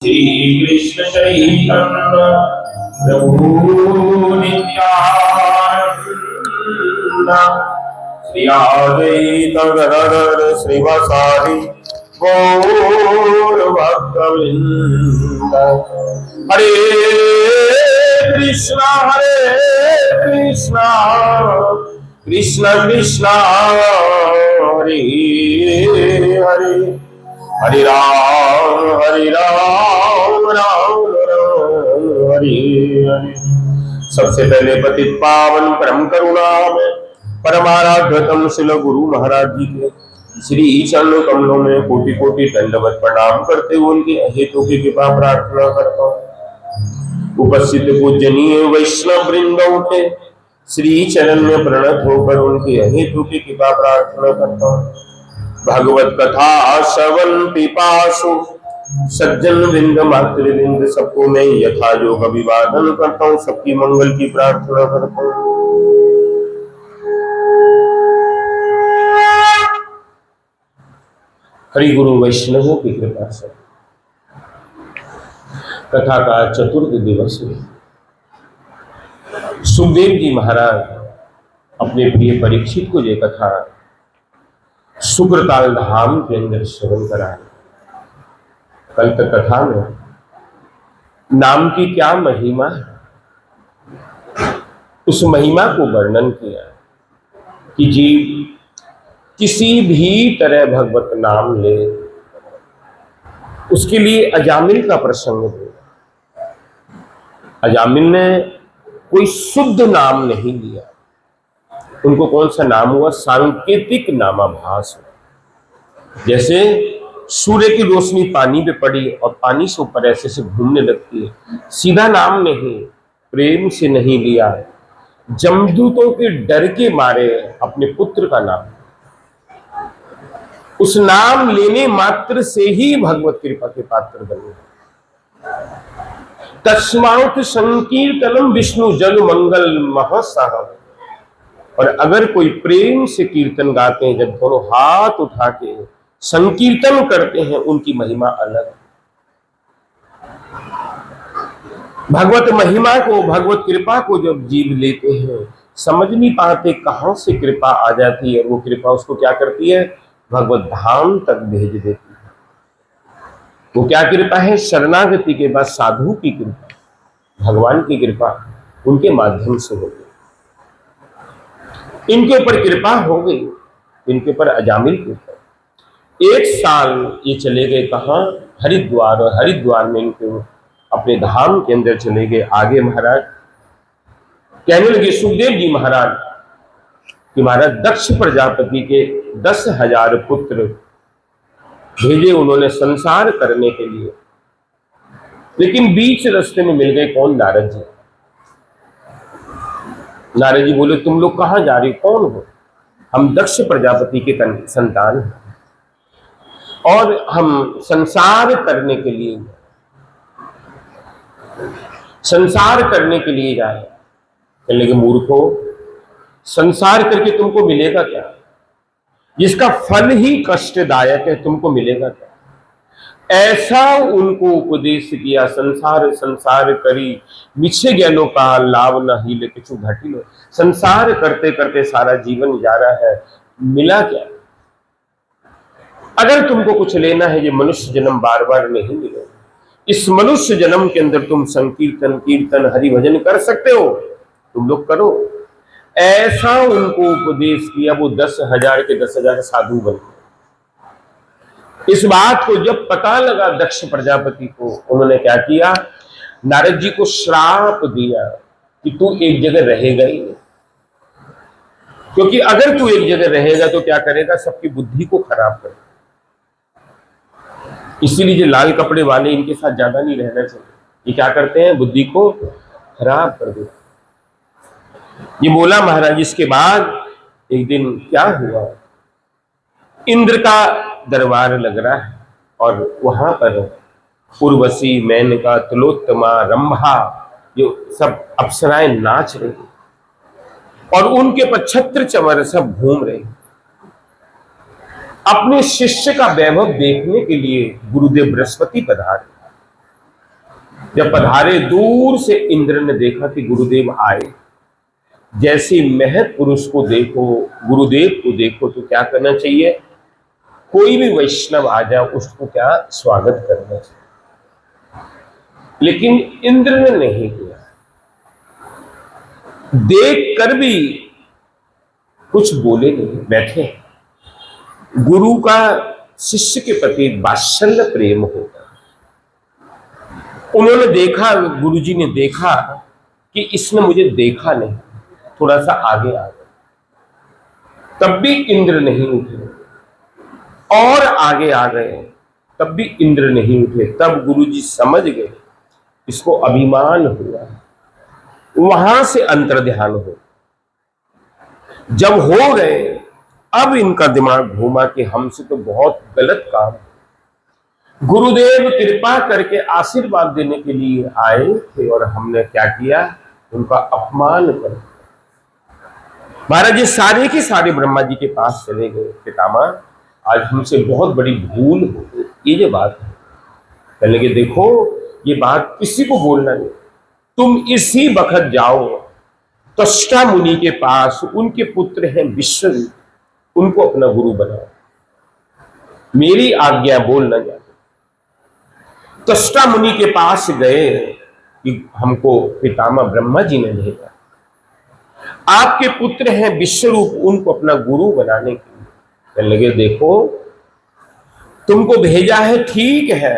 श्री कृष्ण चैतन्य प्रभु नित्यानंद श्री अद्वैत गदाधर श्रीवासादि गौर भक्तवृंद। हरे कृष्णा कृष्ण कृष्णा हरे हरे, हरे राम राम राम हरे हरे। सबसे पहले पतित पावन परम करुणामय परमाराध्यतम शिल गुरु महाराज जी के श्री चरण कमलों में कोटि कोटि दंडवत प्रणाम करते हुए उनकी अहेतु की कृपा प्रार्थना करता हूँ। उपस्थित पूजनीय वैष्णव वृंदों के श्री चरण में प्रणत होकर उनकी अहेतु की कृपा प्रार्थना करता हूँ। भगवत कथा श्रवण पिपासु सज्जन वृंद मातृ वृंद सबको मैं यथा योग अभिवादन करता हूँ, सबकी मंगल की प्रार्थना करता हूँ। हरि गुरु वैष्णवों की कृपा से कथा का चतुर्थ दिवस में सुखदेव जी महाराज अपने प्रिय परीक्षित को ये कथा शुक्रताल धाम के अंदर श्रवण कराए। कल तक कथा में नाम की क्या महिमा है, उस महिमा को वर्णन किया कि जीव किसी भी तरह भगवत नाम ले, उसके लिए अजामिल का प्रसंग दिया। अजामिल ने कोई शुद्ध नाम नहीं लिया, उनको कौन सा नाम हुआ? सांकेतिक नामाभास हुआ। जैसे सूर्य की रोशनी पानी पे पड़ी और पानी से ऊपर ऐसे से घूमने लगती है, सीधा नाम नहीं, प्रेम से नहीं लिया, जमदूतों के डर के मारे अपने पुत्र का नाम, उस नाम लेने मात्र से ही भगवत कृपा के पात्र बने। तस्मात् संकीर्तनम विष्णु जल मंगल महसाह। और अगर कोई प्रेम से कीर्तन गाते हैं, जब दोनों हाथ उठा के संकीर्तन करते हैं, उनकी महिमा अलग। भगवत महिमा को, भगवत कृपा को जब जीव लेते हैं, समझ नहीं पाते कहां से कृपा आ जाती है। वो कृपा उसको क्या करती है? भगवत धाम तक भेज देती है। वो क्या कृपा है? शरणागति के बाद साधु की कृपा, भगवान की कृपा उनके माध्यम से होती। इनके ऊपर कृपा हो गई, इनके ऊपर अजामिल के ऊपर 1 साल ये चले गए कहाँ? हरिद्वार। और हरिद्वार में इनके अपने धाम के अंदर चले गए। आगे महाराज कहने लगे, सुखदेव जी महाराज कि महाराज दक्ष प्रजापति के 10,000 पुत्र भेजे उन्होंने संसार करने के लिए, लेकिन बीच रास्ते में मिल गए कौन? नारद जी। नारद जी बोले, तुम लोग कहां जा रहे हो? कौन हो? हम दक्ष प्रजापति के संतान हैं और हम संसार करने के लिए जा रहे हैं। कहने लगे, मूर्खो, संसार करके तुमको मिलेगा क्या? जिसका फल ही कष्टदायक है, तुमको मिलेगा क्या? ऐसा उनको उपदेश किया। संसार संसार करी मिछे ज्ञानों का लाभ न ही ले किछु घटी लो। संसार करते करते सारा जीवन जा रहा है, मिला क्या? अगर तुमको कुछ लेना है, ये मनुष्य जन्म बार बार नहीं मिलेगा। इस मनुष्य जन्म के अंदर तुम संकीर्तन कीर्तन हरि भजन कर सकते हो, तुम लोग करो। ऐसा उनको उपदेश किया। वो 10,000 के 10,000 साधु बन गए। इस बात को जब पता लगा दक्ष प्रजापति को, उन्होंने क्या किया? नारद जी को श्राप दिया कि तू एक जगह रहेगा ही नहीं, क्योंकि अगर तू एक जगह रहेगा तो क्या करेगा? सबकी बुद्धि को खराब करेगा। इसीलिए जो लाल कपड़े वाले, इनके साथ ज्यादा नहीं रहना चाहिए। ये क्या करते हैं? बुद्धि को खराब कर देते। ये बोला महाराज। इसके बाद एक दिन क्या हुआ? इंद्र का दरबार लग रहा है और वहां पर उर्वशी, मेनका, तिलोत्तमा, रंभा, जो सब अप्सराएं नाच रही और उनके पर छत्र चमर सब घूम रहे। अपने शिष्य का वैभव देखने के लिए गुरुदेव बृहस्पति पधारे। जब पधारे दूर से इंद्र ने देखा कि गुरुदेव आए, जैसे महत पुरुष को देखो, गुरुदेव को देखो तो क्या करना चाहिए? कोई भी वैष्णव आ जाए उसको क्या स्वागत करना चाहिए। लेकिन इंद्र ने नहीं किया, देख कर भी कुछ बोले नहीं, बैठे। गुरु का शिष्य के प्रति वात्सल्य प्रेम होता। उन्होंने देखा, गुरुजी ने देखा कि इसने मुझे देखा नहीं, थोड़ा सा आगे आ गए, तब भी इंद्र नहीं उठे, और आगे आ गए, तब भी इंद्र नहीं उठे। तब गुरुजी समझ गए इसको अभिमान हुआ, वहां से अंतर्ध्यान हो। जब हो गए, अब इनका दिमाग घूमा कि हमसे तो बहुत गलत काम। गुरुदेव कृपा करके आशीर्वाद देने के लिए आए थे और हमने क्या किया? उनका अपमान कर। महाराज जी सारे के सारे ब्रह्मा जी के पास चले गए, पितामह आज हमसे बहुत बड़ी भूल हो गई, ये जो बात है। कहने लगे देखो ये बात किसी को बोलना नहीं, तुम इसी वक्त जाओ त्वष्टा मुनि के पास, उनके पुत्र हैं विश्वरूप, उनको अपना गुरु बनाओ, मेरी आज्ञा बोल न जाए। त्वष्टा मुनि के पास गए कि हमको पितामह ब्रह्मा जी ने भेजा, आपके पुत्र हैं विश्वरूप, उनको अपना गुरु बनाने के लिए। कहने लगे देखो तुमको भेजा है ठीक है,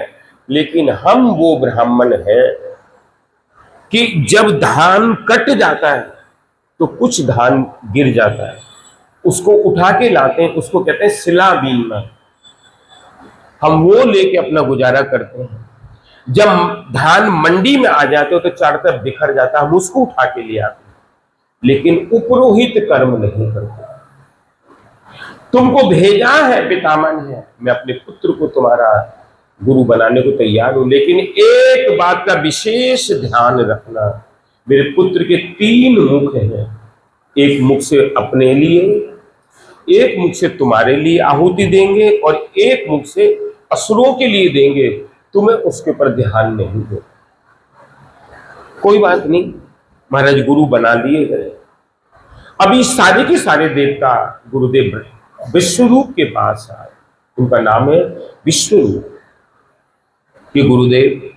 लेकिन हम वो ब्राह्मण हैं कि जब धान कट जाता है तो कुछ धान गिर जाता है, उसको उठा के लाते हैं, उसको कहते हैं सिला बीनना। हम वो लेके अपना गुजारा करते हैं। जब धान मंडी में आ जाते हो तो चारों तरफ बिखर जाता है, हम उसको उठा के ले आते हैं, लेकिन उपरोहित कर्म नहीं करते। तुमको भेजा है पितामह ने, मैं अपने पुत्र को तुम्हारा गुरु बनाने को तैयार हूं, लेकिन एक बात का विशेष ध्यान रखना, मेरे पुत्र के 3 मुख हैं, एक मुख से अपने लिए, एक मुख से तुम्हारे लिए आहुति देंगे और एक मुख से असुरों के लिए देंगे, तुम्हें उसके पर ध्यान नहीं दो। कोई बात नहीं, महाराज गुरु बना लिए गए। अभी सारे के सारे देवता गुरुदेव विश्वरूप के पास आए, उनका नाम है विश्वरूप। कि गुरुदेव,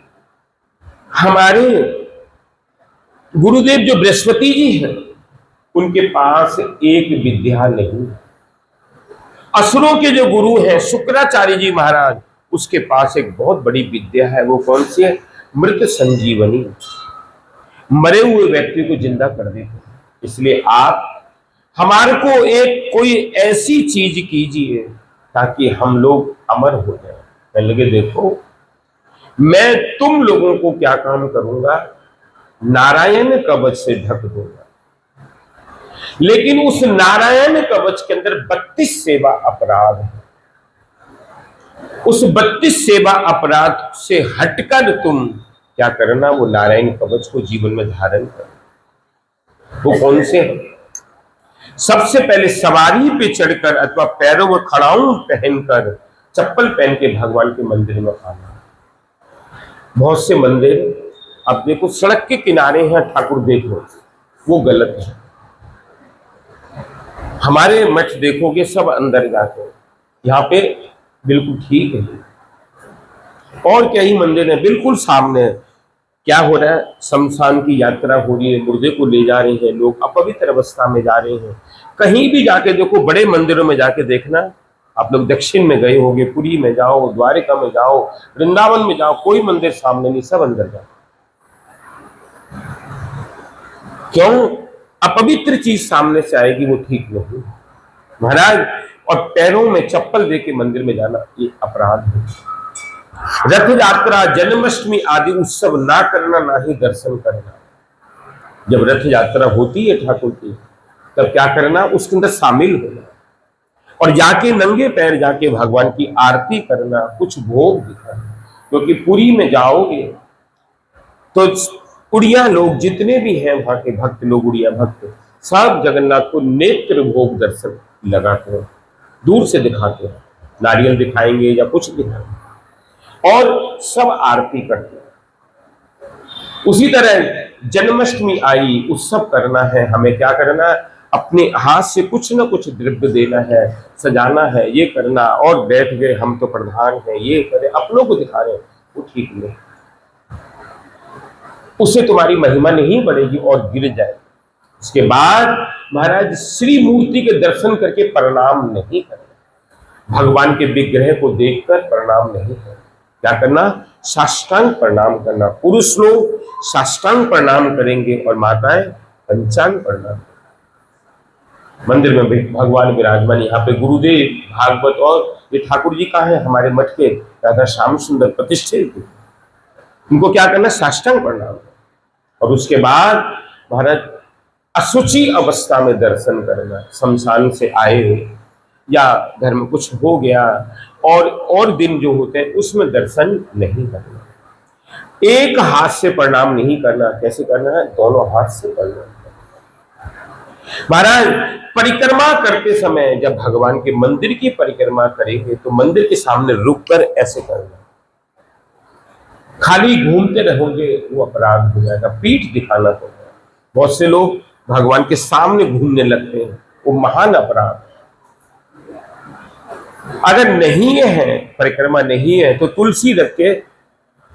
हमारे गुरुदेव जो बृहस्पति जी हैं उनके पास एक विद्या नहीं। असुरों के जो गुरु हैं शुक्राचार्य जी महाराज, उसके पास एक बहुत बड़ी विद्या है। वो कौन सी है? मृत संजीवनी, मरे हुए व्यक्ति को जिंदा कर देते हैं। इसलिए आप हमारे को एक कोई ऐसी चीज कीजिए ताकि हम लोग अमर हो जाए। कहने लगे देखो मैं तुम लोगों को क्या काम करूंगा, नारायण कवच से ढक दूंगा, लेकिन उस नारायण कवच के अंदर 32 सेवा अपराध है। उस 32 सेवा अपराध से हटकर तुम क्या करना, वो नारायण कवच को जीवन में धारण कर। वो कौन से हैं? सबसे पहले सवारी पे चढ़कर अथवा पैरों में खड़ाऊं पहनकर, चप्पल पहन के भगवान के मंदिर में आना। बहुत से मंदिर अब देखो सड़क के किनारे हैं, ठाकुर देखो, वो गलत है। हमारे मठ देखोगे सब अंदर जाते हैं, यहाँ पे बिल्कुल ठीक है। और क्या ही मंदिर है बिल्कुल सामने है। क्या हो रहा है? शमशान की यात्रा हो रही है, मुर्दे को ले जा रहे हैं लोग, अपवित्र अवस्था में जा रहे हैं। कहीं भी जाके देखो, बड़े मंदिरों में जाके देखना, आप लोग दक्षिण में गए होंगे, पुरी में जाओ, द्वारिका में जाओ, वृंदावन में जाओ, कोई मंदिर सामने नहीं, सब अंदर जाओ। क्यों? अपवित्र चीज सामने से आएगी, वो ठीक नहीं महाराज। और पैरों में चप्पल दे के मंदिर में जाना ये अपराध है। रथ यात्रा, जन्माष्टमी आदि उत्सव ना करना, ना ही दर्शन करना। जब रथ यात्रा होती है ठाकुर की, तब क्या करना, उसके अंदर शामिल होना और जाके नंगे पैर जाके भगवान की आरती करना, कुछ भोग दिखाना। क्योंकि पुरी में जाओगे तो उड़िया लोग जितने भी हैं, वहां के भक्त लोग, उड़िया भक्त, सब जगन्नाथ को नेत्र भोग दर्शन लगाते हैं, दूर से दिखाते हैं, नारियल दिखाएंगे या कुछ दिखाएंगे और सब आरती करते हैं। उसी तरह जन्माष्टमी आई, उत्सव करना है, हमें क्या करना है, अपने हाथ से कुछ ना कुछ द्रव्य देना है, सजाना है, ये करना, और बैठ गए हम तो प्रधान हैं, ये करें, अपनों को दिखा रहे, वो ठीक नहीं। उससे तुम्हारी महिमा नहीं बढ़ेगी और गिर जाएगी। उसके बाद महाराज श्री मूर्ति के दर्शन करके प्रणाम नहीं करना, भगवान के विग्रह को देखकर प्रणाम नहीं करना। क्या करना? साष्टांग प्रणाम करना। पुरुष लोग साष्टांग प्रणाम करेंगे और माताएं पंचांग प्रणाम। मंदिर में भी भगवान विराजमान, यहाँ पे गुरुदेव भागवत और ये ठाकुर जी का है, हमारे मठ के राधा श्याम सुंदर प्रतिष्ठित, उनको क्या करना? साष्टांग प्रणाम। और उसके बाद महाराज असुचि अवस्था में दर्शन करना, शमशान से आए या घर में कुछ हो गया और दिन जो होते हैं उसमें दर्शन नहीं करना। एक हाथ से प्रणाम नहीं करना। कैसे करना है? दोनों हाथ से करना। महाराज परिक्रमा करते समय जब भगवान के मंदिर की परिक्रमा करेंगे तो मंदिर के सामने रुककर ऐसे करना। खाली घूमते रहोगे वो अपराध हो जाएगा, पीठ दिखाना होगा। बहुत से लोग भगवान के सामने घूमने लगते हैं, वो महान अपराध। अगर नहीं है, परिक्रमा नहीं है, तो तुलसी रख के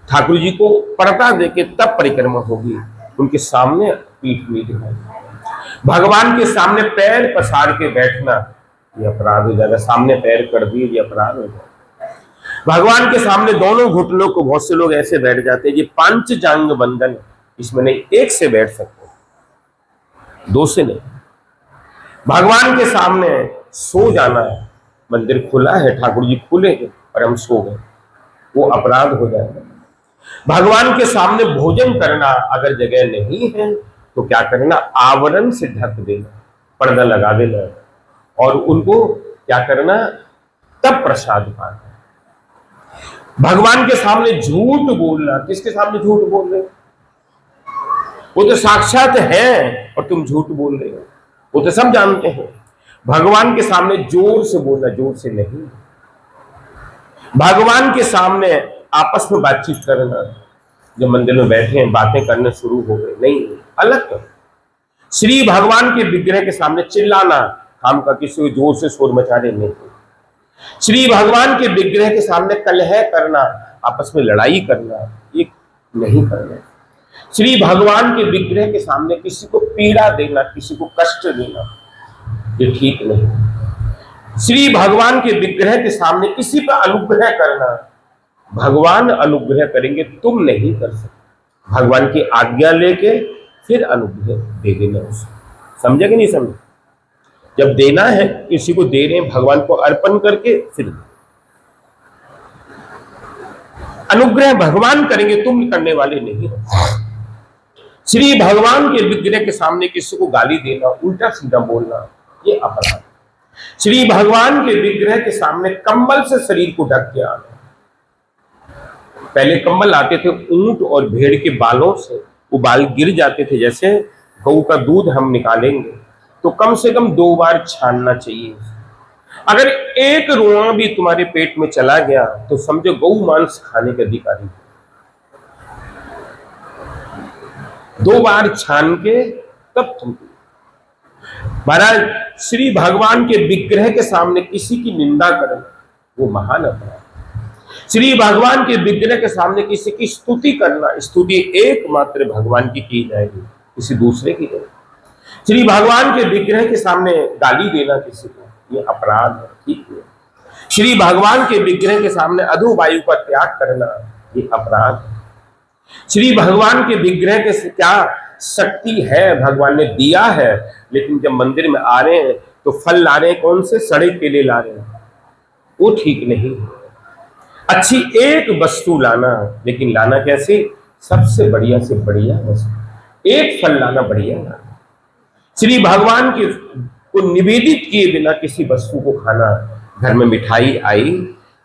ठाकुर जी को पर्दा देके तब परिक्रमा होगी। उनके सामने पीठ नहीं दिखाई। भगवान के सामने पैर पसार के बैठना ये अपराध हो जाएगा। सामने पैर कर दिए ये अपराध हो जाएगा। भगवान के सामने दोनों घुटनों को बहुत से लोग ऐसे बैठ जाते हैं, ये पंचजांग बंधन, इसमें नहीं, एक से बैठ सकते, दो से नहीं। भगवान के सामने सो जाना है, मंदिर खुला है, ठाकुर जी खुले हैं और हम सो गए, वो अपराध हो जाएगा। भगवान के सामने भोजन करना, अगर जगह नहीं है तो क्या करना? आवरण से ढक देना, पर्दा लगा देना और उनको क्या करना? तब प्रसाद पाना। भगवान के सामने झूठ बोलना। किसके सामने झूठ बोल रहे हो? वो तो साक्षात है और तुम झूठ बोल रहे हो, वो तो सब जानते हैं। भगवान के सामने जोर से बोलना, जोर से नहीं। भगवान के सामने आपस में बातचीत करना, जब मंदिर में बैठे हैं बातें करने शुरू हो गए, नहीं, अलग करो। श्री भगवान के विग्रह के सामने चिल्लाना, काम का किसी को जोर से शोर मचा रहे नहीं। श्री भगवान के विग्रह के सामने कलह करना, आपस में लड़ाई करना, ये नहीं करना। श्री भगवान के विग्रह के सामने किसी को पीड़ा देना, किसी को कष्ट देना, ये ठीक नहीं। श्री भगवान के विग्रह के सामने किसी पर अनुग्रह करना, भगवान अनुग्रह करेंगे, तुम नहीं कर सकते। भगवान की आज्ञा लेके फिर अनुग्रह दे देना उसे। समझे कि नहीं समझे? जब देना है, किसी को दे रहे हैं, भगवान को अर्पण करके फिर अनुग्रह भगवान करेंगे, तुम करने वाले नहीं हो। श्री भगवान के विग्रह के सामने किसी को गाली देना, उल्टा सीधा बोलना, ये अपराध। श्री भगवान के विग्रह के सामने कंबल से शरीर को ढक के आना। पहले कंबल आते थे ऊंट और भेड़ के बालों से, वो बाल गिर जाते थे। जैसे गऊ का दूध हम निकालेंगे तो कम से कम 2 बार छानना चाहिए। अगर एक रोआ भी तुम्हारे पेट में चला गया तो समझो गऊ मांस खाने के अधिकारी। 2 बार छान के तब तुम। महाराज श्री भगवान के विग्रह के सामने किसी की निंदा करें, वो महान अपराध। श्री भगवान के विग्रह के सामने किसी की स्तुति करना, स्तुति एकमात्र भगवान की जाएगी, किसी दूसरे की नहीं। श्री भगवान के विग्रह के सामने गाली देना किसी को, ये अपराध है, ठीक है। श्री भगवान के विग्रह के सामने अधोवायु का त्याग करना, ये अपराध है। श्री भगवान के विग्रह के क्या शक्ति है, भगवान ने दिया है, लेकिन जब मंदिर में आ रहे हैं तो फल ला रहे हैं, कौन से? सड़े केले ला रहे हैं, वो ठीक नहीं। अच्छी एक वस्तु लाना, लेकिन लाना कैसे? सबसे बढ़िया से बढ़िया वस्तु, एक फल लाना, बढ़िया लाना। श्री भगवान के को निवेदित किए बिना किसी वस्तु को खाना, घर में मिठाई आई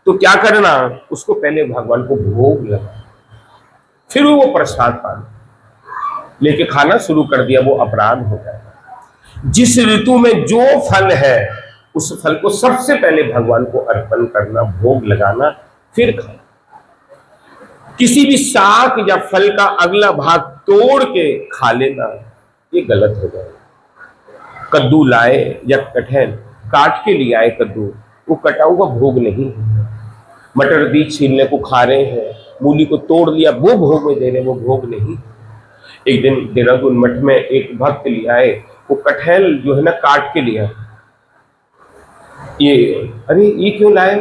तो क्या करना? उसको पहले भगवान को भोग लगा, फिर वो प्रसाद पाना, लेके खाना शुरू कर दिया, वो अपराध हो जाएगा। जिस ऋतु में जो फल है उस फल को सबसे पहले भगवान को अर्पण करना, भोग लगाना, फिर खाना। किसी भी शाक या फल का अगला भाग तोड़ के खा लेना, ये गलत हो जाएगा। कद्दू लाए या कटहल काट के लिए आए कद्दू, वो कटा हुआ भोग नहीं है। मटर बीज छीलने को खा रहे हैं, मूली को तोड़ लिया वो भोग में दे रहे, वो भोग नहीं। एक दिन देहरादून मठ में एक भक्त ले आए, वो कटहल जो है ना काट के लिया। ये अरे ये क्यों लाए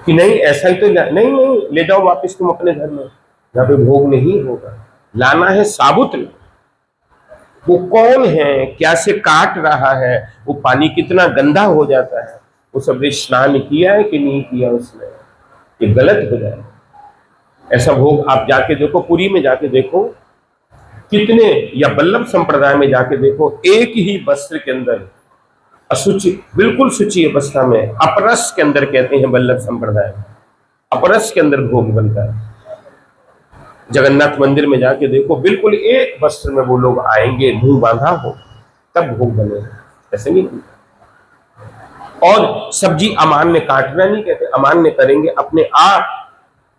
कि नहीं ऐसा ही तो नहीं नहीं ले जाओ वापस तुम अपने घर में, यहाँ पे भोग नहीं होगा, लाना है साबुत। वो कौन है, क्या से काट रहा है, वो पानी कितना गंदा हो जाता है, वो सब स्नान किया है कि नहीं किया उसने, ये गलत हो जाए। ऐसा भोग आप जाके देखो, पुरी में जाके देखो कितने, या वल्लभ संप्रदाय में जाके देखो, एक ही वस्त्र के अंदर अशुचि, बिल्कुल शुचि अवस्था में, अपरस के अंदर कहते हैं वल्लभ संप्रदाय में, अपरस के अंदर भोग बनता है। जगन्नाथ मंदिर में जाके देखो, बिल्कुल एक वस्त्र में वो लोग आएंगे, मुंह बांधा हो, तब भोग बने, ऐसे नहीं बनता। और सब्जी अमान्य काटना नहीं कहते, अमान्य करेंगे अपने आप,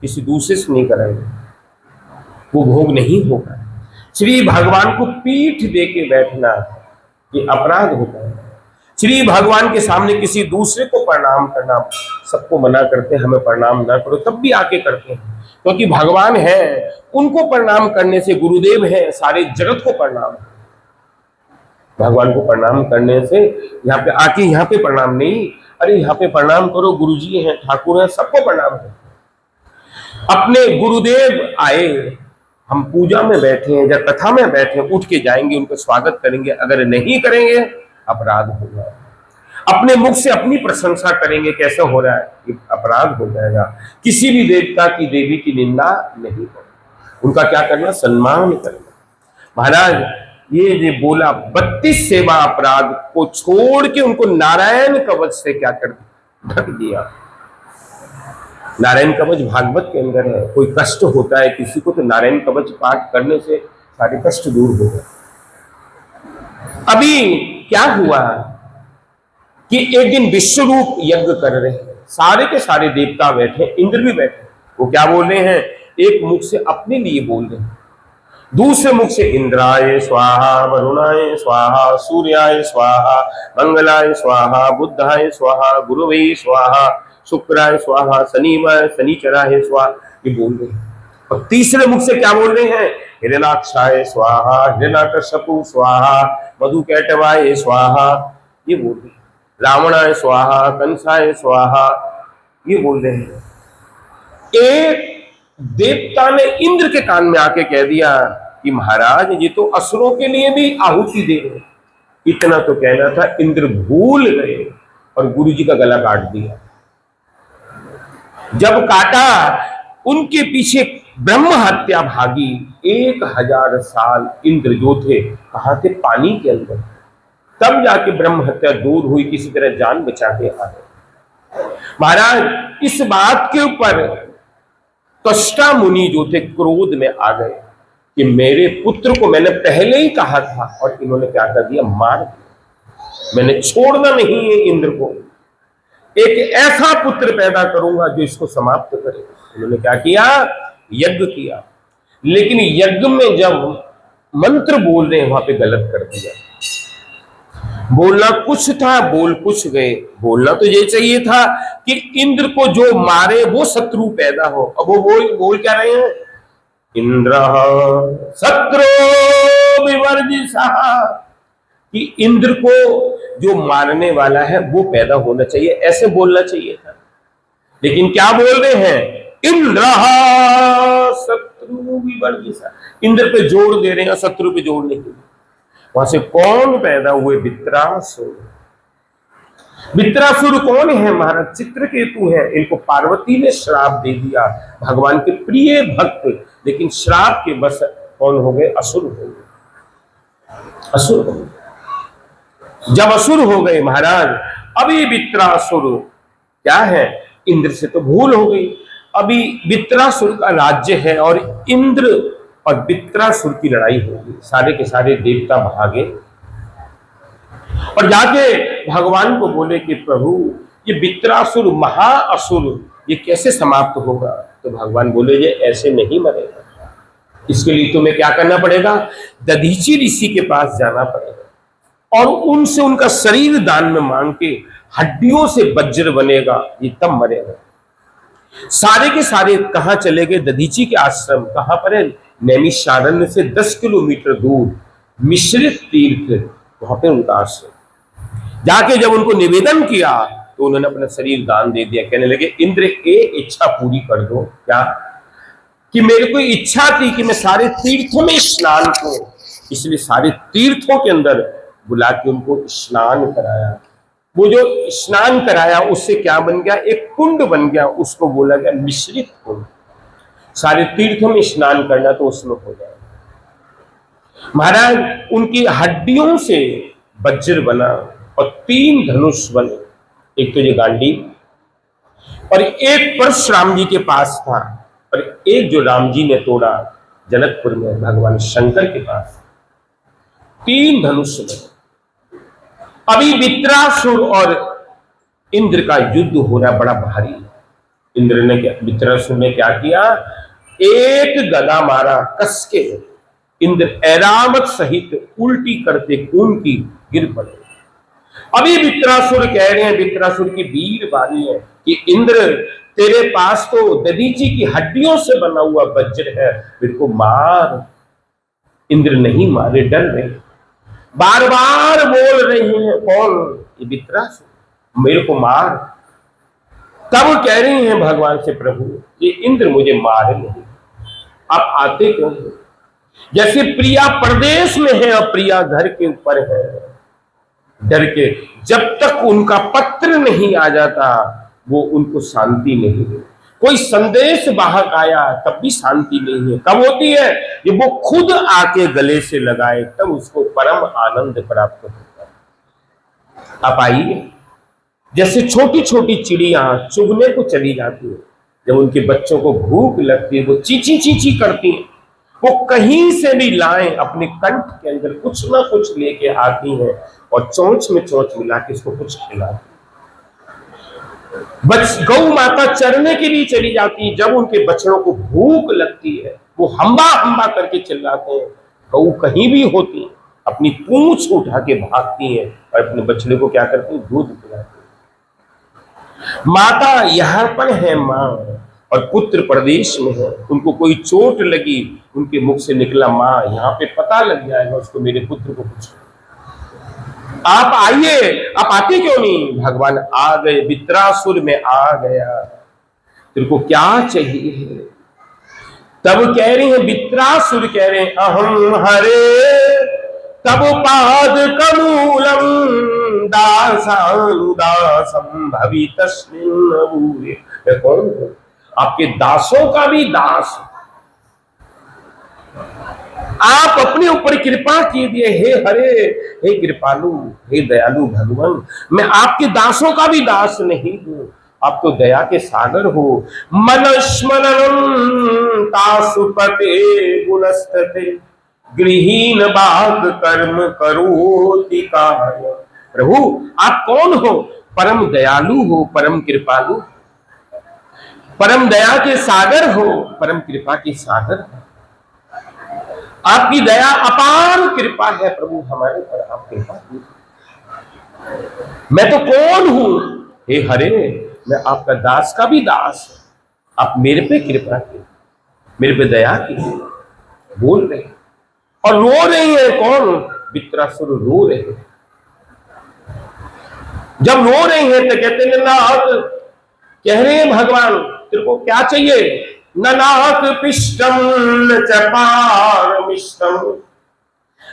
किसी दूसरे से नहीं कराएंगे, वो भोग नहीं होगा। श्री भगवान को पीठ दे के बैठना ये अपराध होता है। श्री भगवान के सामने किसी दूसरे को प्रणाम करना, सबको मना करते हैं हमें प्रणाम ना करो, तब भी आके करते हैं, क्योंकि भगवान है, उनको प्रणाम करने से, गुरुदेव है, सारे जगत को प्रणाम। भगवान को प्रणाम करने से यहाँ पे आके, यहाँ पे प्रणाम नहीं, अरे यहाँ पे प्रणाम करो, गुरुजी हैं, ठाकुर हैं, सबको प्रणाम करो। अपने गुरुदेव आए, हम पूजा में बैठे हैं या कथा में बैठे हैं, उठ के जाएंगे, उनका स्वागत करेंगे, अगर नहीं करेंगे अपराध होगा। अपने मुख से अपनी प्रशंसा करेंगे, कैसे हो रहा है, ये अपराध हो जाएगा। किसी भी देवता की, देवी की निंदा नहीं करना, उनका क्या करना, सम्मान करना। महाराज ये बोला 32 सेवा अपराध को छोड़ के उनको नारायण कवच से क्या कर ढक दिया। नारायण कवच भागवत के अंदर है, कोई कष्ट होता है किसी को तो नारायण कवच पाठ करने से सारे कष्ट दूर हो गए। अभी क्या हुआ कि एक दिन विश्वरूप यज्ञ कर रहे हैं, सारे के सारे देवता बैठे, इंद्र भी बैठे, वो क्या बोल रहे हैं, एक मुख से अपने लिए बोल रहे हैं, दूसरे मुख से इंद्राय स्वाहा, वरुणाय स्वाहा, सूर्याय स्वाहा, मंगलाय स्वाहा, बुद्धाय स्वाहा, गुरुवे स्वाहा, शुक्राय स्वाहा, शनिवाय शनिचराय स्वाहा, ये बोल रहे हैं। और तीसरे मुख से क्या बोल रहे हैं, हिरणाक्षाय स्वाहा, हिरण्याकशपु स्वाहा, मधुकैटवाय स्वाहा, ये बोल रहे हैं। रावणाय स्वाहा, कंसाय स्वाहा, ये बोल रहे हैं। एक देवता ने इंद्र के कान में आके कह दिया कि महाराज ये तो असुरों के लिए भी आहुति दे रहे, इतना तो कहना था, इंद्र भूल गए और गुरु जी का गला काट दिया। जब काटा, उनके पीछे ब्रह्म हत्या भागी। 1000 साल इंद्र जो थे कहां थे, पानी के अंदर, तब जाके ब्रह्म हत्या दूर हुई, किसी तरह जान बचा के आए। महाराज इस बात के ऊपर त्वष्टा मुनि जो थे क्रोध में आ गए कि मेरे पुत्र को मैंने पहले ही कहा था और इन्होंने क्या कर दिया, मार दिया। मैंने छोड़ना नहीं है इंद्र को, एक ऐसा पुत्र पैदा करूंगा जो इसको समाप्त करे। उन्होंने क्या किया, यज्ञ किया, लेकिन यज्ञ में जब मंत्र बोल रहे हैं वहां पे गलत कर दिया। बोलना कुछ था, बोल कुछ गए। बोलना तो ये चाहिए था कि इंद्र को जो मारे वो शत्रु पैदा हो, अब वो बोल क्या रहे हैं, इंद्र शत्रु विवर्जिषः, कि इंद्र को जो मारने वाला है वो पैदा होना चाहिए, ऐसे बोलना चाहिए था। लेकिन क्या बोल रहे हैं, इंद्र शत्रु विवर्जिषः, इंद्र पे जोड़ दे रहे हैं, शत्रु पे जोड़ नहीं। वहां से कौन पैदा हुए, वित्रासुर। वित्रासुर कौन है, महाराज चित्रकेतु है। इनको पार्वती ने श्राप दे दिया, भगवान के प्रिय भक्त, लेकिन श्राप के बस कौन हो गए, असुर हो गए, असुर हो गए। जब असुर हो गए महाराज, अभी वित्रासुर क्या है, इंद्र से तो भूल हो गई। अभी वित्रासुर का राज्य है और इंद्र और वित्रासुर की लड़ाई होगी। सारे के सारे देवता भागे और जाके भगवान को बोले कि प्रभु ये वित्रासुर महाअसुर ये कैसे समाप्त होगा। तो भगवान बोले ये ऐसे नहीं मरेगा, इसके लिए तुम्हें क्या करना पड़ेगा, दधीची ऋषि के पास जाना पड़ेगा और उनसे उनका शरीर दान में मांग के हड्डियों से वज्र बनेगा, ये तब मरेगा। सारे के सारे कहां चले गए, दधीची के आश्रम। कहां पर है, नैमिषारण्य से 10 किलोमीटर दूर मिश्रित तीर्थ, वहां पे उनका आश्रम। जाके जब उनको निवेदन किया तो उन्होंने अपना शरीर दान दे दिया। कहने लगे इंद्र एक इच्छा पूरी कर दो। क्या, कि मेरे को इच्छा थी कि मैं सारे तीर्थों में स्नान करूं, इसलिए सारे तीर्थों के अंदर बुला के उनको स्नान कराया। वो जो स्नान कराया उससे क्या बन गया, एक कुंड बन गया, उसको बोला गया मिश्रित कुंड। सारे तीर्थों में स्नान करना तो उसमें हो जाए। महाराज उनकी हड्डियों से वज्र बना और 3 धनुष बने, एक तो ये गांडी और एक परशुराम जी के पास था और एक जो राम जी ने तोड़ा जनकपुर में भगवान शंकर के पास। 3 धनुष बने। अभी वित्रासुर और इंद्र का युद्ध हो रहा बड़ा भारी। इंद्र ने क्या, वित्रासुर ने क्या किया, एक गदा मारा कस के, इंद्र ऐरावत सहित उल्टी करते खून की गिर पड़े। अभी वित्रासुर कह रहे हैं, वित्रासुर की वीर वाणी है कि इंद्र तेरे पास तो दधीची की हड्डियों से बना हुआ वज्र है, मेरे को मार। इंद्र नहीं मारे, डर रहे, बार बार बोल रही हैं, कौन, ये वित्रासुर, मेरे को मार। तब कह रही हैं भगवान से, प्रभु ये इंद्र मुझे मारे नहीं, आप आते क्यों? जैसे प्रिया प्रदेश में है और प्रिया घर के ऊपर है, डर के जब तक उनका पत्र नहीं आ जाता वो उनको शांति नहीं है। कोई संदेश बाहर आया तब भी शांति नहीं है। कब होती है, ये वो खुद आके गले से लगाए तब उसको परम आनंद प्राप्त होता है। आप आइए, जैसे छोटी छोटी चिड़िया चुगने को चली जाती है, जब उनके बच्चों को भूख लगती है वो चींची चींची करती है, वो कहीं से भी लाएं अपने कंठ के अंदर कुछ ना कुछ लेके आती हैं और चोंच में चोंच मिला के इसको कुछ खिलाती। गौ माता चरने के लिए चली जाती है, जब उनके बछड़ों को भूख लगती है वो हम्बा हम्बा करके चिल्लाते हैं। गौ कहीं भी होती है अपनी पूंछ उठा के भागती है और अपने बछड़े को क्या करती है, दूध पिलाती है। माता यहाँ पर है माँ और पुत्र प्रदेश में है, उनको कोई चोट लगी, उनके मुख से निकला माँ, यहाँ पे पता लग जाएगा उसको, मेरे पुत्र को कुछ। आप आइए, आप आते क्यों नहीं? भगवान आ गए, वित्रासुर में आ गया, तेरे को क्या चाहिए? तब कह रहे हैं, वित्रासुर कह रहे हैं, अहम हरे तब पाद कमूलम दासानुदासम भवितस्मिन्। कौन हो? आपके दासों का भी दास। आप अपने ऊपर कृपा कीजिए, हे हरे, हे कृपालु, हे दयालु भगवान, मैं आपके दासों का भी दास नहीं हूं, आप तो दया के सागर हो। मनस्मरणं तासुपते गुणस्तते गृहीन बाग कर्म करोति काय। प्रभु आप कौन हो? परम दयालु हो, परम कृपालु, परम दया के सागर हो, परम कृपा के सागर हो। आपकी दया अपार कृपा है प्रभु हमारे पर, आप कृपा कीजिए। मैं तो कौन हूं? हे हरे, मैं आपका दास का भी दास हूं, आप मेरे पे कृपा कीजिए, मेरे पे दया कीजिए। बोल रहे हैं और रो रही है। कौन? वित्रासुर रो रहे हैं। जब रो रहे हैं तो कहते हैं नाथ, कह रहे हैं भगवान तेरे को क्या चाहिए? न नाथ पिष्टम न च पारमिष्टम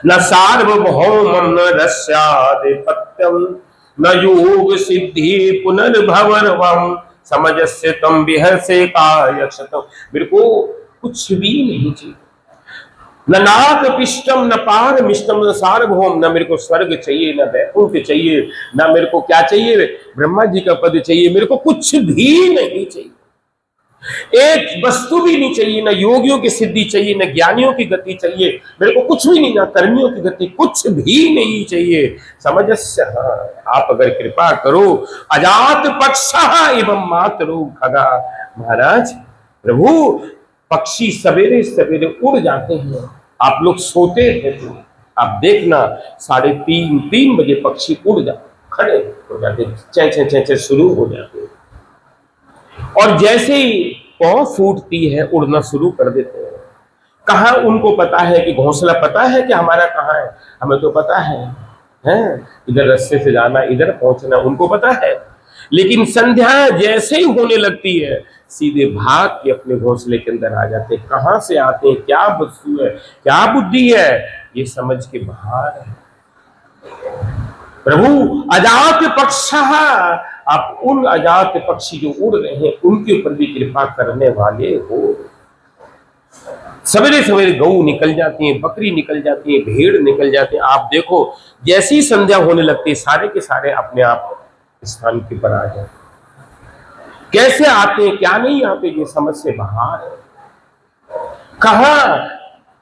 न सार्वभौमं न रस्याधिपत्यम न योग सिद्धि पुनर्भवनवम समजस्य तम विहर्षे कायक्षतम। मेरे को कुछ भी नहीं चाहिए, न नाथ पिष्टम न पारमिष्टम न सार्वभौम, न मेरे को स्वर्ग चाहिए, न वैकुंठ चाहिए, न मेरे को क्या चाहिए, ब्रह्मा जी का पद चाहिए, मेरे को कुछ भी नहीं चाहिए, एक वस्तु भी नहीं चाहिए, न योगियों की सिद्धि चाहिए, न ज्ञानियों की गति चाहिए, मेरे को कुछ भी नहीं, ना कर्मियों की गति, कुछ भी नहीं चाहिए। समझस्य, आप अगर कृपा करो, अजात पक्षः एवं मातरो खगा। महाराज प्रभु पक्षी सवेरे सवेरे उड़ जाते हैं, आप लोग सोते थे तो आप देखना 3:30 बजे पक्षी उड़ जाते, खड़े हो जाते, चै चै चै चै शुरू हो जाते, और जैसे ही पौ फूटती है उड़ना शुरू कर देते हैं। कहाँ उनको पता है कि घोंसला पता है कि हमारा कहाँ है? हमें तो पता है इधर रास्ते से जाना, इधर पहुंचना, उनको पता है। लेकिन संध्या जैसे ही होने लगती है सीधे भाग के अपने घोंसले के अंदर आ जाते। कहां से आते हैं, क्या वस्तु है, क्या बुद्धि है, ये समझ के बाहर है। प्रभु अजात पक्षः, आप उन अजात पक्षी जो उड़ रहे हैं उनके ऊपर भी कृपा करने वाले हो। सवेरे सवेरे गऊ निकल जाती है, बकरी निकल जाती है, भेड़ निकल जाती है। आप देखो जैसी संध्या होने लगती है सारे के सारे अपने आप स्थान के पर आ जाते। कैसे आते हैं, क्या नहीं आते, ये समझ से बाहर है। कहां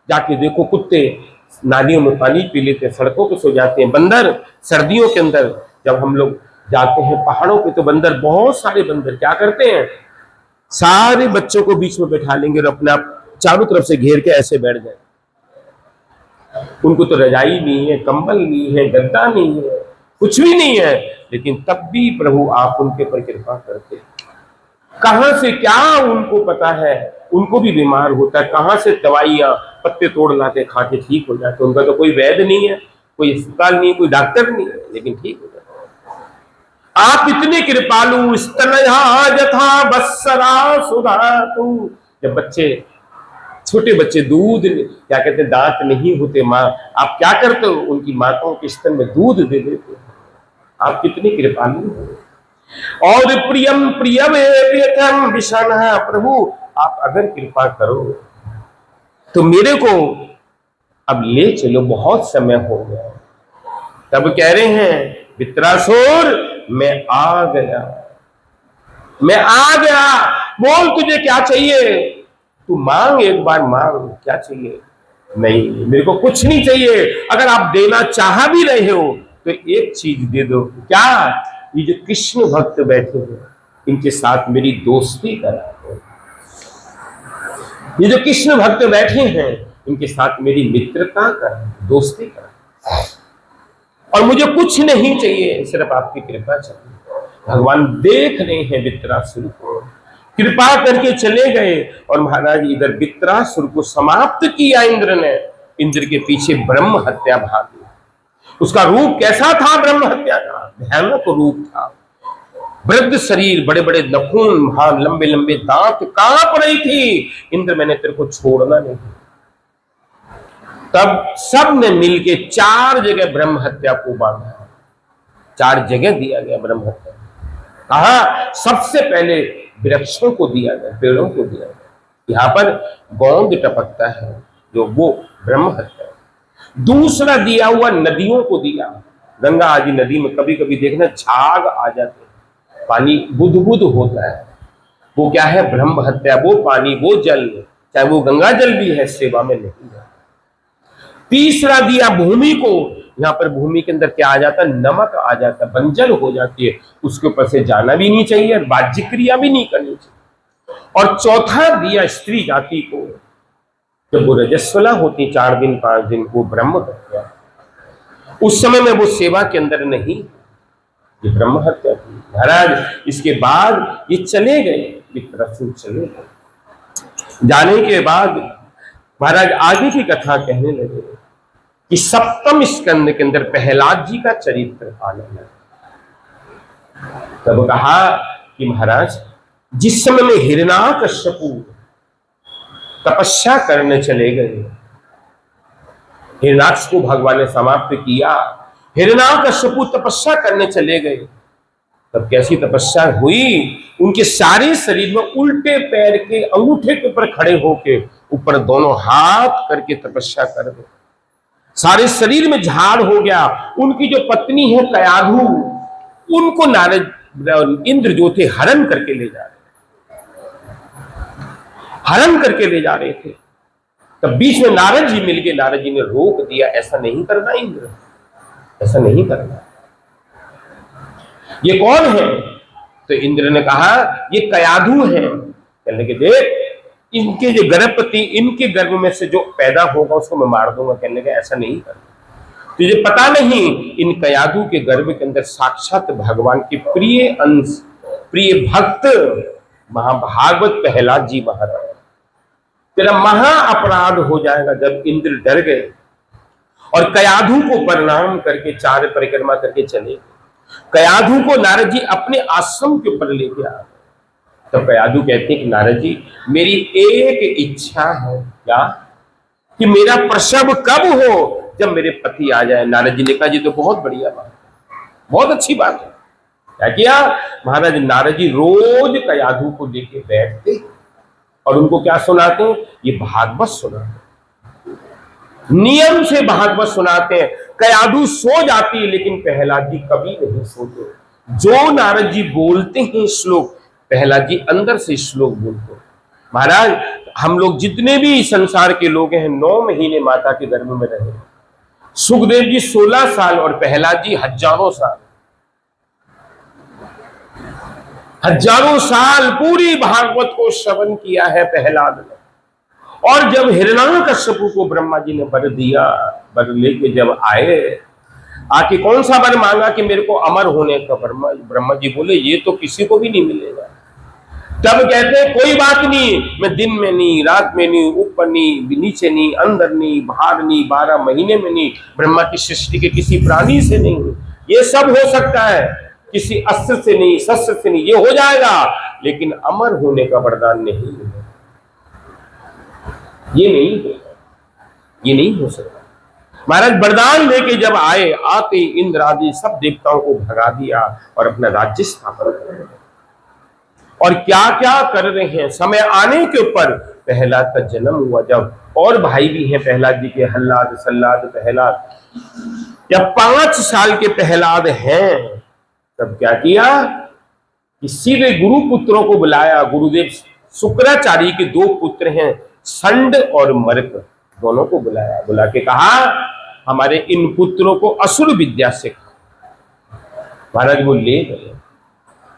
जाके देखो कुत्ते नालियों में पानी पी लेते हैं, सड़कों पे सो जाते हैं। बंदर सर्दियों के अंदर जब हम लोग जाते हैं पहाड़ों पे तो बंदर, बहुत सारे बंदर क्या करते हैं, सारे बच्चों को बीच में बैठा लेंगे और अपने आप चारों तरफ से घेर के ऐसे बैठ जाए। उनको तो रजाई नहीं है, कंबल नहीं है, गद्दा नहीं है, कुछ भी नहीं है, लेकिन तब भी प्रभु आप उनके पर कृपा करते। कहां से क्या उनको पता है, उनको भी बीमार होता है, कहां से दवाइयां पत्ते तोड़ लाते, खा के ठीक हो जाते। उनका तो कोई वैद्य नहीं है, कोई अस्पताल नहीं है, कोई डॉक्टर नहीं है, लेकिन ठीक हो जाते। आप इतने कृपालु, स्तनया यथा बत्सरा सुधातु। जब बच्चे, छोटे बच्चे दूध, क्या कहते हैं, दांत नहीं होते माँ, आप क्या करते हो, उनकी माताओं के स्तन में दूध दे देते हो। आप कितनी कृपालु हो। और प्रियम प्रियम विषण, प्रभु आप अगर कृपा करो तो मेरे को अब ले चलो, बहुत समय हो गया। तब कह रहे हैं वित्रासुर मैं आ गया, मैं आ गया, बोल तुझे क्या चाहिए, तू मांग, एक बार मांग, क्या चाहिए। नहीं मेरे को कुछ नहीं चाहिए, अगर आप देना चाह भी रहे हो तो एक चीज दे दो। क्या? ये जो कृष्ण भक्त बैठे हैं इनके साथ मेरी दोस्ती करा दो। ये जो कृष्ण भक्त बैठे हैं इनके साथ मेरी मित्रता करा, दोस्ती करा, और मुझे कुछ नहीं चाहिए, सिर्फ आपकी कृपा चाहिए। भगवान देख रहे हैं वित्रासुर को, कृपा करके चले गए, और महाराज इधर वित्रासुर को समाप्त किया इंद्र ने। इंद्र के पीछे ब्रह्म हत्या भागी। उसका रूप कैसा था ब्रह्म हत्या का? भयानक रूप था। वृद्ध शरीर, बड़े बड़े नखून, लंबे लंबे दांत, कांप रही थी, इंद्र मैंने तेरे को छोड़ना नहीं। तब सब ने मिलके 4 जगह ब्रह्म हत्या को बांधा, 4 जगह दिया गया ब्रह्म हत्या। कहा? सबसे पहले वृक्षों को दिया गया, पेड़ों को दिया गया। यहाँ पर गोंद टपकता है जो वो ब्रह्म हत्या। दूसरा दिया हुआ नदियों को दिया। गंगा आदि नदी में कभी कभी देखना झाग आ जाते हैं, पानी बुध बुध होता है, वो क्या है? ब्रह्म हत्या। वो पानी, वो जल, चाहे वो गंगा जल भी है, सेवा में नहीं है। तीसरा दिया भूमि को। यहाँ पर भूमि के अंदर क्या आ जाता है? नमक आ जाता है, बंजर हो जाती है, उसके ऊपर से जाना भी नहीं चाहिए और बाह्य क्रिया भी नहीं करनी चाहिए। और चौथा दिया स्त्री जाति को, जब वो रजस्वला होती 4 दिन 5 दिन, वो ब्रह्म हत्या। उस समय में वो सेवा के अंदर नहीं, ये ब्रह्म हत्या थी महाराज। इसके बाद ये चले गए, वित्रासुर चले गए। जाने के बाद महाराज आगे की कथा कहने लगे कि 7वें स्कंद के अंदर प्रहलाद जी का चरित्र आने लगा। तब कहा कि महाराज जिस समय में हिरण्याकश्यपु तपस्या करने चले गए, हिरण्याक्ष को भगवान ने समाप्त किया, हिरण्याकश्यपु तपस्या करने चले गए। तब कैसी तपस्या हुई? उनके सारे शरीर में उल्टे पैर के अंगूठे के ऊपर खड़े होके ऊपर दोनों हाथ करके तपस्या कर गए। सारे शरीर में झाड़ हो गया। उनकी जो पत्नी है कयाधु, उनको नारद इंद्र जो थे हरण करके ले जा रहे, हरण करके ले जा रहे थे। तब बीच में नारद जी मिल गए। नारद जी ने रोक दिया, ऐसा नहीं करना इंद्र, ऐसा नहीं करना। ये कौन है? तो इंद्र ने कहा ये कयाधु है। कहने के देख इनके जो गर्भवती, इनके गर्भ में से जो पैदा होगा उसको मैं मार दूंगा। कहने लगे ऐसा नहीं कर, तुझे पता नहीं इन कयाधु के गर्भ के अंदर साक्षात भगवान के प्रिय अंश, प्रिय भक्त महाभागवत प्रहलाद जी महाराज। तेरा महा अपराध हो जाएगा जब इंद्र डर गए और कयाधु को प्रणाम करके 4 परिक्रमा करके चले। कयाधु को नारद जी अपने आश्रम के ऊपर लेके आ, तो कयाधु कहते हैं कि नारद जी मेरी एक इच्छा है, क्या कि मेरा प्रसव कब हो, जब मेरे पति आ जाए। नारद जी ने कहा जी तो बहुत बढ़िया बात, बहुत अच्छी बात है। क्या किया महाराज, नारद जी रोज कयाधु को लेके बैठते और उनको क्या सुनाते हैं, ये भागवत सुनाते, नियम से भागवत सुनाते हैं। कयाधु सो जाती है लेकिन प्रहलाद जी कभी नहीं सोते। जो नारद जी बोलते हैं श्लोक, प्रहलाद जी अंदर से श्लोक बोलते हैं। महाराज हम लोग जितने भी संसार के लोग हैं 9 महीने माता के गर्भ में रहे। सुखदेव जी 16 साल और प्रहलाद जी हजारों साल, हजारों साल पूरी भागवत को श्रवण किया है प्रहलाद ने। और जब हिरण्यकश्यपु को ब्रह्मा जी ने वर दिया, वर लेके जब आए, आके कौन सा वर मांगा कि मेरे को अमर होने का, ब्रह्मा जी बोले ये तो किसी को भी नहीं मिलेगा। तब कहते हैं कोई बात नहीं, मैं दिन में नहीं, रात में नहीं, ऊपर नहीं, नीचे नहीं, अंदर नहीं, बाहर नहीं, 12 महीने में नहीं, ब्रह्मा की सृष्टि के किसी प्राणी से नहीं, ये सब हो सकता है, किसी अस्त्र से नहीं, शस्त्र से नहीं, ये हो जाएगा, लेकिन अमर होने का वरदान नहीं है। ये नहीं होगा, ये नहीं हो सकता। महाराज वरदान लेके जब आए, आते इंद्र आदि सब देवताओं को भगा दिया और अपना राज्य स्थापन कर रहे हैं। और क्या क्या कर रहे हैं, समय आने के ऊपर प्रहलाद का जन्म हुआ। जब और भाई भी हैं प्रहलाद जी के, हल्लाद, सल्लाद, प्रहलाद, जब 5 साल के प्रहलाद हैं तब क्या किया कि सीधे गुरु पुत्रों को बुलाया। गुरुदेव शुक्राचार्य के 2 पुत्र हैं, संड और मर्क, दोनों को बुलाया। बुला के कहा हमारे इन पुत्रों को असुर विद्या सिखा। महाराज वो ले गए।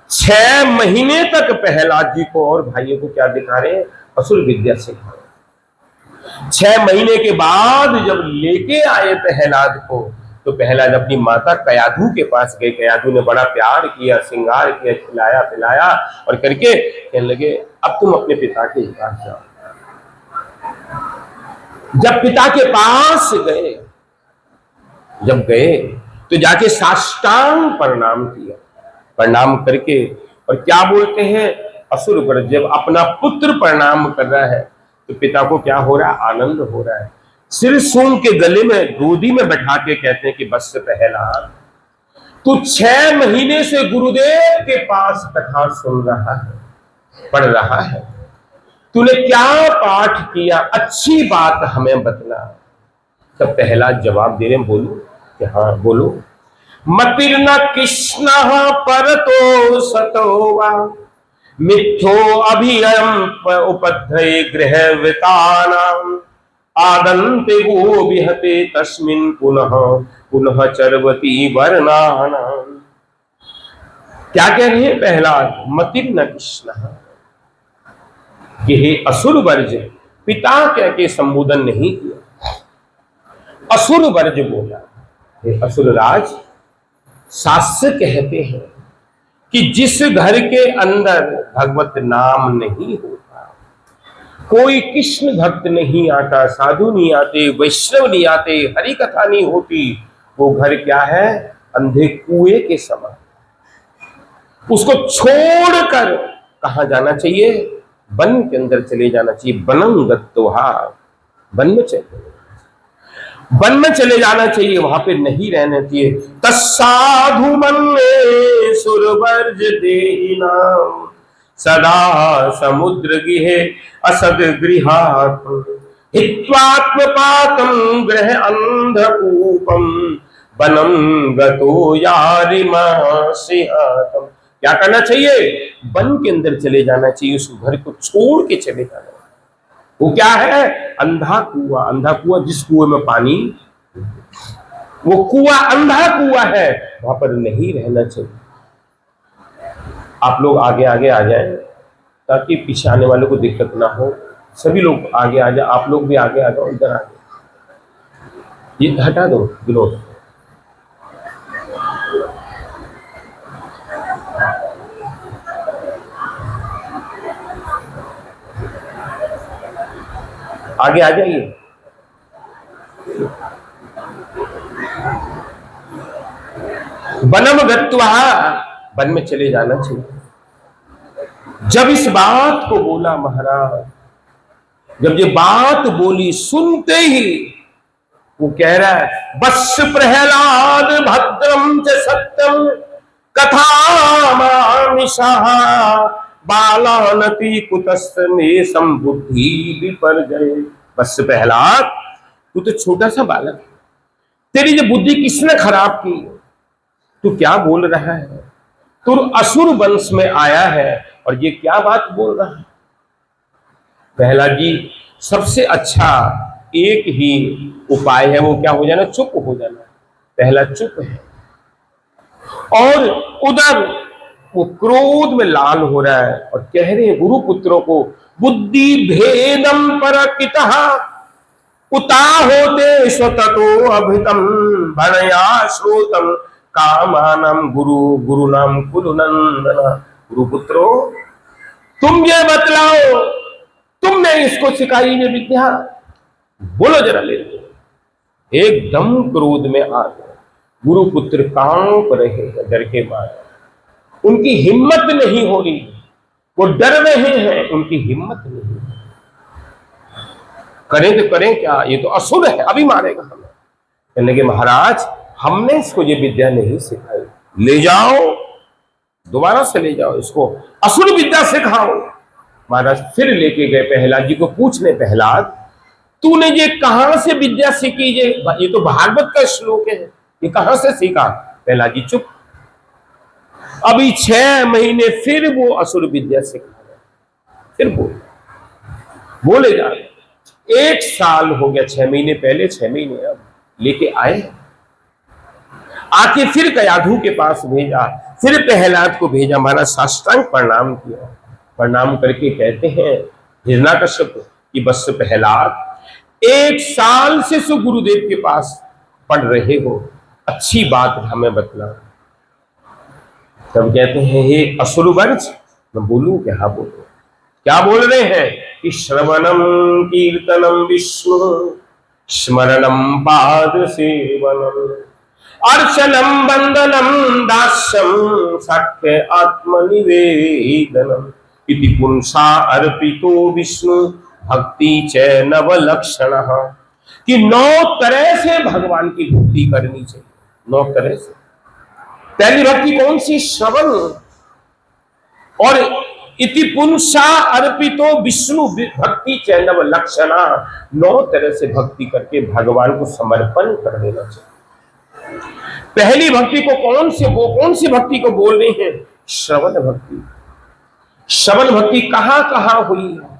6 महीने तक प्रहलाद जी को और भाइयों को क्या दिखा रहे, असुर विद्या सिखा रहे। 6 महीने के बाद जब लेके आए प्रहलाद को, तो प्रहलाद अपनी माता कयाधु के पास गए। कयाधु ने बड़ा प्यार किया, श्रृंगार किया, खिलाया पिलाया और करके कहने लगे अब तुम अपने पिता के पास जाओ। जब पिता के पास गए, जब गए तो जाके साष्टांग प्रणाम किया। प्रणाम करके और क्या बोलते हैं, असुर पर जब अपना पुत्र प्रणाम कर रहा है तो पिता को क्या हो रहा है, आनंद हो रहा है। सिर सूंघ के गले में गोदी में बैठा के कहते हैं कि बस प्रहलाद तू 6 महीने से गुरुदेव के पास कथा सुन रहा है, पढ़ रहा है, तूने क्या पाठ किया, अच्छी बात हमें बतला। तब प्रहलाद जवाब दे रहे हैं, बोलो कि हाँ बोलो। मतिर्न कृष्ण परतो सतोवा मिथ्यो अभियम उपध्रय गृह वितानाम आदन्ते वो विहते तस्मिन् पुनः पुनः चरवती वर्णानाम। क्या कह रहे हैं प्रहलाद, मतिर्न कृष्ण, कि हे असुर वर्ज, पिता कह के संबोधन नहीं किया, असुर वर्ज बोला। हे असुरराज, शास्त्र कहते हैं कि जिस घर के अंदर भगवत नाम नहीं होता, कोई कृष्ण भक्त नहीं आता, साधु नहीं आते, वैष्णव नहीं आते, हरि कथा नहीं होती, वो घर क्या है, अंधे कुएं के समान। उसको छोड़कर कहां जाना चाहिए, वन के अंदर चले जाना चाहिए। वनं गत्वा, वन में चले, वन में चले जाना चाहिए, वहां पे नहीं रहना चाहिए। तस्साधु मन्ये सुरवर्ज देहिना सदा समुद्र गिहे असद गृहात् हित्वात्मपातं गृह अंधकूपम वनं गतो यारिमासिहातम। क्या करना चाहिए, वन के अंदर चले जाना चाहिए, उस घर को छोड़ के चले जाना। वो क्या है, अंधा कुआ। अंधा कुआ, जिस कुएं में पानी, वो कुआ अंधा कुआ है, वहां पर नहीं रहना चाहिए। आप लोग आगे आगे आ जाएं ताकि पीछे आने वालों को दिक्कत ना हो। सभी लोग आगे आ जाओ, आप लोग भी आगे आ जाओ, इधर आगे, ये हटा दो ग्लोब। आगे आ जाइए। वनम गत्वा, वन में चले जाना चाहिए। जब इस बात को बोला महाराज, जब ये बात बोली, सुनते ही वो कह रहा है, बस प्रहलाद भद्रम च सत्यम कथामामिषः बालानति कुतस्तमे संबुद्धि विपर्जय। बस प्रहलाद, तू तो छोटा सा बालक है, तेरी जो बुद्धि किसने खराब की? तू क्या बोल रहा है? तू असुर वंश में आया है और ये क्या बात बोल रहा है? प्रहलाद जी, सबसे अच्छा एक ही उपाय है, वो क्या हो जाना? चुप हो जाना। पहला चुप है। और उधर वो क्रोध में लाल हो रहा है और कह रहे हैं गुरु पुत्रों को, बुद्धि भेदम परकितः उता होते स्वततो अभितम भणया श्रोतम कामानम गुरु गुरु नाम कुलुनंदन। गुरु पुत्रों, तुम ये बतलाओ, तुमने इसको सिखाई ये विद्या? बोलो जरा ले। एकदम क्रोध में आ गए। गुरु पुत्र कांप रहे हैं डर के मारे, उनकी हिम्मत नहीं हो रही, वो डर रहे हैं, उनकी हिम्मत नहीं। करें तो करें क्या? ये तो असुर है, अभी मारेगा हमें। कहने के महाराज, हमने इसको ये विद्या नहीं सिखाई, ले जाओ, दोबारा से ले जाओ, इसको असुर विद्या सिखाओ। महाराज फिर लेके गए प्रहलाद जी को पूछने, प्रहलाद तूने ये कहां से विद्या सीखी? ये तो भागवत का श्लोक है, ये कहां से सीखा? प्रहलाद जी चुप। अभी 6 महीने फिर वो असुर विद्या सिखा, फिर बोले जा रहे। 1 साल हो गया, 6 महीने पहले, 6 महीने अब लेके आए। आके फिर कयाधु के पास भेजा, फिर प्रहलाद को भेजा। महाराज साष्टांग प्रणाम किया, प्रणाम करके कहते हैं हिरण्याकश्यप कि बस प्रहलाद, 1 साल से सो गुरुदेव के पास पढ़ रहे हो, अच्छी बात हमें बतला। तब कहते हैं, हे असुरवर्ज, मैं बोलूं क्या? हाँ बोलो। क्या बोल रहे हैं? कि श्रवणम कीर्तनम विष्णु स्मरणम पाद सेवनम अर्चनम वंदनम दास्यम सख्य आत्मनिवेदनम इति पुंसा अर्पितो विष्णु भक्ति च नवलक्षणः। कि 9 तरह से भगवान की भक्ति करनी चाहिए, 9 तरह से। पहली भक्ति कौन सी? श्रवण। और इति पुंसा अर्पितो विष्णु भक्ति च नवलक्षणा, 9 तरह से भक्ति करके भगवान को समर्पण कर देना चाहिए। पहली भक्ति को कौन सी भक्ति को बोल रहे हैं? श्रवण भक्ति। श्रवण भक्ति कहां कहां हुई है?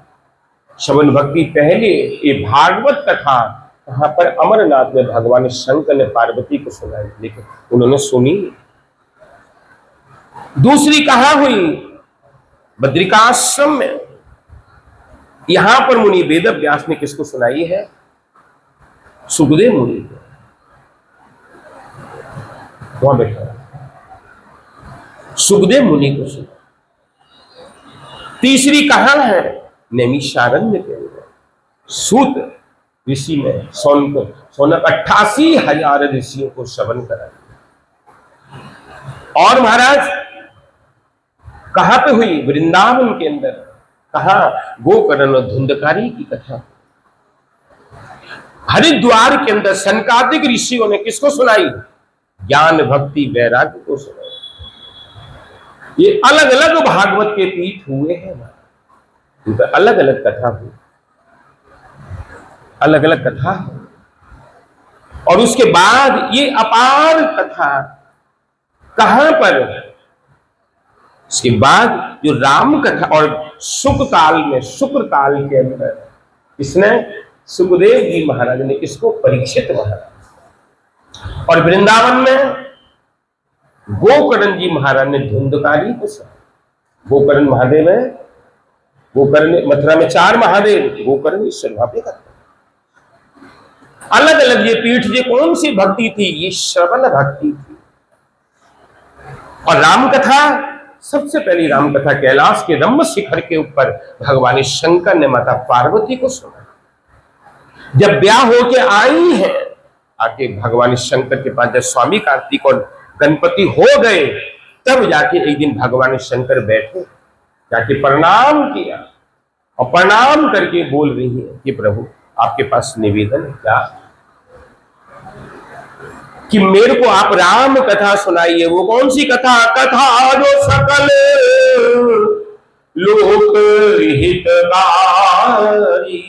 श्रवण भक्ति पहले ये भागवत कथा कहां पर? अमरनाथ में भगवान शंकर ने पार्वती को सुनाई, लेकिन उन्होंने सुनी। दूसरी कहां हुई? बद्रिकाश्रम में। यहां पर मुनि वेद व्यास ने किसको सुनाई है? सुखदेव मुनि को, वहां बैठा सुखदेव मुनि को सुना। तीसरी कहां है? नैमिषारण्य के अंदर सूत ऋषि ने सौनक 88,000 ऋषियों को श्रवण करा। और महाराज कहां पे हुई? वृंदावन के अंदर। कहा? गोकर्ण और धुंधकारी की कथा। हरिद्वार के अंदर सनकादिक ऋषियों ने किसको सुनाई? ज्ञान भक्ति वैराग्य को सुनाई। ये अलग अलग भागवत के पीठ हुए हैं, उन पर अलग अलग कथा हुई, अलग अलग कथा। और उसके बाद ये अपार कथा कहां पर? उसके बाद जो राम कथा और शुक्र काल में, शुक्र काल के अंदर इसने सुखदेव जी महाराज ने किसको? परीक्षित महाराज। और वृंदावन में गोकर्ण जी महाराज ने धुंधकारी को सुना। गोकर्ण महादेव है, गोकर्ण, मथुरा में 4 महादेव, गोकर्णेश्वर वहां पे करते। अलग अलग ये पीठ, ये कौन सी भक्ति थी? ये श्रवण भक्ति थी। और राम कथा, सबसे पहली राम कथा कैलाश के रम्य शिखर के ऊपर भगवान शंकर ने माता पार्वती को सुना। जब ब्याह होके आई है, आके भगवान शंकर के पास जब स्वामी कार्तिक और गणपति हो गए, तब जाके एक दिन भगवान शंकर बैठे, जाके प्रणाम किया और प्रणाम करके बोल रही है कि प्रभु आपके पास निवेदन है क्या कि मेरे को आप राम कथा सुनाइए। वो कौन सी कथा? कथा जो सकल लोक हितकारी,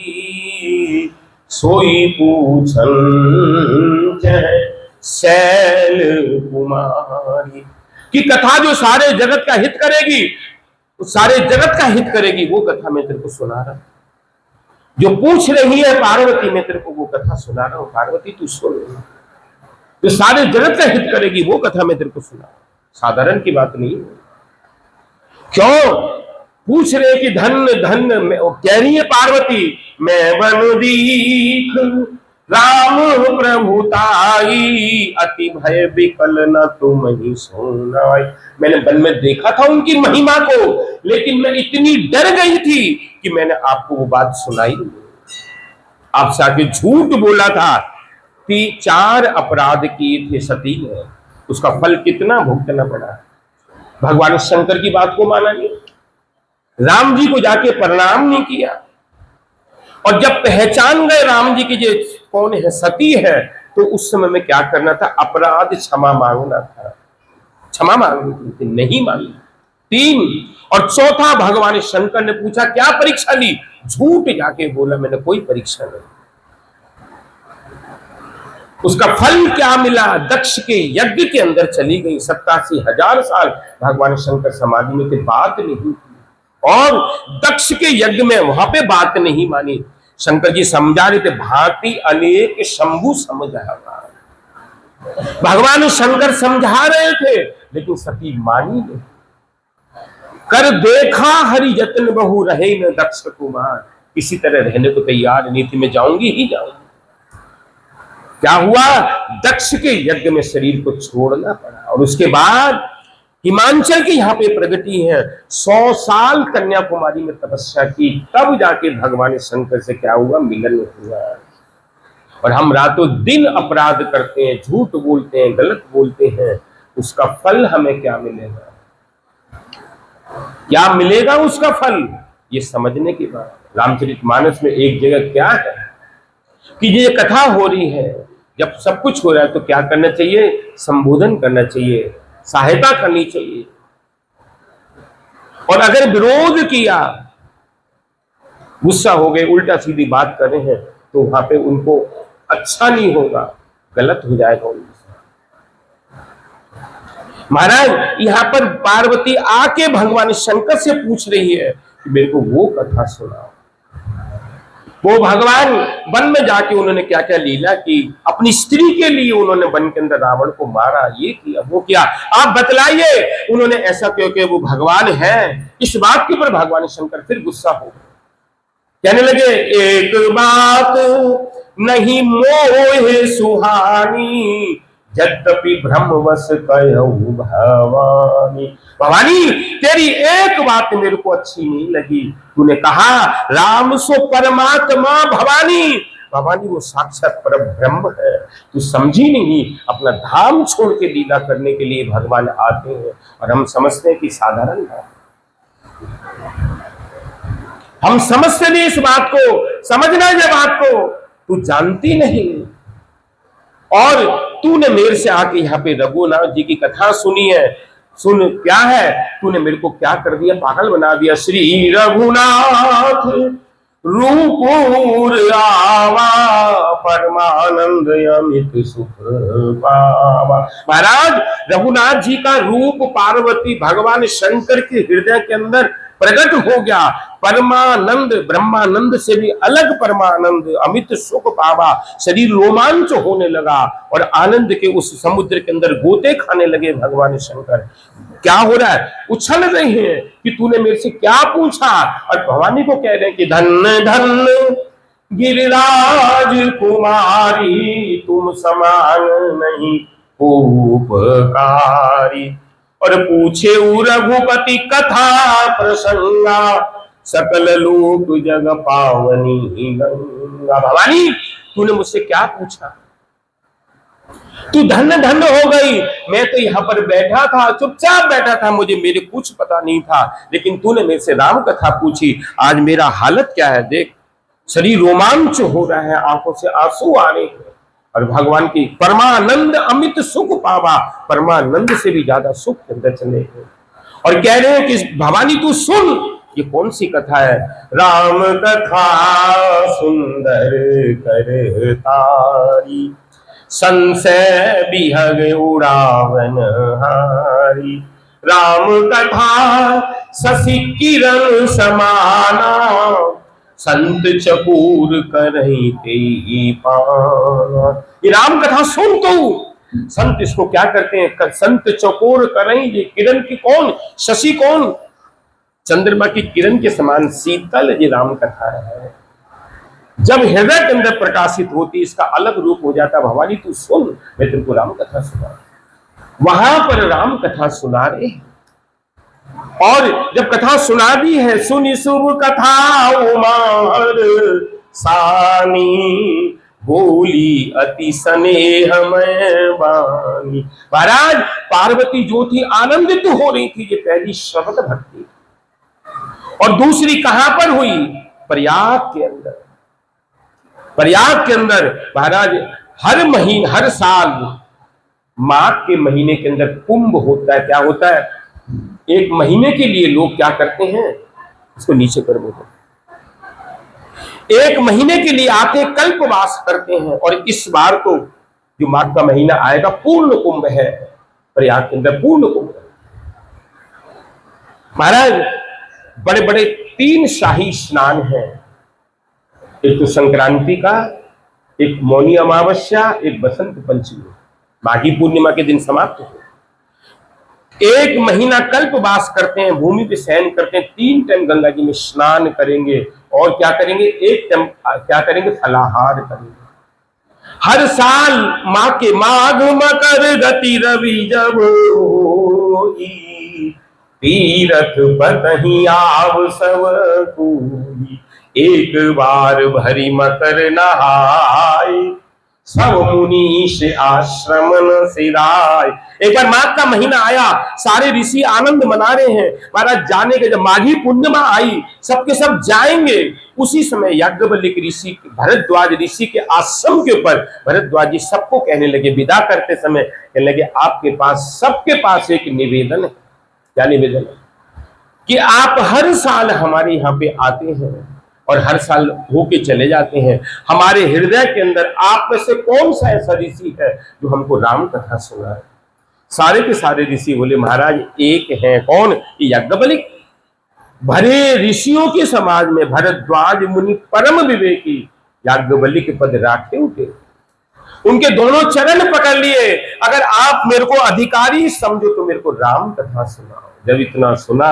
सोई पूछन शैल कुमारी। कि कथा जो सारे जगत का हित करेगी, सारे जगत का हित करेगी, वो कथा मैं तेरे को सुना रहा हूं। जो पूछ रही है पार्वती, मैं तेरे को वो कथा सुना रहा हूं। पार्वती तू सुन, जो सारे जगत का हित करेगी वो कथा मैं तेरे को सुना। साधारण की बात नहीं है। क्यों पूछ रहे कि धन धन, कह रही है पार्वती, मैं बन दीख राम प्रभुताई, अति भय विकल न तुम ही सुनाई। मैंने वन में देखा था उनकी महिमा को, लेकिन मैं इतनी डर गई थी कि मैंने आपको वो बात सुनाई। आपसे आके झूठ बोला था कि 4 अपराध किए थे सती ने, उसका फल कितना भुगतना पड़ा। भगवान शंकर की बात को माना नहीं, राम जी को जाके प्रणाम नहीं किया। और जब पहचान गए राम जी की जो कौन है, सती है, तो उस समय में क्या करना था? अपराध क्षमा मांगना था। क्षमा मांगनी थी, नहीं मांगी। 3 और चौथा भगवान शंकर ने पूछा क्या परीक्षा ली? झूठ जाके बोला मैंने कोई परीक्षा नहीं। उसका फल क्या मिला? दक्ष के यज्ञ के अंदर चली गई। 87,000 साल भगवान शंकर समाधि में थे, बात नहीं की। और दक्ष के यज्ञ में वहां पे बात नहीं मानी। शंकर जी समझा रहे थे, भांति अनेक शंभु समझा। भगवान शंकर समझा रहे थे, लेकिन सती मानी नहीं। कर देखा हरि जतन बहु रहे न दक्ष कुमार, किसी तरह रहने को तैयार नहीं थी, मैं जाऊंगी ही जाऊंगी। क्या हुआ? दक्ष के यज्ञ में शरीर को छोड़ना पड़ा। और उसके बाद हिमांचल की यहाँ पे प्रगति है, 100 साल कन्याकुमारी में तपस्या की, तब जाके भगवान शंकर से क्या हुआ? मिलन हुआ। और हम रातों दिन अपराध करते हैं, झूठ बोलते हैं, गलत बोलते हैं, उसका फल हमें क्या मिलेगा? क्या मिलेगा उसका फल? ये समझने की बात। रामचरितमानस में एक जगह क्या है कि ये कथा हो रही है, जब सब कुछ हो रहा है तो क्या करना चाहिए? संबोधन करना चाहिए, सहायता करनी चाहिए। और अगर विरोध किया, गुस्सा हो गए, उल्टा सीधी बात कर रहे हैं, तो वहां पे उनको अच्छा नहीं होगा, गलत हो जाएगा उनसे। महाराज यहाँ पर पार्वती आके भगवान शंकर से पूछ रही है कि मेरे को वो कथा सुनाओ। वो भगवान वन में जाके उन्होंने क्या क्या लीला की, अपनी स्त्री के लिए उन्होंने वन के अंदर रावण को मारा, ये किया वो किया, आप बतलाइए उन्होंने ऐसा क्यों किया? वो भगवान है। इस बात के ऊपर भगवान शंकर फिर गुस्सा हो गए, कहने लगे एक बात नहीं मोहे सुहानी, यद्यपि ब्रह्मवश कहूं भवानी। भवानी तेरी एक बात मेरे को अच्छी नहीं लगी, तूने कहा राम सो परमात्मा भवानी। भवानी वो साक्षात पर ब्रह्म है, तू समझी नहीं। अपना धाम छोड़ के लीला करने के लिए भगवान आते हैं, और हम समझते हैं कि साधारण है। हम समझते नहीं इस बात को, समझना है बात को, तू जानती नहीं। और तूने मेरे से आके यहाँ पे रघुनाथ जी की कथा सुनी है, सुन क्या है, तूने मेरे को क्या कर दिया? पागल बना दिया। श्री रघुनाथ रूपुर आवा, परमानंद अमित सुख पावा। महाराज रघुनाथ जी का रूप पार्वती भगवान शंकर के हृदय के अंदर प्रकट हो गया। परमानंद, ब्रह्मानंद से भी अलग परमानंद, अमित सुख पावा। शरीर रोमांच होने लगा और आनंद के उस समुद्र के अंदर गोते खाने लगे भगवान शंकर। क्या हो रहा है, उछल रहे हैं कि तूने मेरे से क्या पूछा। और भवानी को कह रहे हैं कि धन्य धन्य गिरिराज कुमारी, तुम समान नहीं उपकारी। और पूछे रघुपति कथा प्रसंगा, सकल लोक जग पावनी गंगा। भवानी तूने मुझसे क्या पूछा, तू धन्य धन्य हो गई। मैं तो यहाँ पर बैठा था, चुपचाप बैठा था, मुझे मेरे कुछ पता नहीं था, लेकिन तूने मेरे से राम कथा पूछी। आज मेरा हालत क्या है देख, शरीर रोमांच हो रहा है, आंखों से आंसू आ रहे हैं। और भगवान की परमानंद अमित सुख पावा, परमानंद से भी ज्यादा सुख के अंदर चले गए। और कह रहे हैं कि भवानी तू सुन, ये कौन सी कथा है। राम कथा सुंदर कर तारी, संशय बिहग उड़ावन हारी। राम कथा शशि किरण समाना, संत चकोर करहि तेहि पाना। ये राम कथा सुन तू। संत इसको क्या करते हैं, संत चकोर करहि, ये किरण की कौन, शशि कौन, चंद्रमा की किरण के समान शीतल ये राम कथा है। जब हृदय के अंदर प्रकाशित होती, इसका अलग रूप हो जाता। भवानी तू सुन, मैं तुमको राम कथा सुना। वहां पर राम कथा सुना रहे हैं। और जब कथा सुना दी है, सुनी शुभ कथा उमार सानी, बोली अति स्नेहमय वाणी। महाराज पार्वती जो थी आनंदित हो रही थी, ये पहली शब्द भक्ति। और दूसरी कहां पर हुई, प्रयाग के अंदर। प्रयाग के अंदर महाराज हर महीने, हर साल माघ के महीने के अंदर कुंभ होता है। क्या होता है, एक महीने के लिए लोग क्या करते हैं, इसको नीचे कर दो, एक महीने के लिए आते कल्पवास करते हैं। और इस बार तो जो माघ का महीना आएगा पूर्ण कुंभ है, प्रयाग के अंदर पूर्ण कुंभ है। महाराज बड़े बड़े 3 शाही स्नान हैं, एक तो संक्रांति का, एक मौनी अमावस्या, एक बसंत पंचमी। माघी पूर्णिमा के दिन समाप्त हो। एक महीना कल्पवास करते हैं, भूमि पे शयन करते हैं, 3 टाइम गंगा जी में स्नान करेंगे। और क्या करेंगे, एक टाइम क्या करेंगे, फलाहार करेंगे। हर साल माँ के माघ मकर गति रवि जब होई, तीरथ पतहि आव सब कोई, एक बार भरी मकर नहाय, सब मुनीश आश्रमन सिराय। एक बार माघ का महीना आया, सारे ऋषि आनंद मना रहे हैं। महाराज जाने के जब माघी पूर्णिमा आई, सबके सब जाएंगे। उसी समय याज्ञवल्क्य ऋषि, भरद्वाज ऋषि के आश्रम के ऊपर भरद्वाज जी सबको कहने लगे, विदा करते समय कहने लगे, आपके पास, सबके पास एक निवेदन है। क्या निवेदन है, कि आप हर साल हमारे यहाँ पे आते हैं और हर साल होके चले जाते हैं। हमारे हृदय के अंदर आप में से कौन सा ऐसा ऋषि है जो हमको राम कथा सुना है। सारे के सारे ऋषि बोले, महाराज एक हैं, कौन, याज्ञवल्क्य। भरे ऋषियों के समाज में भरद्वाज मुनि परम विवेकी, याज्ञवल्क्य पद राखे उठे, उनके दोनों चरण पकड़ लिए। अगर आप मेरे को अधिकारी समझो तो मेरे को राम कथा सुनाओ। जब इतना सुना,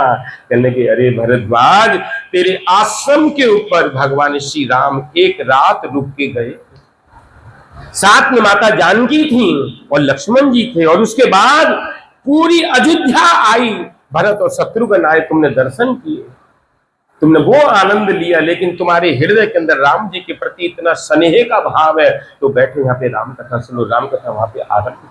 कहने के, अरे भरद्वाज, तेरे आश्रम के ऊपर भगवान श्री राम एक रात रुक के गए। साथ में माता जानकी थी और लक्ष्मण जी थे। और उसके बाद पूरी अयोध्या आई, भरत और शत्रुघ्न आए, तुमने दर्शन किए, तुमने वो आनंद लिया। लेकिन तुम्हारे हृदय के अंदर राम जी के प्रति इतना स्नेह का भाव है, तो बैठो यहाँ पे राम कथा सुनो। राम कथा वहां पे आरंभ।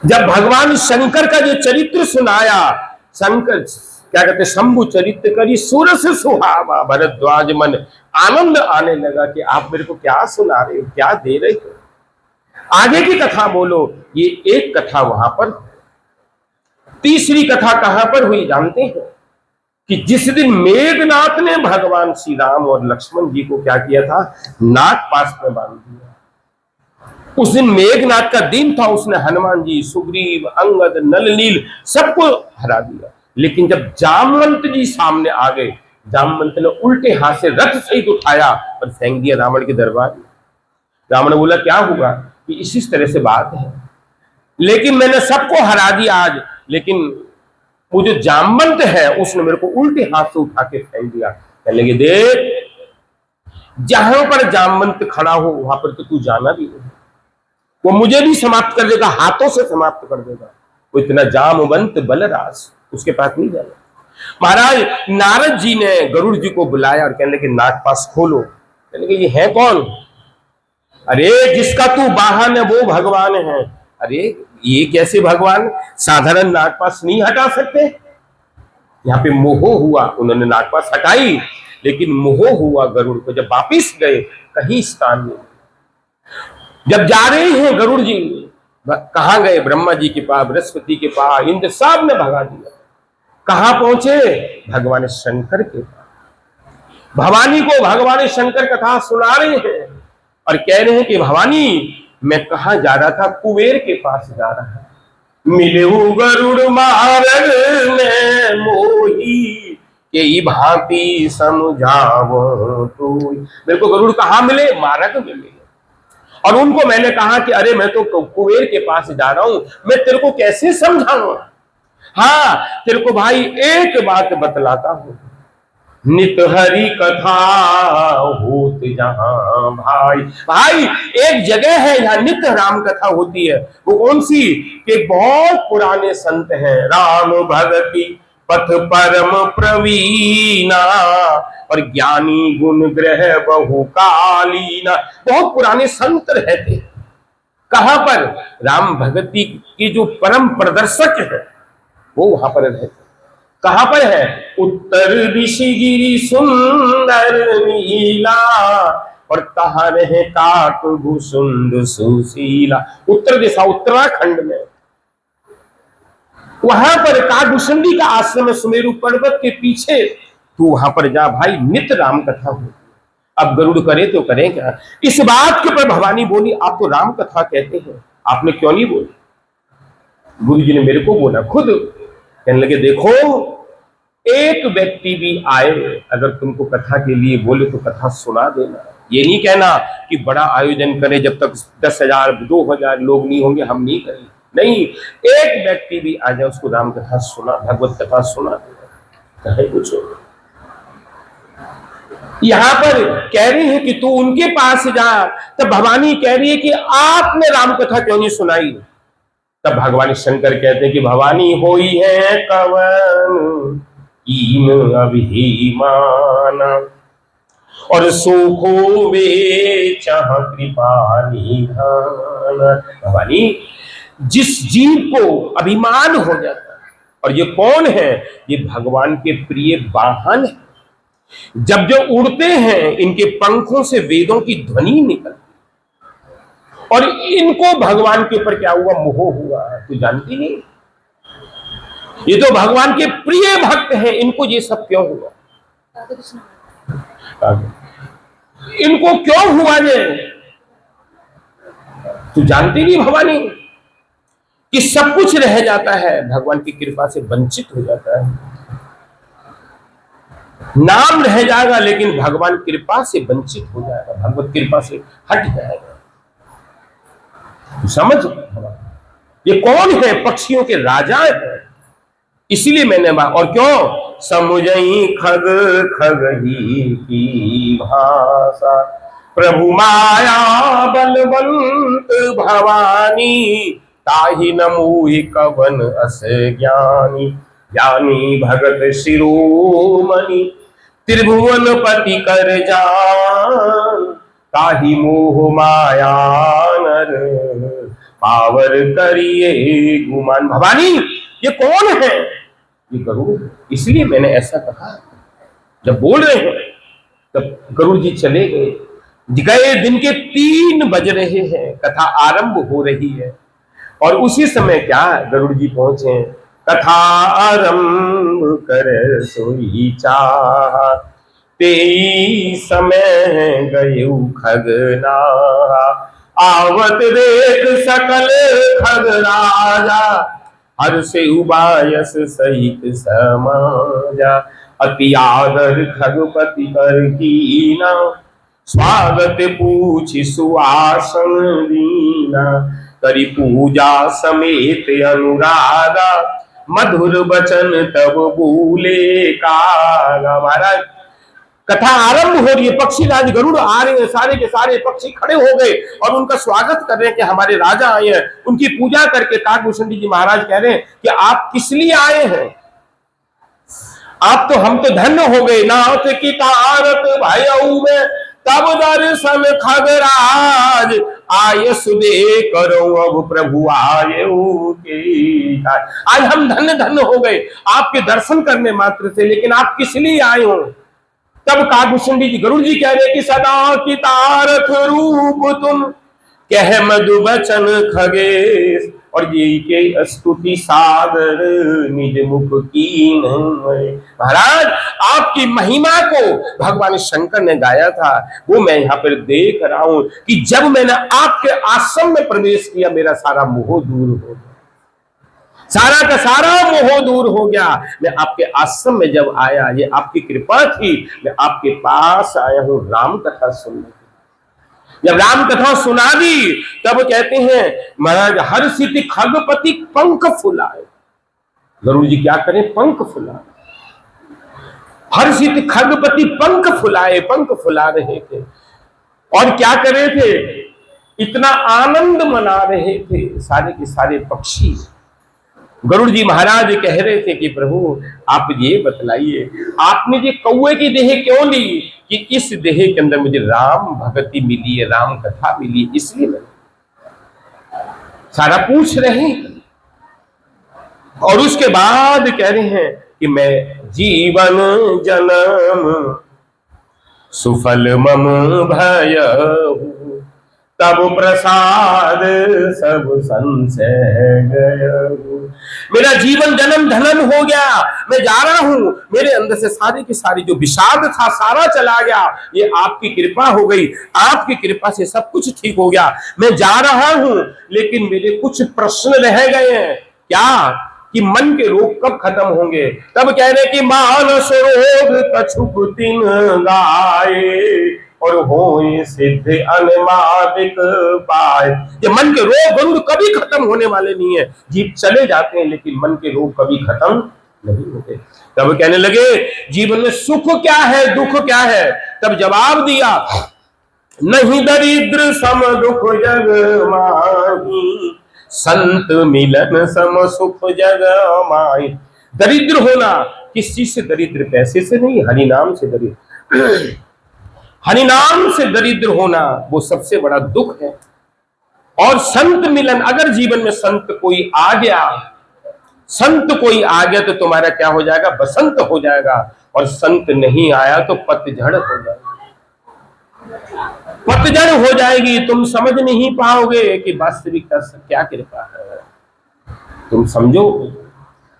जब भगवान शंकर का जो चरित्र सुनाया, शंकर क्या कहते, शंभु चरित्र करी सुरस सुहावा, भरद्वाज मन आनंद आने लगा कि आप मेरे को क्या सुना रहे हो, क्या दे रहे हो, आगे की कथा बोलो। ये एक कथा वहां पर। तीसरी कथा कहां पर हुई जानते हैं, कि जिस दिन मेघनाथ ने भगवान श्री राम और लक्ष्मण जी को क्या किया था, नाग पास में बांध दिया। उस दिन मेघनाथ का दिन था, उसने हनुमान जी, सुग्रीव, अंगद, नल नील सबको हरा दिया। लेकिन जब जामवंत जी सामने आ गए, जामवंत ने उल्टे हाथ से रथ सहित उठाया और फेंक दिया रावण के दरबार में। रावण ने बोला, क्या हुआ, कि इसी तरह से बात है, लेकिन मैंने सबको हरा दिया आज, लेकिन वो जो जामवंत है उसने मेरे को उल्टे हाथ से उठा के फेंक दिया। कहने लगे देख, जहां पर जामवंत खड़ा हो वहां पर तो तू जाना भी नहीं, वो मुझे भी समाप्त कर देगा, हाथों से समाप्त कर देगा। वो इतना जामवंत बलराज, उसके पास नहीं जाना। महाराज नारद जी ने गरुड़ जी को बुलाया और कहने लगे नागपाश खोलो। कहने लगे ये है कौन? अरे जिसका तू वाहन है वो भगवान है। अरे ये कैसे भगवान? साधारण नागपाश नहीं हटा सकते? यहाँ पे मोह हुआ, उन्होंने नागपाश हटाई, लेकिन मोह हुआ गरुड़ को। जब वापिस गए कहीं स्थान नहीं। जब जा रहे हैं गरुड़ जी, कहां गए? ब्रह्मा जी के पास, बृहस्पति के पास, इंद्र सब ने भगा दिया। कहां पहुंचे? भगवान शंकर के पास। भवानी को भगवान शंकर कथा सुना रहे हैं और कह रहे हैं कि भवानी मैं कहां जा रहा था? कुबेर के पास जा रहा है। मिले गरुड़ मार्ग में मोही के भांति समझावो तू। मेरे को गरुड़ कहां मिले? मार्ग में मिले। और उनको मैंने कहा कि अरे मैं तो कुबेर के पास जा रहा हूं, मैं तेरे को कैसे समझाऊंगा? हाँ तेरे को भाई एक बात बतलाता हूं, नित हरि कथा होत जहां भाई। भाई एक जगह है यहाँ नित्य राम कथा होती है। वो कौन सी? कि बहुत पुराने संत हैं, राम भगति पथ परम प्रवीणा और ज्ञानी गुण ग्रह बहुकालीना। बहुत पुराने संत रहते। कहां पर? राम भगति की जो परम प्रदर्शक है वो वहां पर रहते। कहां पर है? उत्तर ऋषिगिरी सुंदर नीला और तहां रहे काक भूसुंड सुशीला। उत्तर दिशा उत्तराखंड में, वहां पर काकभूषुंडी का आश्रम है सुमेरु पर्वत के पीछे। तू वहां पर जा भाई, नित्य राम कथा होती। अब गरुड़ करे तो करें क्या? इस बात के ऊपर भवानी बोली आप तो राम कथा कहते हैं, आपने क्यों नहीं बोली? गुरु जी ने मेरे को बोला खुद। कहने लगे देखो, एक व्यक्ति भी आए अगर तुमको कथा के लिए बोले तो कथा सुना देना। ये नहीं कहना कि बड़ा आयोजन करे, जब तक 10,000 2,000 लोग नहीं होंगे हम नहीं करेंगे। नहीं, एक व्यक्ति भी आ जाए उसको राम कथा सुना, भगवत कथा सुना देना, कहे कुछ हो। यहां पर कह रहे हैं कि तू उनके पास जा, तब भवानी कह रही है कि आपने राम कथा क्यों नहीं सुनाई? तब भगवान शंकर कहते हैं कि भवानी होई है कवन ईन अभिमाना और सुखो वे चाह कृपा निधान। भवानी जिस जीव को अभिमान हो जाता है, और ये कौन है? ये भगवान के प्रिय वाहन है। जब जो उड़ते हैं इनके पंखों से वेदों की ध्वनि निकलती, और इनको भगवान के ऊपर क्या हुआ? मोह हुआ। तू जानती नहीं? ये तो भगवान के प्रिय भक्त हैं, इनको ये सब क्यों हुआ? इनको क्यों हुआ ये? तू जानती नहीं भवानी कि सब कुछ रह जाता है, भगवान की कृपा से वंचित हो जाता है। नाम रह जाएगा लेकिन भगवान कृपा से वंचित हो जाएगा, भगवत कृपा से हट जाएगा। समझ? ये कौन है? पक्षियों के राजा है। इसीलिए मैंने और क्यों? समुझई खग खगही की भाषा प्रभु माया बलवंत भवानी ताहि नमोहि कवन अस ज्ञानी ज्ञानी भगत शिरोमणि त्रिभुवन पति कर जान ताहि मोह माया नर पावर करिए गुमान। भवानी ये कौन है? ये गरुड़। इसलिए मैंने ऐसा कहा। जब बोल रहे हैं तब गरुड़ जी चले गए। गए दिन के 3 बज रहे हैं, कथा आरंभ हो रही है, और उसी समय क्या गरुड़ जी पहुंचे। कथा आरंभ कर सोई चाह तेई समय गए खगना आवत देख सकल खग राजा हर से उबायस सहित समाजा अति आदर खगपति कर कीना स्वागत पूछ सुआसन दीना करी पूजा समेत अनुरागा मधुर बचन तब बोले कागा। महाराज कथा आरंभ हो रही है, पक्षी राज गरुड़ आ रहे हैं, सारे के सारे पक्षी खड़े हो गए और उनका स्वागत कर रहे हैं कि हमारे राजा आए हैं। उनकी पूजा करके काकभूषण जी महाराज कह रहे हैं कि आप किस लिए आए हैं? आप तो, हम तो धन्य हो गए, नाथ की तारक भयऊ में तब दर्शन खगराज, आय सुदे करो अब प्रभु आये के। आज हम धन्य धन्य हो गए आपके दर्शन करने मात्र से, लेकिन आप किस लिए आए हो? तब काकभूषण जी गरुड़ जी कह रहे कि सदा की तारक रूप तुम कह मधु बचन खगेश, और जी के स्तुति सागर निज मुख कीन। महाराज आपकी महिमा को भगवान शंकर ने गाया था, वो मैं यहाँ पर देख रहा हूं कि जब मैंने आपके आश्रम में प्रवेश किया मेरा सारा मोह दूर हो गया, सारा का सारा मोह दूर हो गया। मैं आपके आश्रम में जब आया, ये आपकी कृपा थी, मैं आपके पास आया हूं राम कथा सुनने। जब राम कथा सुना दी तब कहते हैं महाराज हर्षित खगपति पंख फुलाए। गरुड़ जी क्या करें? पंख फुलाए। हर्षित खगपति पंख फुलाए, पंख फुला रहे थे और क्या कर रहे थे? इतना आनंद मना रहे थे सारे के सारे पक्षी। गरुड़ जी महाराज कह रहे थे कि प्रभु आप ये बतलाइए, आपने ये कौवे की देह क्यों ली? कि इस देह के अंदर मुझे राम भक्ति मिली है, राम कथा मिली है, इसलिए सारा पूछ रहे हैं। और उसके बाद कह रहे हैं कि मैं जीवन जन्म सुफल मम भय, तब प्रसाद सब संशय गयो। मेरा जीवन जन्म धनन हो गया, मैं जा रहा हूं, मेरे अंदर से सारी की सारी जो विषाद था सारा चला गया। ये आपकी कृपा हो गई, आपकी कृपा से सब कुछ ठीक हो गया। मैं जा रहा हूं लेकिन मेरे कुछ प्रश्न रह गए हैं। क्या? कि मन के रोग कब खत्म होंगे? तब कह रहे कि मानस रोग कछुक तिन गाये, और होए सिद्ध अनुमादिक पाए। ये मन के रोग गरुड़ कभी खत्म होने वाले नहीं है। जीव चले जाते हैं लेकिन मन के रोग कभी खत्म नहीं होते। तब कहने लगे जीवन में सुख क्या है, दुख क्या है? तब जवाब दिया नहीं दरिद्र सम दुख जग माही, संत मिलन सम सुख जग माही। दरिद्र होना किस चीज से दरिद्र? पैसे से नहीं, हरि नाम से दरिद्र। हरि नाम से दरिद्र होना वो सबसे बड़ा दुख है। और संत मिलन, अगर जीवन में संत कोई आ गया, संत कोई आ गया तो तुम्हारा क्या हो जाएगा? बसंत हो जाएगा। और संत नहीं आया तो पतझड़ हो जाएगी, पतझड़ हो जाएगी। तुम समझ नहीं पाओगे कि वास्तविकता से क्या कृपा है। तुम समझो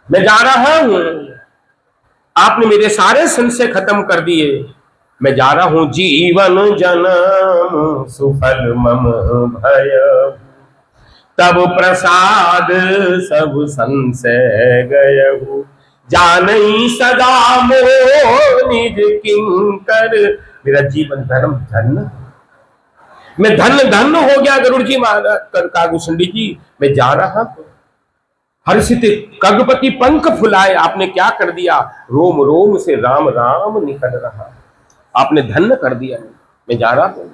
मैं जा रहा हूं, आपने मेरे सारे संशय खत्म कर दिए, मैं जा रहा हूं जीवन जन्म सुफल मम भय, तब प्रसाद सब संशय गयहु, जानई सदा मोह निज किंकर। मेरा जीवन धर्म धन्य, मैं धन्य धन्य हो गया। गरुड़ जी महाराज काकभूषण जी मैं जा रहा हूं। हर्षित खगपति पंख फुलाए, आपने क्या कर दिया? रोम रोम से राम राम निकल रहा, आपने धन्य कर दिया। मैं जा रहा हूं,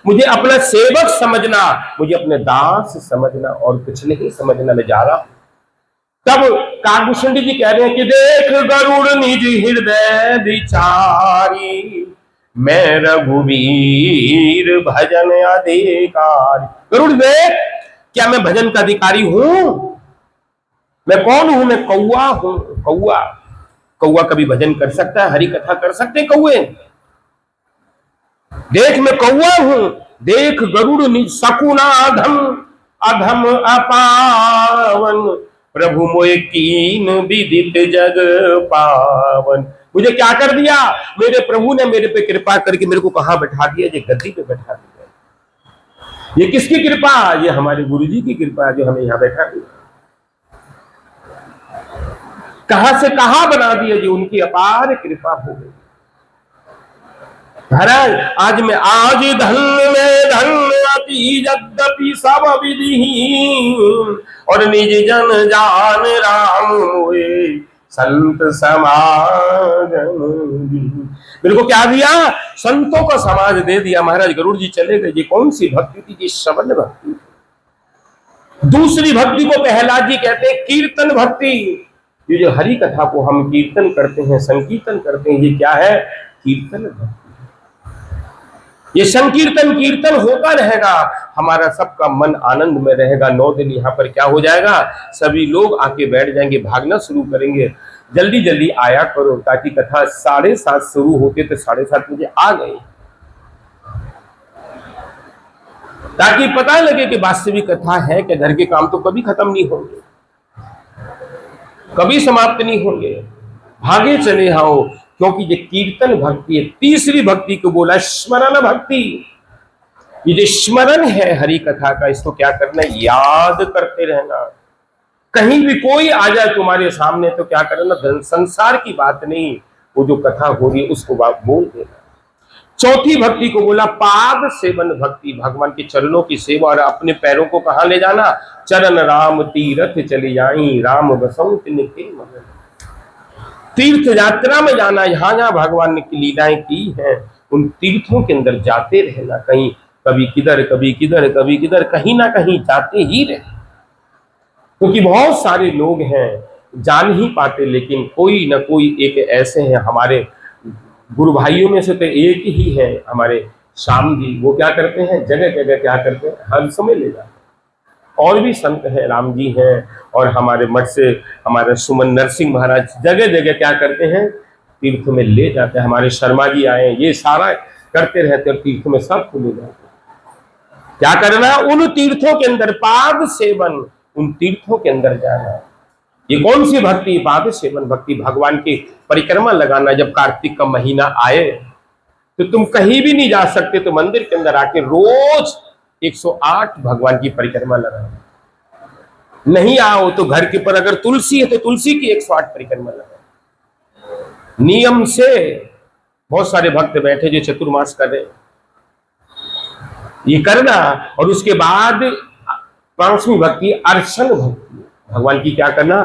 मुझे अपना सेवक समझना, मुझे अपने दास समझना और कुछ नहीं समझना। मैं जा रहा हूं। तब काकभूषण जी कह रहे हैं कि देख गरुड़ निज हृदय विचारी, मैं रघुवीर भजन अधिकारी। गरुड़ देख, क्या मैं भजन का अधिकारी हूं? मैं कौन हूं? मैं कौआ हूं। कौआ, कौआ कभी भजन कर सकता है? हरि कथा कर सकते कौए? देख मैं कौआ हूं, देख गरुड़ निज सकुना अधम, अधम अपावन, प्रभु मोय कीन विदित जग पावन। मुझे क्या कर दिया? मेरे प्रभु ने मेरे पे कृपा करके मेरे को कहां बैठा दिया? ये गद्दी पे बैठा दिया। ये किसकी कृपा? ये हमारे गुरु जी की कृपा जो हमें यहां बैठा दिया। कहां से कहां बना दिया? जी उनकी अपार कृपा हो गई। महाराज आज मैं आज धन्य में धन्य अति यद्यपि सब विधिहीन, और निज जन जान राम हुए संत समागम। मेरे को क्या दिया? संतों का समाज दे दिया। महाराज गरुड़ जी चले गए। ये कौन सी भक्ति थी? ये श्रवण भक्ति। दूसरी भक्ति को प्रहलाद जी कहते हैं कीर्तन भक्ति। ये जो हरि कथा को हम कीर्तन करते हैं, संकीर्तन करते हैं, ये क्या है? कीर्तन भक्ति। ये संकीर्तन कीर्तन होता रहेगा, हमारा सबका मन आनंद में रहेगा। 9 दिन यहाँ पर क्या हो जाएगा? सभी लोग आके बैठ जाएंगे, भागना शुरू करेंगे। जल्दी जल्दी आया करो, ताकि कथा 7:30 शुरू होते तो 7:30 बजे आ गए, ताकि पता लगे कि वास्तविक कथा है कि घर के काम तो कभी खत्म नहीं होंगे, कभी समाप्त नहीं होंगे। भागे चले आओ, क्योंकि ये कीर्तन भक्ति है। तीसरी भक्ति को बोला स्मरण भक्ति। ये जो स्मरण है हरि कथा का, इसको क्या करना है? याद करते रहना। कहीं भी कोई आ जाए तुम्हारे सामने तो क्या करना? संसार की बात नहीं, वो जो कथा हो रही है उसको बोल देना। चौथी भक्ति को बोला पाद सेवन भक्ति। भगवान के चरणों की सेवा। और अपने पैरों को कहां ले जाना? चरण राम तीरथ चले जाई, राम बसंत निके मगन। तीर्थ यात्रा में जाना, जहां जहां भगवान ने की लीलाएं की हैं उन तीर्थों के अंदर जाते रहना। कहीं कभी किधर कभी किधर कभी किधर, कहीं ना कहीं जाते ही रहे। क्योंकि बहुत सारे लोग हैं जा नहीं पाते, लेकिन कोई ना कोई एक ऐसे हैं। हमारे गुरु भाइयों में से तो एक ही है हमारे श्याम जी, वो क्या करते हैं? जगह जगह क्या करते हैं? हर समय ले जाते हैं। और भी संत हैं, राम जी हैं, और हमारे मठ से हमारे सुमन नरसिंह महाराज जगह जगह क्या करते हैं? तीर्थ में ले जाते हैं। हमारे शर्मा जी आए, ये सारा करते रहते और तीर्थ में सबको ले जाते हैं। क्या करना? उन तीर्थों के अंदर पाद सेवन, उन तीर्थों के अंदर जाना। ये कौन सी भक्ति? पाद सेवन भक्ति। भगवान की परिक्रमा लगाना। जब कार्तिक का महीना आए तो तुम कहीं भी नहीं जा सकते, तो मंदिर के अंदर आके रोज 108 भगवान की परिक्रमा लगाओ। नहीं आओ तो घर के पर अगर तुलसी है तो तुलसी की 108 परिक्रमा लगाओ। नियम से। बहुत सारे भक्त बैठे जो चतुर्मास कर रहे, ये करना। और उसके बाद 5वीं भक्ति अर्चन भक्ति। भगवान की क्या करना?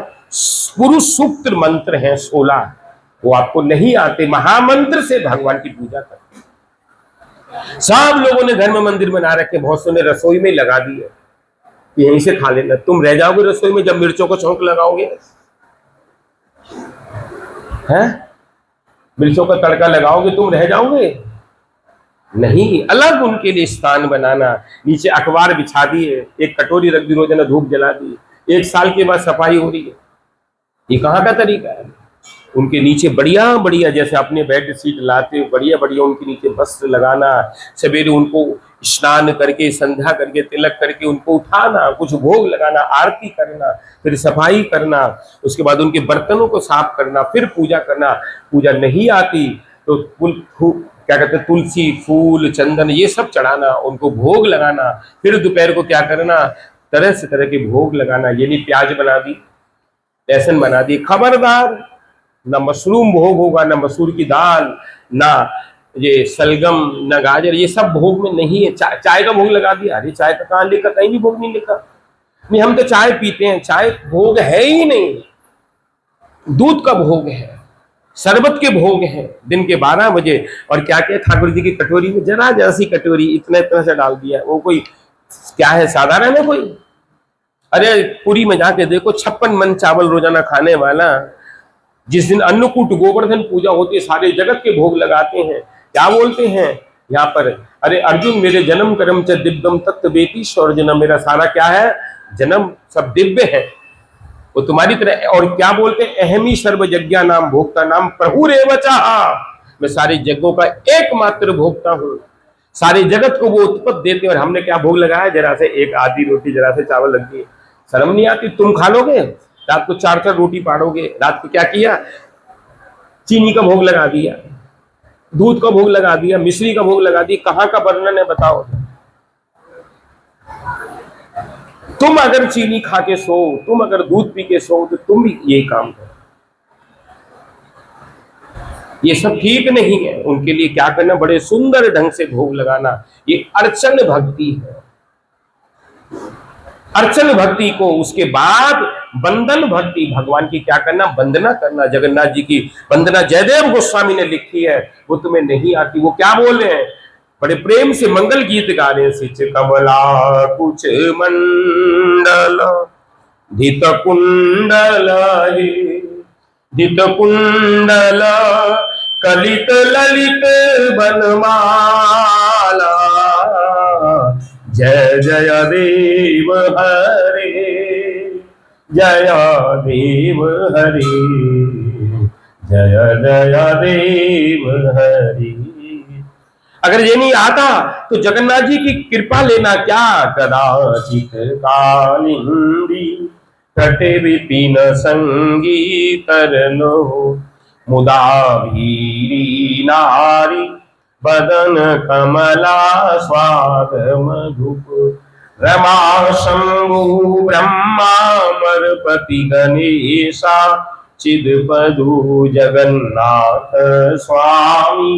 पुरुष सूक्त मंत्र हैं 16, वो आपको नहीं आते, महामंत्र से भगवान की पूजा करते। सब लोगों ने घर में मंदिर बना रखे, बहुत से ने रसोई में लगा दिए, यहीं से खा लेना। तुम रह जाओगे रसोई में जब मिर्चों को छौंक लगाओगे, हैं? मिर्चों का तड़का लगाओगे, तुम रह जाओगे? नहीं, अलग उनके लिए स्थान बनाना। नीचे अखबार बिछा दिए, एक कटोरी रख दी, रोजाना धूप जला दी, 1 साल के बाद सफाई हो रही है। ये कहाँ का तरीका है? उनके नीचे बढ़िया बढ़िया, जैसे अपने बेड शीट लाते बढ़िया बढ़िया उनके नीचे वस्त्र लगाना, सवेरे उनको स्नान करके संध्या करके तिलक करके उनको उठाना, कुछ भोग लगाना, आरती करना, फिर सफाई करना, उसके बाद उनके बर्तनों को साफ करना, फिर पूजा करना। पूजा नहीं आती तो क्या कहते हैं, तुलसी फूल चंदन ये सब चढ़ाना, उनको भोग लगाना। फिर दोपहर को क्या करना? तरह से तरह के भोग लगाना। ये नहीं प्याज बना दी, लहसुन बना दी, खबरदार। ना मशरूम भोग होगा, ना मसूर की दाल, ना ये सलगम, ना गाजर, ये सब भोग में नहीं है। चाय का भोग लगा दिया, अरे चाय का कहाँ लिखा? कहीं भी भोग नहीं लिखा। नहीं, हम तो चाय पीते हैं, चाय भोग है ही नहीं। दूध का भोग है, शरबत के भोग हैं दिन के 12 बजे। और क्या क्या ठाकुर जी की कटोरी में जरा जैसी कटोरी इतना इतना से डाल दिया। वो कोई क्या है? साधारण है कोई? अरे पुरी में जाके देखो, 56 मन चावल रोजाना खाने वाला, जिस दिन अन्नकूट गोवर्धन पूजा होती है सारे जगत के भोग लगाते हैं। क्या बोलते हैं यहाँ पर? अरे अर्जुन मेरे जन्म कर्म च दिव्यम तत्व बेटी जन्म, मेरा सारा क्या है? जन्म सब दिव्य है, वो तुम्हारी तरह। और क्या बोलते हैं? अहमी सर्व यज्ञा नाम भोक्ता नाम प्रभु रेवचा, मैं सारे यज्ञों का एकमात्र भोक्ता हूँ। सारे जगत को वो उत्पत्ति देते हैं। और हमने क्या भोग लगाया? जरा से एक आधी रोटी, जरा से चावल लग गई। शर्म नहीं आती? तुम खा लोगे, रात को 4 रोटी पाड़ोगे। रात को क्या किया? चीनी का भोग लगा दिया, दूध का भोग लगा दिया, मिश्री का भोग लगा दिया। कहाँ का वर्णन है बताओ? तुम अगर चीनी खा के सो, तुम अगर दूध पी के सो, तो तुम भी यही काम करो। ये सब ठीक नहीं है। उनके लिए क्या करना? बड़े सुंदर ढंग से भोग लगाना। ये अर्चन भक्ति है। अर्चन भक्ति को, उसके बाद बंदन भक्ति, भगवान की क्या करना, वंदना करना। जगन्नाथ जी की वंदना जयदेव गोस्वामी ने लिखी है, वो तुम्हें नहीं आती। वो क्या बोल रहे हैं, बड़े प्रेम से मंगल गीत गा रहे हैं। सिच कमला कुछ मंडल धित कुंडल धित कुंडल कलित ललित बनमाला, जय जय देव हरे जय देव हरे जय जय देव हरे। अगर ये नहीं आता तो जगन्नाथ जी की कृपा लेना क्या। कदाचित कालिंदी कटे विपिन संगीतर लो, मुदा भीरी नारी बदन कमला स्वाद मधुप, रमा शंभु ब्रह्मा मरपति गणेशा, चिदपदु जगन्नाथ स्वामी,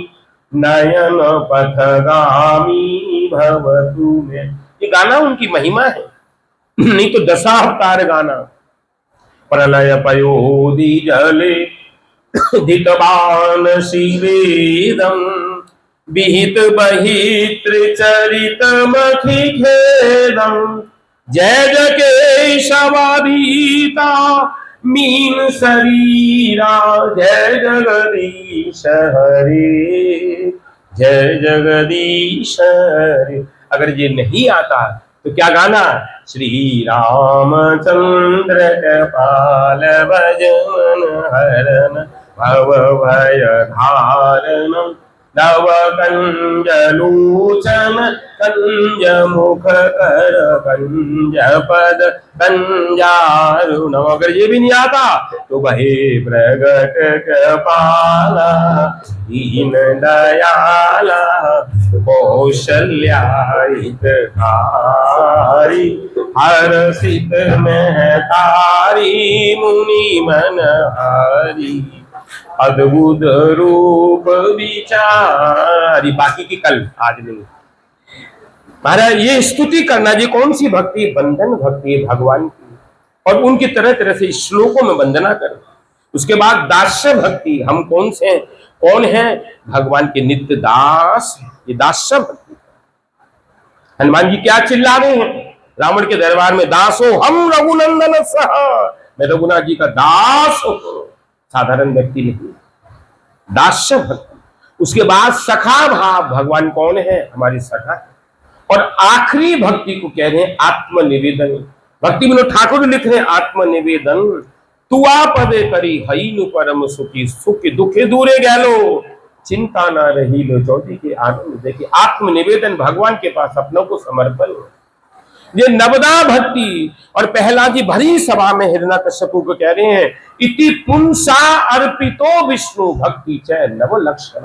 नयन पथगामी भवतु में। ये गाना उनकी महिमा है, नहीं तो दशावतार गाना। प्रलय पयोधि जले धितबान शिवेदम, विहित बहित्र चरित मखि खेदम, जय जय शवाधीता मीन शरीरा, जय जगदीश हरे जय जगदीश हरे। अगर ये नहीं आता तो क्या गाना, श्री रामचंद्र कृपाल भजन हरन भव भय धारण, नव कंज लोचन कंज मुख कर कंज पद कंजारुण। अगर ये भी नहीं आता तो बहे प्रगट कृपाला दीन दयाला, कौशल्या हितकारी, हर्षित में तारी मुनि मन हारी, अद्भुत रूप विचारी। बाकी की कल, आज नहीं। महाराज ये स्तुति करना, ये कौन सी भक्ति, बंधन भक्ति है भगवान की, और उनकी तरह तरह से श्लोकों में वंदना करना। उसके बाद दास्य भक्ति, हम कौन से हैं, कौन है, भगवान के नित्य दास, ये दास्य भक्ति। हनुमान जी क्या चिल्ला रहे हैं रावण के दरबार में, दास हो हम रघुनंदन सह, मैं रघुनाथ जी का दास हो, साधारण व्यक्ति नहीं, दास्य भक्ति। उसके बाद सखा भाव, भगवान कौन है, हमारी सखा है। और आखिरी भक्ति को कह रहे हैं आत्मनिवेदन। भक्ति विनोद ठाकुर लिख रहे हैं आत्मनिवेदन, तुआ पदे करी हईनु परम सुखी, सुख दुखे दूरे गैलो, चिंता ना रही लो चौथी के आनंद। देखिए आत्मनिवेदन, भगवान के पास अपनों को समर्पण, ये नवदा भक्ति। और प्रहलाद जी भरी सभा में हिरण्यकश्यपु को कह रहे हैं, इति पुंसा अर्पितो विष्णु भक्ति च नव लक्षण।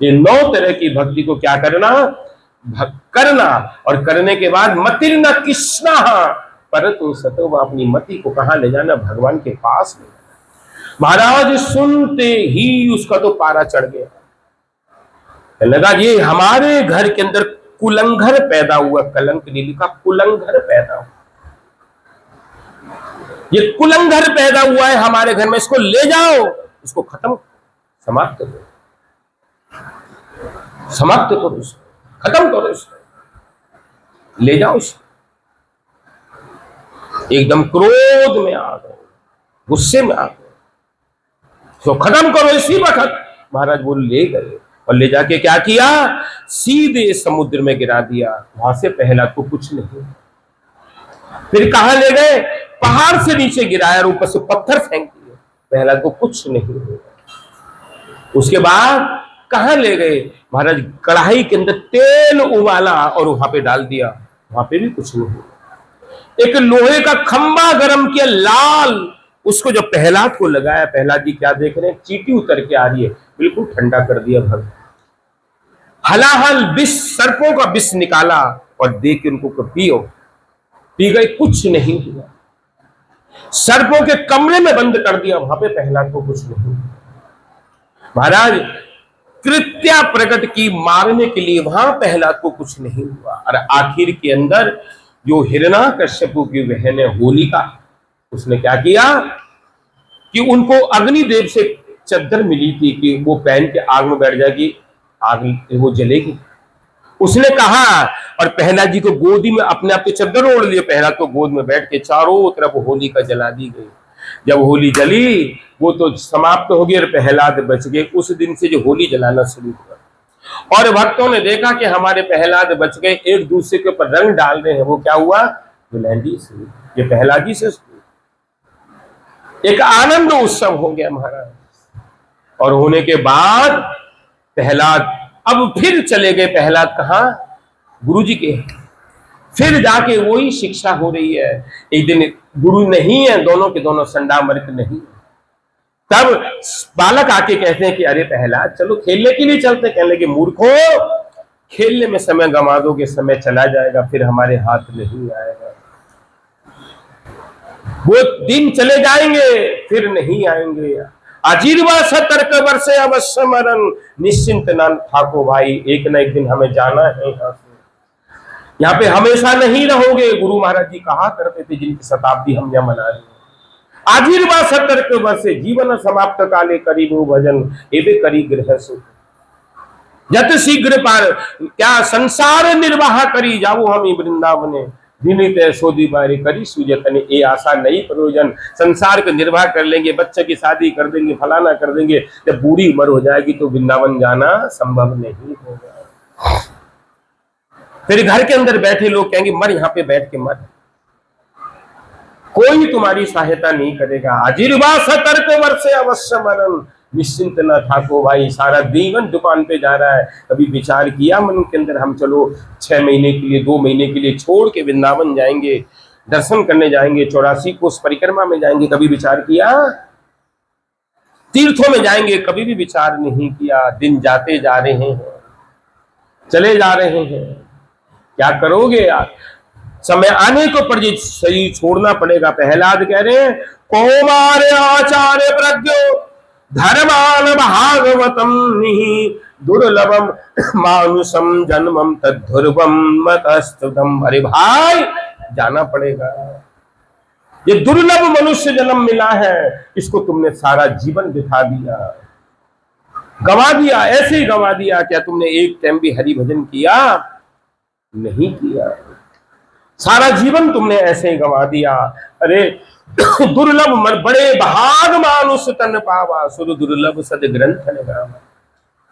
ये 9 तरह की भक्ति को क्या करना, करना, और करने के बाद मतिर्न कृष्णा, परंतु सतो अपनी मति को कहां ले जाना, भगवान के पास में। महाराज सुनते ही उसका तो पारा चढ़ गया, लगा ये हमारे घर के अंदर कुलंघर पैदा हुआ, कलंक नहीं लिखा, कुलंघर पैदा हुआ, ये कुलंघर पैदा हुआ है हमारे घर में, इसको ले जाओ, इसको खत्म, समाप्त करो, समाप्त करो, इसको खत्म करो, इसको ले जाओ, इसको। एकदम क्रोध में आ गए, गुस्से में आ गए, इसको खत्म करो इसी वक्त। महाराज बोल ले गए, और ले जाके क्या किया, सीधे समुद्र में गिरा दिया। वहां से प्रहलाद को कुछ नहीं। फिर कहां ले गए, पहाड़ से नीचे गिराया और ऊपर से पत्थर फेंक दिए, प्रहलाद को कुछ नहीं हुआ। उसके बाद कहां ले गए, महाराज कढ़ाई के अंदर तेल उबाला और वहां पे डाल दिया, वहां पे भी कुछ नहीं हुआ। एक लोहे का खंबा गर्म किया लाल, उसको जो प्रहलाद को लगाया, प्रहलाद जी क्या देख रहे हैं, चींटी उतर के आ रही है, बिल्कुल ठंडा कर दिया भगवान। हलाहल विष, सर्पों का विष निकाला और दे के उनको पियो, पी गए, कुछ नहीं हुआ। सर्पों के कमरे में बंद कर दिया, वहां पे प्रहलाद को कुछ नहीं हुआ। महाराज कृत्या प्रकट की मारने के लिए, वहां प्रहलाद को कुछ नहीं हुआ। और आखिर के अंदर जो हिरण्याकश्यपु की बहन है होलिका, उसने क्या किया कि उनको अग्निदेव से चद्दर मिली थी कि वो पहन के आग में बैठ जाएगी, आग वो जलेगी। उसने कहा और प्रहलाद जी को गोदी में अपने आप के चद्दर ओढ़ लिए, प्रहलाद को गोद में बैठ के चारों तरफ होलिका जला दी गई। जब होली जली वो तो समाप्त हो गई और प्रहलाद बच गए। उस दिन से जो होली जलाना शुरू हुआ और भक्तों ने देखा कि हमारे प्रहलाद बच गए, एक दूसरे के ऊपर रंग डाल रहे हैं। वो क्या हुआ, दुल्हनजी से, ये प्रहलाद जी से एक आनंद उत्सव हो गया महाराज। और होने के बाद प्रहलाद अब फिर चले गए। प्रहलाद कहाँ, गुरु जी के। फिर जाके वही शिक्षा हो रही है। एक दिन गुरु नहीं है, दोनों के दोनों संडामर्क नहीं। तब बालक आके कहते हैं कि अरे प्रहलाद चलो खेलने के लिए चलते। कहने लगे मूर्खो, खेलने में समय गंवा दोगे, समय चला जाएगा, फिर हमारे हाथ नहीं आएगा। वो दिन चले जाएंगे फिर नहीं आएंगे। आजीर्वा सतर्क वर्षे अवश्य मरण, निश्चिंत न ठाको भाई, एक न एक दिन हमें जाना है यहाँ से। यहाँ पे हमेशा नहीं रहोगे। गुरु महाराज जी कहा करते थे, जिनकी शताब्दी हम यहाँ मना रहे हैं। आजीर्वा सतर्क वर्षे जीवन समाप्त काले करीबो भजन एवे करी गृह सुख, जत शीघ्र पार क्या संसार निर्वाह करी जाओ हम वृंदावने, दिनित सोदी बारी करी सुजतने। ये आशा नहीं प्रयोजन, संसार का निर्वाह कर लेंगे, बच्चे की शादी कर देंगे, फलाना कर देंगे, जब बूढ़ी उम्र हो जाएगी तो वृंदावन जाना संभव नहीं होगा। फिर घर के अंदर बैठे लोग कहेंगे मर, यहाँ पे बैठ के मर, कोई तुम्हारी सहायता नहीं करेगा। आजीर्वा सतर्क वर्षे अवश्य मरण, निश्चिंत न ठाको भाई। सारा जीवन दुकान पे जा रहा है। कभी विचार किया मन के अंदर हम चलो 6 महीने के लिए 2 महीने के लिए छोड़ के वृंदावन जाएंगे, दर्शन करने जाएंगे, 84 कोस परिक्रमा में जाएंगे, कभी विचार किया? तीर्थों में जाएंगे, कभी भी विचार नहीं किया। दिन जाते जा रहे हैं, चले जा रहे हैं, क्या करोगे यार? समय आने को पर शरीर छोड़ना पड़ेगा। प्रहलाद कह रहे हैं कौमार आचार्य प्रज्ञो धर्मान भागवतम निहि दुर्लभम मानुषम जन्मम तद्धुर्वम मतस्तुतम। अरे भाई जाना पड़ेगा, ये दुर्लभ मनुष्य जन्म मिला है, इसको तुमने सारा जीवन बिता दिया, गंवा दिया, ऐसे ही गंवा दिया। क्या तुमने एक टाइम भी हरि भजन किया? नहीं किया, सारा जीवन तुमने ऐसे ही गंवा दिया। अरे दुर्लभ बड़े भाग मानुष तन पावा, सुर दुर्लभ सद ग्रंथ लगावा,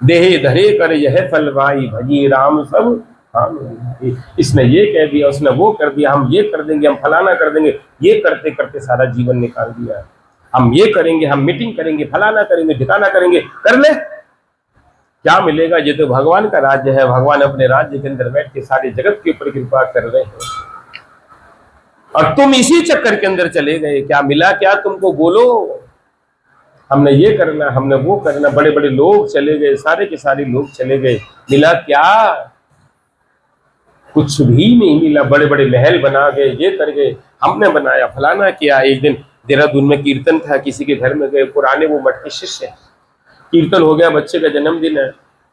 देहे धरे कर यह फलवाई, भजी राम सब हाँ। इसने ये कह दिया, उसने वो कर दिया, हम ये कर देंगे, हम फलाना कर देंगे, ये करते करते सारा जीवन निकाल दिया। हम ये करेंगे, हम मीटिंग करेंगे, फलाना करेंगे, ठिकाना करेंगे, कर ले, क्या मिलेगा? ये तो भगवान का राज्य है, भगवान अपने राज्य के अंदर बैठ के सारे जगत के ऊपर कृपा कर रहे हैं और तुम इसी चक्कर के अंदर चले गए। क्या मिला? क्या तुमको? बोलो, हमने ये करना, हमने वो करना। बड़े बड़े लोग चले गए, सारे के सारे लोग चले गए, मिला क्या? कुछ भी नहीं मिला। बड़े बड़े महल बना गए, ये कर गए, हमने बनाया, फलाना किया। एक दिन देहरादून में कीर्तन था, किसी के घर में गए, पुराने वो मठ के शिष्य हैं, कीर्तन हो गया, बच्चे का जन्मदिन है।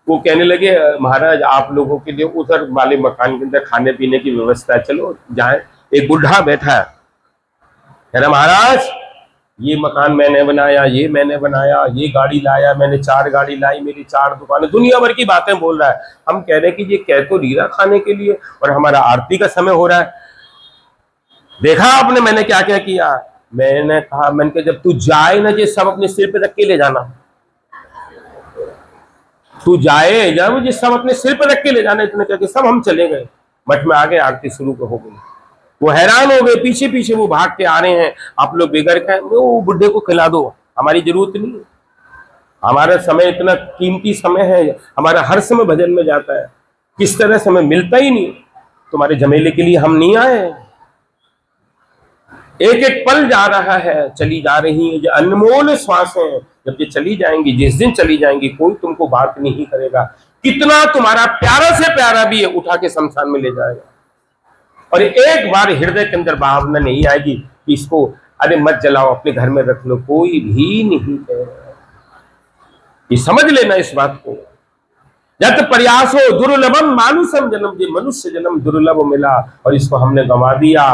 वो कहने लगे महाराज आप लोगों के लिए उधर वाले मकान के अंदर खाने पीने की व्यवस्था है, चलो जाए। एक बुढ़ा बैठा है, कह रहा महाराज ये मकान मैंने बनाया, ये मैंने बनाया, ये गाड़ी लाया मैंने, 4 गाड़ी लाई, मेरी 4 दुकानें, दुनिया भर की बातें बोल रहा है। हम कह रहे हैं कि ये कह तो रीरा खाने के लिए और हमारा आरती का समय हो रहा है। देखा आपने मैंने क्या क्या किया? मैंने कहा, मैंने कहा जब तू जाए ना, ये सब अपने सिर पे रख के ले जाना, तू जाए जब ये सब अपने सिर पे रख के ले जाना। इतने करके सब हम चले गए, मठ में आ गए, आरती शुरू हो गई। वो हैरान हो गए, पीछे पीछे वो भाग के आ रहे हैं, आप लोग बेगर का वो बुढ़े को खिला दो, हमारी जरूरत नहीं, हमारा समय इतना कीमती समय है, हमारा हर समय भजन में जाता है, किस तरह समय मिलता ही नहीं, तुम्हारे झमेले के लिए हम नहीं आए। एक एक पल जा रहा है, चली जा रही है, जो अनमोल श्वासें, जब ये चली जाएंगी, जिस दिन चली जाएंगी, कोई तुमको बात नहीं करेगा। कितना तुम्हारा प्यारा से प्यारा भी है, उठा के शमशान में ले जाएगा। और एक बार हृदय के अंदर भावना नहीं आएगी कि इसको अरे मत जलाओ, अपने घर में रख लो, कोई भी नहीं कहेगा। ये समझ लेना इस बात को। जत प्रयासो दुर्लभम मानुषम जन्म, ये मनुष्य जन्म दुर्लभ मिला और इसको हमने गंवा दिया।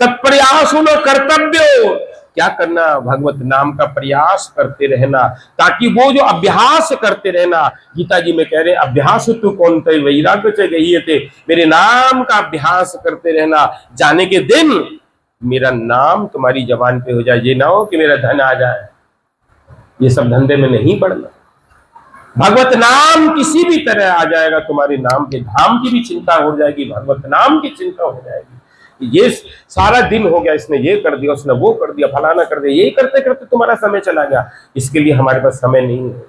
तत्प्रयासो न कर्तव्यो, क्या करना, भगवत नाम का प्रयास करते रहना, ताकि वो जो अभ्यास करते रहना, गीता जी में कह रहे अभ्यास तू कौन थे वैराग्य से गई थे, मेरे नाम का अभ्यास करते रहना, जाने के दिन मेरा नाम तुम्हारी जबान पे हो जाए, ये ना हो कि मेरा धन आ जाए, ये सब धंधे में नहीं पड़ना। भगवत नाम किसी भी तरह आ जाएगा, तुम्हारे नाम के धाम की भी चिंता हो जाएगी, भगवत नाम की चिंता हो जाएगी। ये सारा दिन हो गया, इसने ये कर दिया, उसने वो कर दिया, फलाना कर दिया, यही करते करते तुम्हारा समय चला गया, इसके लिए हमारे पास समय नहीं है।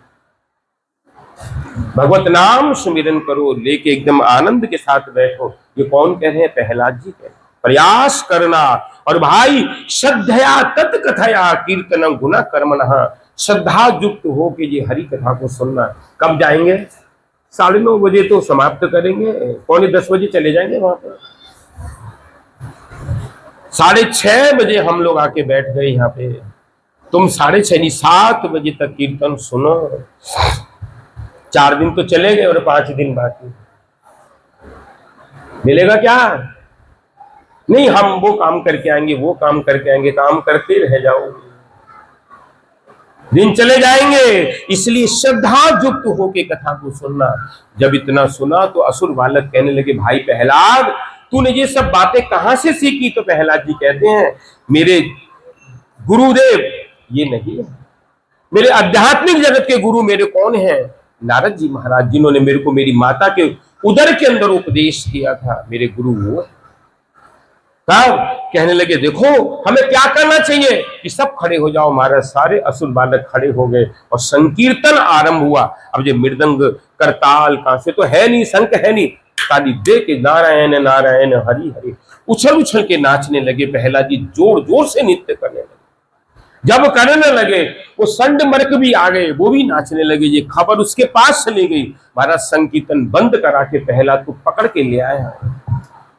भगवत नाम सुमिरन करो, लेके एकदम आनंद के साथ बैठो। ये कौन कह रहे हैं? प्रहलाद जी कह रहे हैं। प्रयास करना, और भाई श्रद्धया तत्कथया कीर्तनम गुना कर्मणः, श्रद्धा युक्त हो के ये हरि कथा को सुनना। कब जाएंगे? 9:30 बजे तो समाप्त करेंगे, 9:45 बजे चले जाएंगे वहां पर। 6:30 बजे हम लोग आके बैठ गए यहाँ पे, तुम 6:30 नहीं 7 बजे तक कीर्तन सुनो। 4 दिन तो चले गए और 5 दिन बाकी, मिलेगा क्या? नहीं, हम वो काम करके आएंगे, वो काम करके आएंगे, काम करते रह जाओगे, दिन चले जाएंगे। इसलिए श्रद्धा युक्त होके कथा को सुनना। जब इतना सुना तो असुर बालक कहने लगे, भाई प्रहलाद, तूने ये सब बातें कहां से सीखी? तो प्रहलाद जी कहते हैं, मेरे गुरुदेव ये नहीं है, मेरे आध्यात्मिक जगत के गुरु मेरे कौन है? नारद जी महाराज, जिन्होंने मेरे को मेरी माता के उदर के अंदर उपदेश किया था, मेरे गुरु वो। तब कहने लगे, देखो हमें क्या करना चाहिए कि सब खड़े हो जाओ। महाराज सारे असुर बालक खड़े हो गए और संकीर्तन आरंभ हुआ। अब ये मृदंग करताल कांसे तो है नहीं, शंख है नहीं, ताली दे के नारायण नारायण हरि हरि उछल उछल के नाचने लगे। प्रहलाद जी जोर जोर से नृत्य करने लगे। जब करने लगे वो संड मर्क भी आ गए, वो भी नाचने लगे। ये खबर उसके पास चली गई। महाराज संकीर्तन बंद करा के प्रहलाद को पकड़ के ले आया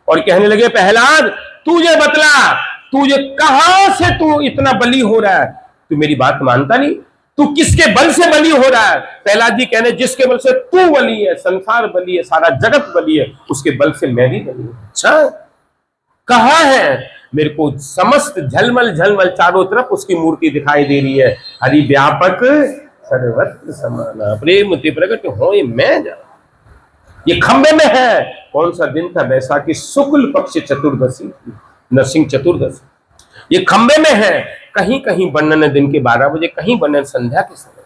और कहने लगे, प्रहलाद तुझे बतला, तुझे कहां से तू इतना बली हो रहा है? तू मेरी बात मानता नहीं, तू किसके बल से बली हो रहा है? प्रहलाद जी कहने, जिसके बल से तू बली है, संसार बली है, सारा जगत बली है, उसके बल से मैं भी बली हूं। अच्छा, कहां है? मेरे को समस्त झलमल झलमल चारों तरफ उसकी मूर्ति दिखाई दे रही है। हरि व्यापक सर्वत्र समाना, प्रेम ते प्रगट होए मैं जा। ये खंबे में है। कौन सा दिन था? बैसाखी शुक्ल पक्ष चतुर्दशी, नरसिंह चतुर्दशी। ये खंबे में है। कहीं कहीं वर्णन दिन के 12 बजे, कहीं वर्णन संध्या के समय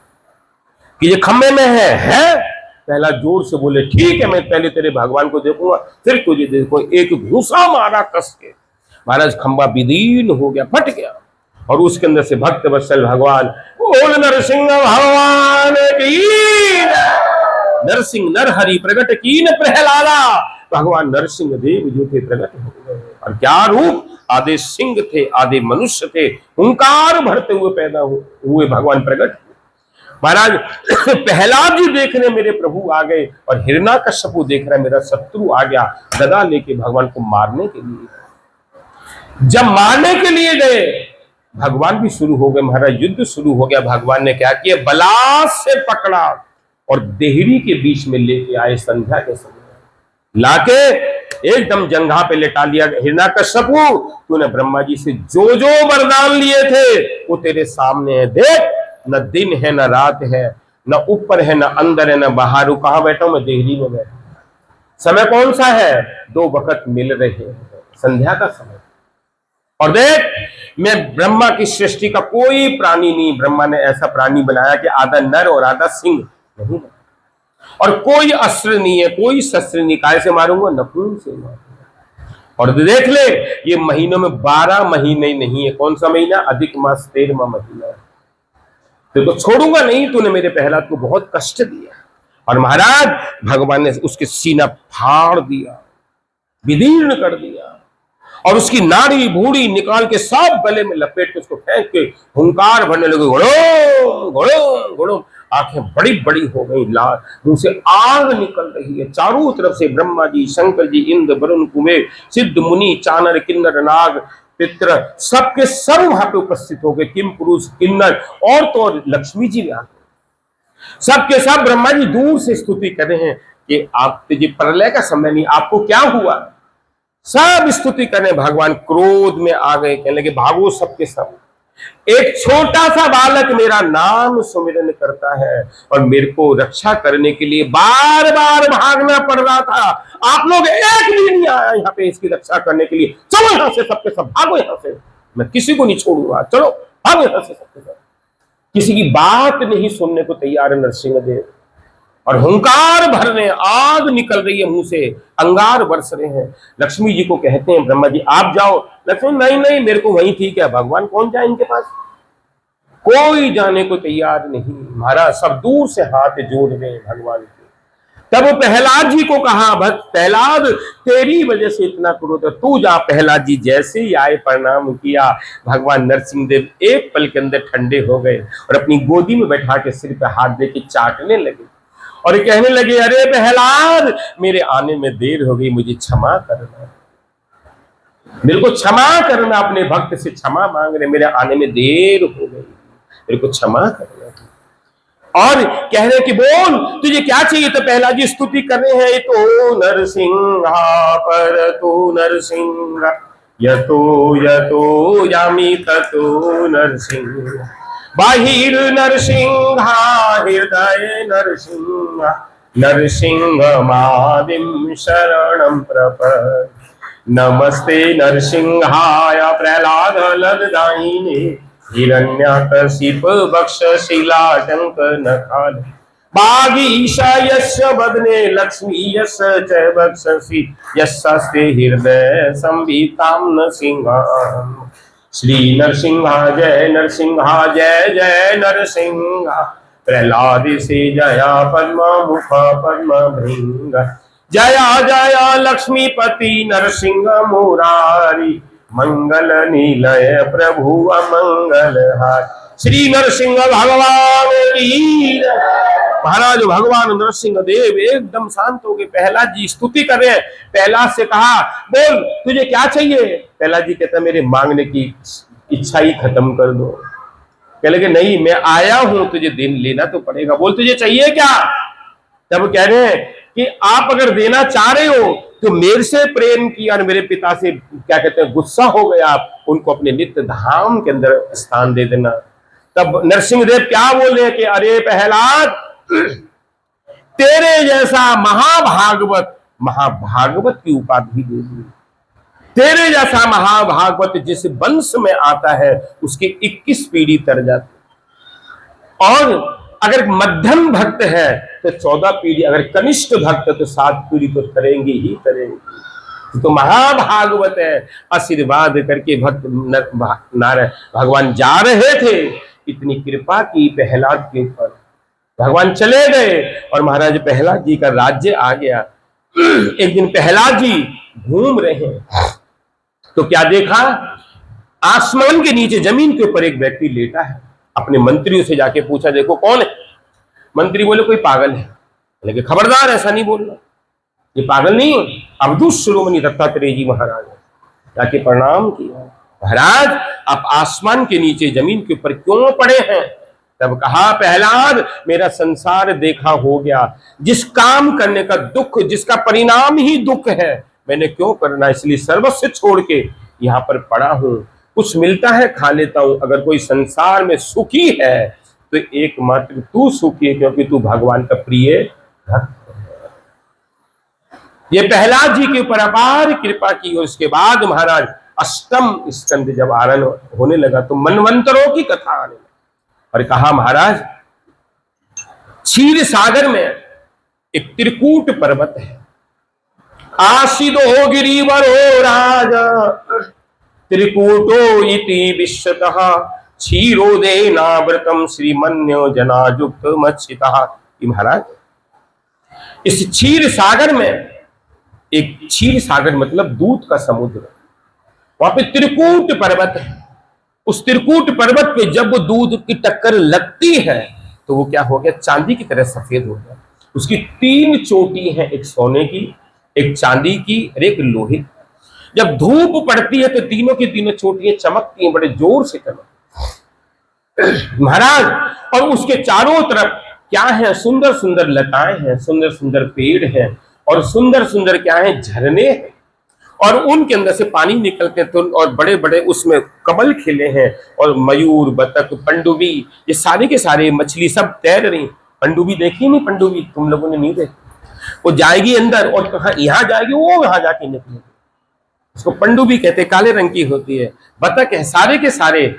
कि ये खंबे में है। पहला जोर से बोले, ठीक है, मैं पहले तेरे भगवान को देखूंगा, फिर तुझे देखो। एक घूसा मारा कस के, महाराज खंबा विदीर्ण हो गया, फट गया। और उसके अंदर से भक्त वत्सल भगवान, बोल नरसिंह भगवान की, नरसिंह नरहरि प्रगट कीन प्रहलादा। भगवान नरसिंह देव जो थे प्रगट हो गए। और क्या रूप! आधे सिंह थे, आधे मनुष्य थे, हुंकार भरते हुए पैदा हुए भगवान प्रगट। महाराज प्रहलाद जी देख रहे मेरे प्रभु आ गए, और हिरण्याकश्यप देख रहा मेरा शत्रु आ गया गदा लेके भगवान को मारने के लिए। जब मारने के लिए गए, भगवान भी शुरू हो गए। महाराज युद्ध शुरू हो गया। भगवान ने क्या किया? बलास से पकड़ा और देहरी के बीच में लेके आए। संध्या के समय लाके एकदम जंघा पे लेटा लिया। हिरण्याकश्यप, तूने ब्रह्मा जी से जो जो वरदान लिए थे वो तेरे सामने है, देख। न दिन है न रात है, न ऊपर है न अंदर है न बाहर। कहां बैठा हूं मैं? देहरी में बैठा। समय कौन सा है? 2 वक्त मिल रहे हैं, संध्या का समय। और देख, मैं ब्रह्मा की सृष्टि का कोई प्राणी नहीं, ब्रह्मा ने ऐसा प्राणी बनाया कि आधा नर और आधा सिंह नहीं, और कोई अस्त्र नहीं है, कोई शस्त्र नहीं। काय से मारूंगा? नपुंसक से मारूंगा। और देख ले, ये महीनों में 12 महीने नहीं है। कौन सा महीना? अधिक मास 13वां महीना। तो छोड़ूंगा नहीं। तूने मेरे प्रहलाद को बहुत कष्ट दिया। और महाराज भगवान ने उसके सीना फाड़ दिया, विदीर्ण कर दिया, और उसकी नाड़ी भूड़ी निकाल के सब गले में लपेट के उसको फेंक के हुंकार भरने लगे, घोड़ो घोड़ो घोड़ो। आंखें बड़ी बड़ी हो गई, लाल मुंह से आग निकल रही है। चारों तरफ से ब्रह्मा जी, शंकर जी, इंद्र, वरुण, कुबेर, सिद्ध, मुनि, चानर, किन्नर, नाग, पित्र, सबके सब वहां पे उपस्थित हो गए। किम पुरुष, किन्नर, और तो और लक्ष्मी जी भी आ गए। सबके सब ब्रह्मा जी दूर से स्तुति कर रहे हैं। कि आप जी प्रलय का समय नहीं, आपको क्या हुआ। सब स्तुति करने, भगवान क्रोध में आ गए, कहने लगे भागो सबके सब, एक छोटा सा बालक मेरा नाम सुमिरन करता है और मेरे को रक्षा करने के लिए बार बार भागना पड़ रहा था, आप लोग एक भी नहीं आया यहाँ पे इसकी रक्षा करने के लिए, चलो यहाँ से सबके सब भागो, यहाँ से मैं किसी को नहीं छोड़ूंगा, चलो भागो यहाँ से सबके सब। किसी की बात नहीं सुनने को तैयार है नरसिंहदेव, और हुंकार भरने, आग निकल रही है मुंह से, अंगार बरस रहे हैं। लक्ष्मी जी को कहते हैं ब्रह्मा जी आप जाओ, लक्ष्मी नहीं नहीं मेरे को वहीं ठीक है, भगवान कौन जाए इनके पास, कोई जाने को तैयार नहीं। महाराज सब दूर से हाथ जोड़ रहे हैं भगवान के। तब वो प्रहलाद जी को कहा, भक्त प्रहलाद तेरी वजह से इतना क्रोध है, तू जा। प्रहलाद जी जैसे ही आए प्रणाम किया, भगवान नरसिंहदेव एक पल के अंदर ठंडे हो गए और अपनी गोदी में बैठा के सिर पे हाथ दे के चाटने लगे और कहने लगे अरे प्रहलाद मेरे आने में देर हो गई, मुझे क्षमा करना, मेरे को क्षमा करना, अपने भक्त से क्षमा मांग रहे, मेरे आने में देर हो गई, मेरे को क्षमा करना। और कह रहे कि बोल तुझे क्या चाहिए। तो पहला जी स्तुति कर रहे हैं, तो नरसिंहा पर तो नरसिंह, यतो यतो यामी ततो नरसिंह, बाहिर नरसिंहा हृदय नरसिंह, नरसिंह मादिम शरणं प्रपद्ये, नमस्ते नरसिंहाय प्रहलाद ललदायिने, हिरण्याकशिप वक्ष शिलाशंक नखाल, बागीशा यस्य वदने लक्ष्मी यस्य च वक्षसि, यस्यास्ते हृदय संवितां नरसिंहा। श्री नरसिंहा जय नरसिंहा जय जय नरसिंहा, प्रहलाद से जया पद्म मुख पद्म भृंग, जया जया लक्ष्मीपति नरसिंह मुरारी, मंगल नीलय प्रभु अमंगल हार। श्री नरसिंह भगवान वीर। महाराज भगवान नरसिंह देव एकदम शांत हो गए। प्रहलाद जी स्तुति कर रहे हैं। प्रहलाद से कहा बोल तुझे क्या चाहिए। प्रहलाद जी कहता मेरे मांगने की इच्छा ही खत्म कर दो। कह लगे नहीं मैं आया हूं, तुझे दिन लेना तो पड़ेगा, बोल तुझे चाहिए क्या। तब कह रहे हैं कि आप अगर देना चाह रहे हो तो मेरे से प्रेम किया और मेरे पिता से क्या कहते हैं गुस्सा हो गया, आप उनको अपने नित्य धाम के अंदर स्थान दे देना। तब नरसिंहदेव क्या बोल रहे हैं कि अरे प्रहलाद तेरे जैसा महाभागवत, महाभागवत की उपाधि दे दी, तेरे जैसा महाभागवत जिस वंश में आता है उसकी 21 पीढ़ी तर जाती, और अगर मध्यम भक्त है तो 14 पीढ़ी, अगर कनिष्ठ भक्त तो 7 पीढ़ी तो करेंगे ही करेंगे। तो महाभागवत है। आशीर्वाद करके भक्त भगवान जा रहे थे, इतनी कृपा की प्रहलाद के ऊपर, भगवान चले गए और महाराज प्रहलाद जी का राज्य आ गया। एक दिन प्रहलाद जी घूम रहे हैं तो क्या देखा, आसमान के नीचे जमीन के ऊपर एक व्यक्ति लेटा है। अपने मंत्रियों से जाके पूछा देखो कौन है। मंत्री बोले कोई पागल है। लेकिन खबरदार ऐसा नहीं बोलना, ये पागल नहीं है, अवधूत शिरोमणि दत्तात्रेय जी महाराज जाके प्रणाम किया। महाराज आप आसमान के नीचे जमीन के ऊपर क्यों पड़े हैं। तब कहा प्रहलाद मेरा संसार देखा हो गया, जिस काम करने का दुख, जिसका परिणाम ही दुख है, मैंने क्यों करना, इसलिए सर्वस्व छोड़ के यहाँ पर पड़ा हूं। कुछ मिलता है खा लेता हूं। अगर कोई संसार में सुखी है तो एकमात्र तू सुखी है, क्योंकि तू भगवान का प्रिय भक्त है। ये प्रहलाद जी के ऊपर अपार कृपा की। और उसके बाद महाराज अष्टम स्कंद जब आरंभ होने लगा तो मनवंतरों की कथा आने लगी। और कहा महाराज क्षीर सागर में एक त्रिकूट पर्वत है, आसिदो गिरिवरो राजा, त्रिकूटो इति विश्वतः, क्षीरोदेनावृतम श्रीमन्यो जनाजुक्त मत्स्यतः। महाराज इस क्षीर सागर में, एक क्षीर सागर मतलब दूध का समुद्र, वहां पे त्रिकूट पर्वत है। उस त्रिकूट पर्वत पे जब वो दूध की टक्कर लगती है तो वो क्या हो गया, चांदी की तरह सफेद हो गया। उसकी 3 चोटी है, एक सोने की, एक चांदी की और एक लोहे की। जब धूप पड़ती है तो तीनों की तीनों चोटियां चमकती हैं, बड़े जोर से चमकती महाराज। और उसके चारों तरफ क्या है, सुंदर सुंदर लताएं हैं, सुंदर सुंदर पेड़ हैं, और सुंदर सुंदर क्या है, झरने हैं, और उनके अंदर से पानी निकलते हैं, तो और बड़े बड़े उसमें कमल खिले हैं, और मयूर, बतख, पंडुबी, ये सारे के सारे मछली सब तैर रही। पंडुबी देखी नहीं? पंडुबी तुम लोगों ने नहीं देखी? वो जाएगी अंदर और कहा यहाँ जाएगी, वो वहां जाके निकलेगी। उसको पंडुबी कहते, काले रंग की होती है। बतख है, सारे के सारे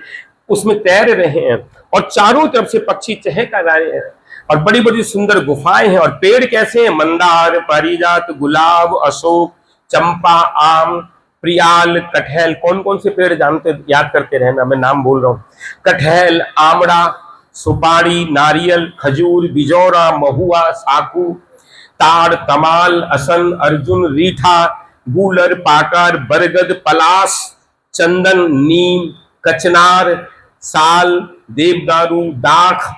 उसमें तैर रहे हैं, और चारों तरफ से पक्षी चहक रहे हैं, और बड़ी बड़ी सुंदर गुफाएं हैं। और पेड़ कैसे हैं? मंदार, पारिजात, गुलाब, अशोक, चंपा, आम, प्रियाल, कटहल। कौन कौन से पेड़ जानते, याद करते रहना, मैं नाम बोल रहा हूं। कटहल, आमड़ा, सुपारी, नारियल, खजूर, बिजौरा, महुआ, साकू, ताड़, तमाल, असन, अर्जुन, रीठा, गूलर, पाकर, बरगद, पलास, चंदन, नीम, कचनार, साल, देवदारू, दाख,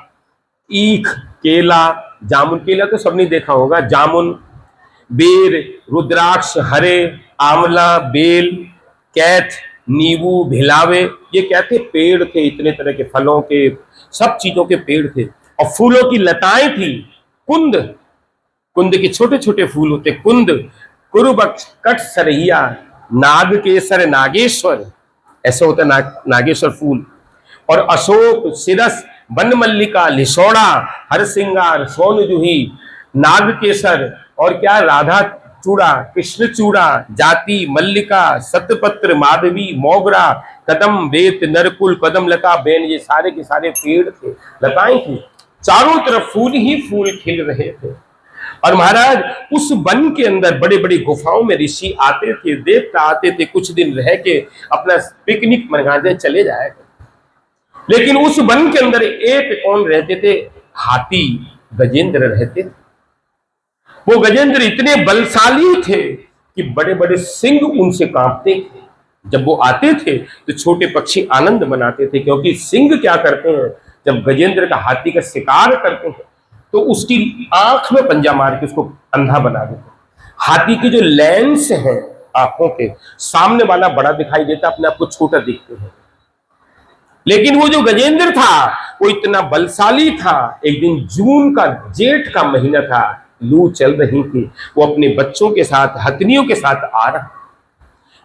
ईख, केला, जामुन। केला तो सबने देखा होगा। जामुन, बेर, रुद्राक्ष, हरे, आंवला, बेल, कैथ, नींबू, भिलावे। ये क्या थे? पेड़ थे, इतने तरह के फलों के, सब चीजों के पेड़ थे। और फूलों की लताएं थी। कुंद, कुंद के छोटे छोटे फूल होते, कुंद, कुरुबक्ष, कट सरहिया, नागकेसर, नागेश्वर, ऐसे होता है नागेश्वर फूल। और अशोक, सिरस, वन मल्लिका, लिसोड़ा, हरसिंगार, सोन जूही, नागकेसर, और क्या, राधा चूड़ा, कृष्ण चूड़ा, जाति, मल्लिका, सतपत्र, माधवी, मोगरा, कदम, वेत, नरकुल, कदम लता, बेन। ये सारे के सारे पेड़ थे, लताएं थी, चारों तरफ फूल ही फूल खिल रहे थे। और महाराज उस वन के अंदर बड़े बड़ी गुफाओं में ऋषि आते थे, देवता आते थे, कुछ दिन रह के अपना पिकनिक मनाने चले जाए। लेकिन उस वन के अंदर एक कौन रहते थे? हाथी गजेंद्र रहते थे। वो गजेंद्र इतने बलशाली थे कि बड़े बड़े सिंह उनसे कांपते थे। जब वो आते थे तो छोटे पक्षी आनंद मनाते थे, क्योंकि सिंह क्या करते हैं, जब गजेंद्र का हाथी का शिकार करते हैं तो उसकी आंख में पंजा मार के उसको अंधा बना देते हैं। हाथी के जो लेंस हैं आंखों के, सामने वाला बड़ा दिखाई देता, अपने आप को छोटा दिखते हैं। लेकिन वो जो गजेंद्र था वो इतना बलशाली था। एक दिन जून का, जेठ का महीना था, लू चल रही थी, वो अपने बच्चों के साथ, हथनियों के साथ आ रहा।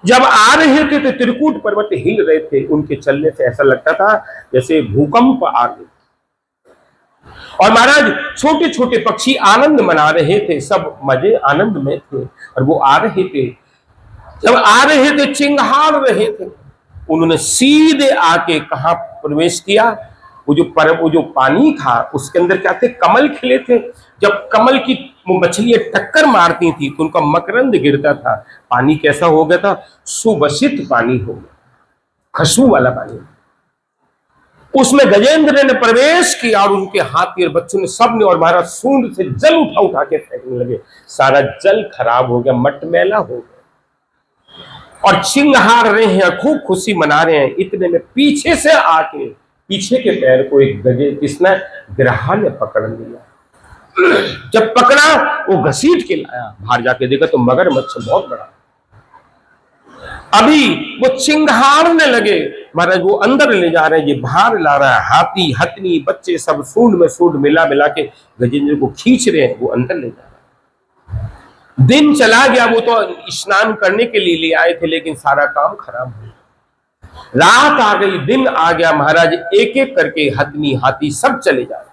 जब आ रहे थे तो त्रिकूट पर्वत हिल रहे थे, उनके चलने से ऐसा लगता था जैसे भूकंप आ गया। और महाराज छोटे छोटे पक्षी आनंद मना रहे थे, सब मजे आनंद में थे। और वो आ रहे थे, जब आ रहे थे चिंगार रहे थे। उन्होंने सीधे आके कहां प्रवेश किया? वो जो पानी था उसके अंदर क्या थे? कमल खिले थे। जब कमल की मछलियां टक्कर मारती थी तो उनका मकरंद गिरता था। पानी कैसा हो गया था? सुबसित पानी हो गया, खुशबू वाला पानी। उसमें गजेंद्र ने प्रवेश किया और उनके हाथी और बच्चों ने, सब ने, और महाराज सूंड से जल उठा उठा के फेंकने लगे। सारा जल खराब हो गया, मटमैला हो गया, और चिंगार रहे हैं, खूब खुशी मना रहे हैं। इतने में पीछे से आके पीछे के पैर को एक गजे किसने, गिरहा ने पकड़ लिया। जब पकड़ा वो घसीट के लाया, बाहर जाके देखा तो मगरमच्छ बहुत बड़ा। अभी वो चिंगारने लगे, महाराज वो अंदर ले जा रहे हैं, ये बाहर ला रहा है। हाथी, हथनी, बच्चे सब सूंड में सूंड मिला मिला के गजेंद्र को खींच रहे हैं, वो अंदर ले जा रहे हैं। दिन चला गया, वो तो स्नान करने के लिए ले आए थे, लेकिन सारा काम खराब हो गया। रात आ गई, दिन आ गया, महाराज एक एक करके हथनी, हाथी सब चले जा रहे,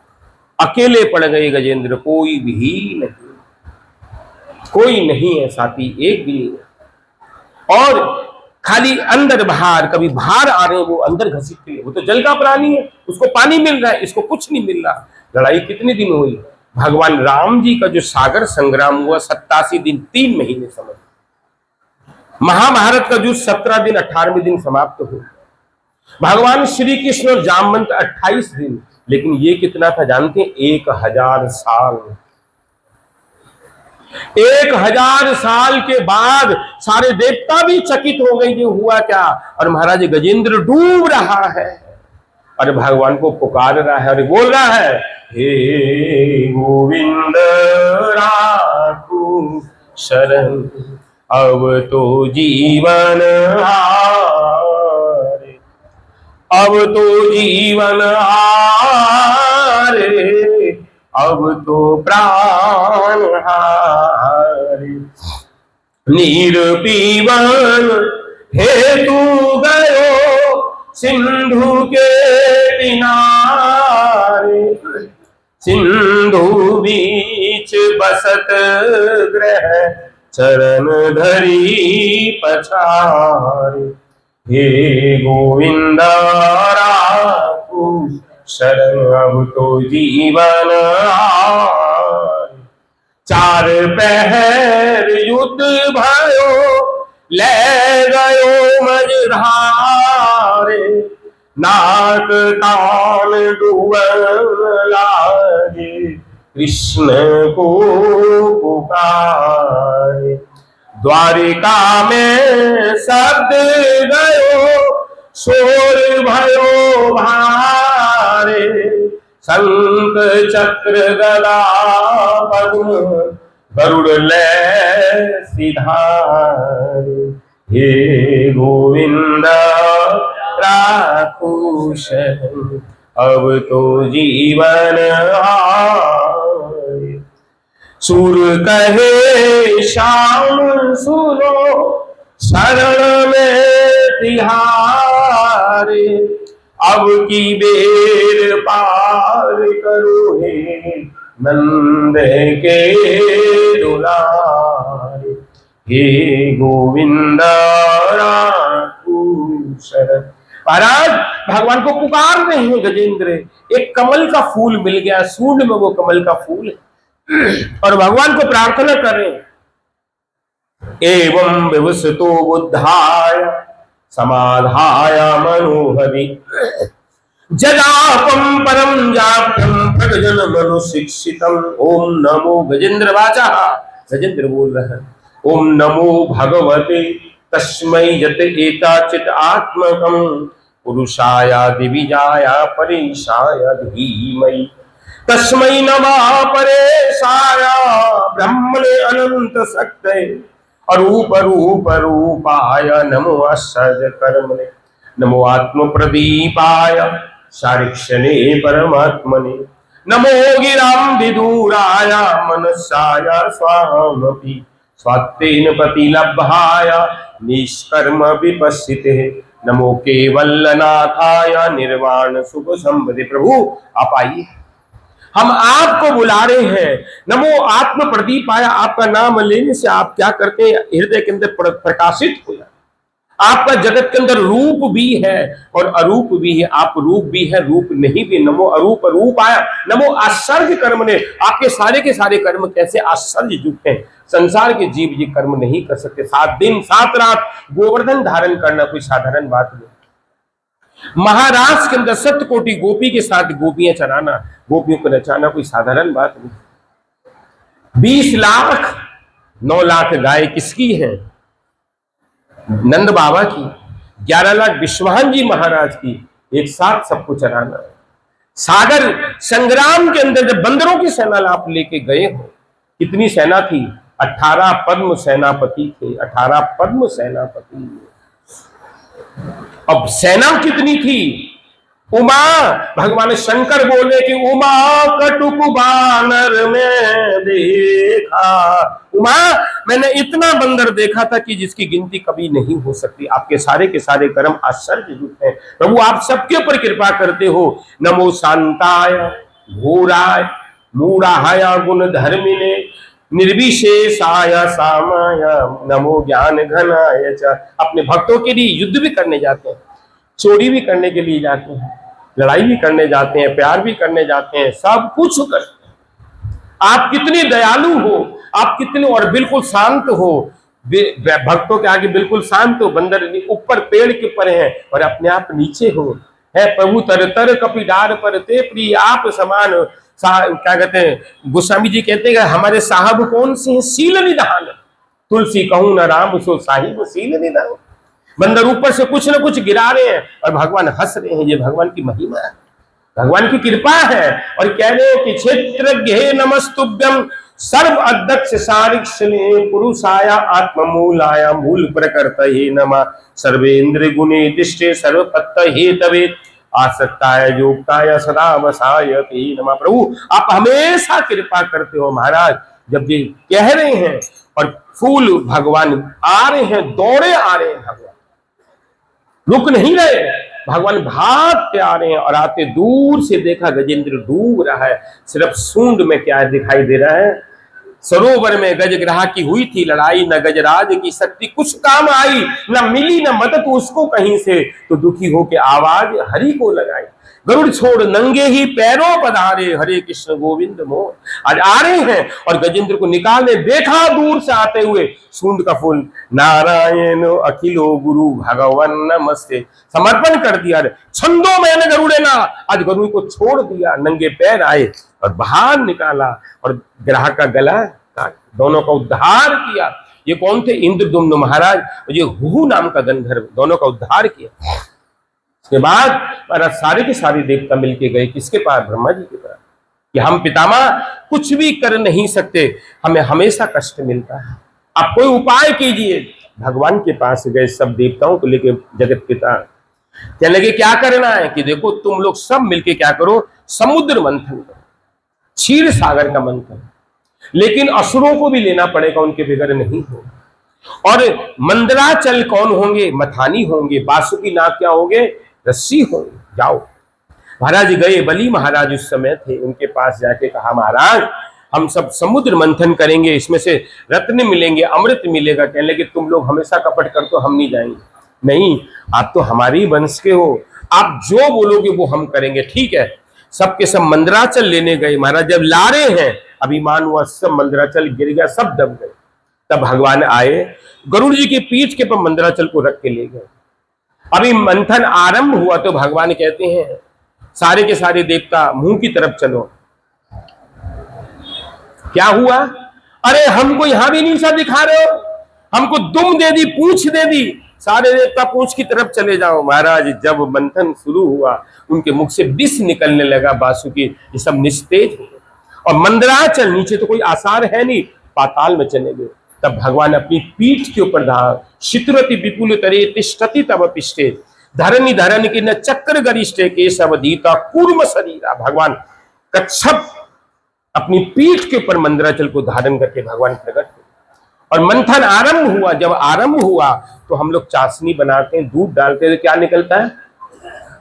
अकेले पड़ गए गजेंद्र। कोई भी नहीं, कोई नहीं है साथी, एक भी नहीं। और खाली अंदर बाहर, कभी बाहर आ रहे हैं वो अंदर घसीटते हैं। वो तो जल का प्राणी है, उसको पानी मिल रहा है, इसको कुछ नहीं मिल रहा। लड़ाई कितने दिन हुई? भगवान राम जी का जो सागर संग्राम हुआ 87 दिन 3 महीने समझ। महाभारत का जो 17 दिन 18वें दिन समाप्त हुआ। भगवान श्री कृष्ण और जामवंत 28 दिन। लेकिन ये कितना था जानते हैं? 1000 साल। 1000 साल के बाद सारे देवता भी चकित हो गए, जो हुआ क्या। और महाराज गजेंद्र डूब रहा है और भगवान को पुकार रहा है और बोल रहा है, हे गोविंद राखू शरण, अब तो जीवन हारे, अब तो जीवन हारे, अब तो प्राण हारे। नीर पीवन हेतु गयो सिंधु के किनारे, सिंधु बीच बसत ग्रह चरण धरी पछारे। हे गोविंद राखू शरण अब तो जीवन आए। चार पहर युद्ध भयो ले गयो मझधारे, नाक कान डूबन लागे कृष्ण को पुकारे। द्वारिका में शब्द गयो शोर भयो भारे, शंख चक्र गदा पद्म गरुड़ ले सिधारे। हे गोविंद राखू शरण अब तो जीवन आए। सूर कहे श्याम सुनो शरण में तिहारे, अब की बेर पार करो हे नंद के दुलारे। हे गोविंद राखू शरण। महाराज भगवान को पुकार रहे हैं गजेंद्र। एक कमल का फूल मिल गया, सूंड में वो कमल का फूल है, और भगवान को प्रार्थना कर रहे हैं। एवं विवसतो बुद्धाय समाधाय मनोहरि, जगापम परम जाप्यम प्रगजन मनु शिक्षितम। ओम नमो गजेंद्र वाचा, गजेंद्र बोल रहे हैं, ओम नमो भगवते तस्मै यत एकाचित आत्मकम पुरुषाय दिविजाय परेशाय धीमहि। तस्मै नमः परेशाय ब्रह्मणे अनंत शक्तये अरूप रूप रूपाय नमो आश्चर्य कर्मणे। नमो आत्म प्रदीपाय शारिक्षणे परमात्मने। नमो गिरां विदूराय मनसाय स्वाहामपि स्वात्तेन प्रतिलब्धाय निष्कर्म विपस्सिते। नमो केवलनाथाय निर्वाण शुभ संपदे। प्रभु आप आइए, हम आपको बुला रहे हैं। नमो आत्म प्रदीपाय, आपका नाम लेने से आप क्या करते हैं, हृदय के अंदर प्रकाशित हो जाए। आपका जगत के अंदर रूप भी है और अरूप भी है, आप रूप भी है रूप नहीं भी। नमो अरूप रूप आया। नमो आश्चर्य कर्म ने, आपके सारे के सारे कर्म कैसे आश्चर्य युक्त हैं। संसार के जीव ये कर्म नहीं कर सकते। 7 दिन 7 रात गोवर्धन धारण करना कोई साधारण बात नहीं। महाराष्ट्र के अंदर 7 कोटि गोपी के साथ गोपियां चराना, गोपियों को नचाना कोई साधारण बात नहीं। 20 लाख 9 लाख गाय किसकी है? नंद बाबा की। 11 लाख विश्वान जी महाराज की। एक साथ सबको चराना। सागर संग्राम के अंदर जब बंदरों की सेना आप लेके गए हो, कितनी सेना थी? 18 पद्म सेनापति थे। 18 पद्म सेनापति। अब सेना कितनी थी? उमा, भगवान शंकर बोले कि उमा कटुक बानर में देखा। उमा, मैंने इतना बंदर देखा था कि जिसकी गिनती कभी नहीं हो सकती। आपके सारे के सारे कर्म आश्चर्ययुक्त हैं। प्रभु आप सबके ऊपर कृपा करते हो। नमो शांताय घोराय मूढ़ाय गुण धर्मिने निर्विशेषाय सामाय नमो ज्ञान घनाय च। अपने भक्तों के लिए युद्ध भी करने जाते हैं, चोरी भी करने के लिए जाते हैं, लड़ाई भी करने जाते हैं, प्यार भी करने जाते हैं, सब कुछ करते हैं। आप कितने दयालु हो, आप कितने और बिल्कुल शांत हो। भक्तों के आगे बिल्कुल शांत हो। बंदर ऊपर पेड़ के ऊपर है और अपने आप नीचे हो। है प्रभु तर तर कपिडार पर ते प्रिय आप समान। क्या कहते हैं, गोस्वामी जी कहते हैं हमारे साहब कौन से हैं? सील निधान। तुलसी कहूं न राम सो साहिब सील निधान। बंदर ऊपर से कुछ न कुछ गिरा रहे हैं और भगवान हंस रहे हैं। ये भगवान की महिमा है, भगवान की कृपा है। और कह रहे हैं कि क्षेत्रज्ञे नमस्तुभ्यं सर्व अध्यक्ष सारिक्षणे पुरुषाया आत्ममूलाय मूल प्रकृतये नमः। सर्वेन्द्र गुणे दिष्टे सर्वपत्तये तवे आसक्ताय योक्ताय सदा वसायते नमः। प्रभु आप हमेशा कृपा करते हो महाराज। जब ये कह रहे हैं और फूल भगवान आ रहे हैं, दौड़े आ रहे हैं, भगवान रुक नहीं रहे, भगवान भागते आ रहे हैं। और आते दूर से देखा गजेंद्र डूब रहा है। सिर्फ सूंड में क्या दिखाई दे रहा है, सरोवर में गजग्रह की हुई थी लड़ाई, न गजराज की शक्ति कुछ काम आई, न मिली न मदद उसको कहीं से, तो दुखी होके आवाज हरि को लगाई। गरुड़ छोड़ नंगे ही पैरों पधारे, हरे कृष्ण गोविंद मोह। आज आ रहे हैं और गजेंद्र को निकालने देखा दूर से आते हुए सूंड का फूल, नारायण अखिलो गुरु भगवान नमस्ते, समर्पण कर दिया। छंदों में गरुड़े ना, आज गरुड़ को छोड़ दिया, नंगे पैर आए और बाहर निकाला और ग्राहक का गला काट, दोनों का उद्धार किया। ये कौन थे? इंद्रदुम्न महाराज और ये हुहु नाम का गंधर्व, दोनों का उद्धार किया। उसके बाद सारे के सारे देवता मिलके गए किसके पास? ब्रह्मा जी के पास, कि हम पितामह कुछ भी कर नहीं सकते, हमें हमेशा कष्ट मिलता है, आप कोई उपाय कीजिए। भगवान के पास गए सब देवताओं को लेके जगत पिता, कहने लगे क्या करना है? कि देखो तुम लोग सब मिलके क्या करो, समुद्र मंथन करो, क्षीर सागर का मंथन, लेकिन असुरों को भी लेना पड़ेगा, उनके बगैर नहीं हो। और मंदराचल कौन होंगे? मथानी होंगे। बासुकी नाग क्या होंगे? रस्सी होंगे। जाओ। महाराज गए, बलि महाराज उस समय थे, उनके पास जाके कहा महाराज हम सब समुद्र मंथन करेंगे, इसमें से रत्न मिलेंगे, अमृत मिलेगा। कहने लगे तुम लोग हमेशा कपट कर तो हम नहीं जाएंगे। नहीं, आप तो हमारी वंश के हो, आप जो बोलोगे वो हम करेंगे। ठीक है, सबके सब मंदराचल लेने गए। महाराज जब ला रहे हैं, अभिमान हुआ, सब मंदराचल गिर गया, सब दब गए। तब भगवान आए, गरुड़ जी की पीठ के पर मंदराचल को रख के ले गए। अभी मंथन आरंभ हुआ तो भगवान कहते हैं सारे के सारे देवता मुंह की तरफ चलो। क्या हुआ? अरे हमको यहां भी नहीं सा दिखा रहे हो, हमको दुम दे दी, पूंछ दे दी, सारे देवता पूंछ की तरफ चले जाओ। महाराज जब मंथन शुरू हुआ, उनके मुख से विष निकलने लगा, बासुकी, ये सब निस्तेज हो गए और मंदराचल, नीचे तो कोई आसार है नहीं, पाताल में चले गए। तब भगवान अपनी पीठ के ऊपर धार, शित्रति विपुल तरे तिष्ठति तब पिष्टे, धरणी धरन की न चक्र गरिष्ठे केशव दीता कूर्म शरीरा। भगवान कच्छप अपनी पीठ के ऊपर मंदराचल को धारण करके भगवान प्रकट हुए और मंथन आरंभ हुआ। जब आरंभ हुआ तो हम लोग चाशनी बनाते हैं, दूध डालते हैं, तो क्या निकलता है?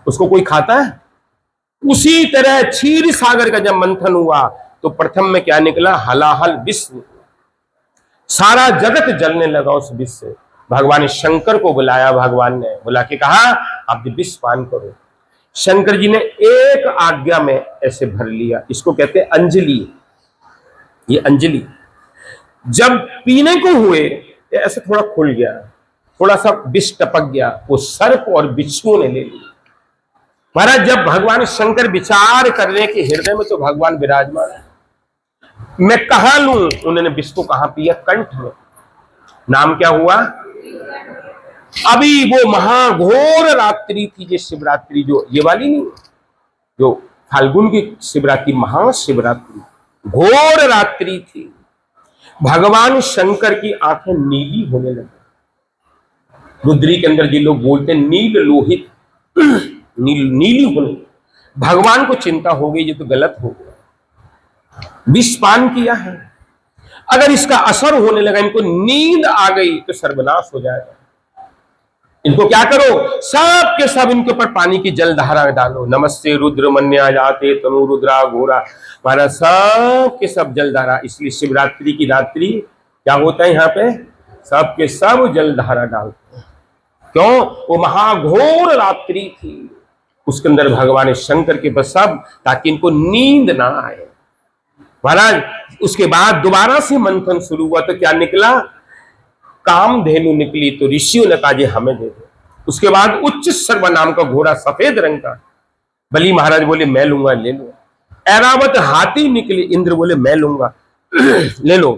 उसको कोई खाता है? उसी तरह क्षीर सागर का जब मंथन हुआ तो प्रथम में क्या निकला? हलाहल विष निकला। सारा जगत जलने लगा उस विष से। भगवान शंकर को बुलाया, भगवान ने बुला के कहा आप विष पान करो। शंकर जी ने एक आज्ञा में ऐसे भर लिया, इसको कहते हैं अंजलि। ये अंजलि जब पीने को हुए ऐसे थोड़ा खुल गया, थोड़ा सा विष टपक गया, वो सर्प और बिच्छुओं ने ले लिया। महाराज जब भगवान शंकर विचार करने के हृदय में तो भगवान विराजमान है, मैं कहां लूं? उन्होंने विष को कहां पिया? कंठ में। नाम क्या हुआ? अभी वो महाघोर रात्रि थी, ये शिवरात्रि, जो ये वाली नहीं, जो फाल्गुन की शिवरात्रि, महाशिवरात्रि, घोर रात्रि थी। भगवान शंकर की आंखें नीली होने लगी। रुद्री के अंदर जी लोग बोलते हैं नील लोहित, नीली होने। भगवान को चिंता हो गई, ये तो गलत हो गया, विष पान किया है, अगर इसका असर होने लगा, इनको नींद आ गई तो सर्वनाश हो जाएगा। इनको क्या करो? सब के सब इनके ऊपर पानी की जल धारा डालो। नमस्ते रुद्र मन्या जाते तनु रुद्रा घोरा। हमारा सब के सब जल धारा। इसलिए शिवरात्रि की रात्रि क्या होता है यहाँ पे? सब के सब जल धारा डालते हैं। क्यों? वो महाघोर रात्रि थी, उसके अंदर भगवान शंकर के बस सब, ताकि इनको नींद ना आए। महाराज उसके बाद दोबारा से मंथन शुरू हुआ तो क्या निकला? कामधेनु निकली। तो ऋषियों ने कहा हमें दे दो। उसके बाद उच्च सर्व नाम का घोड़ा सफेद रंग का, बलि महाराज बोले मैं लूंगा, ले लो। ऐरावत हाथी निकली, इंद्र बोले मैं लूंगा, ले लो।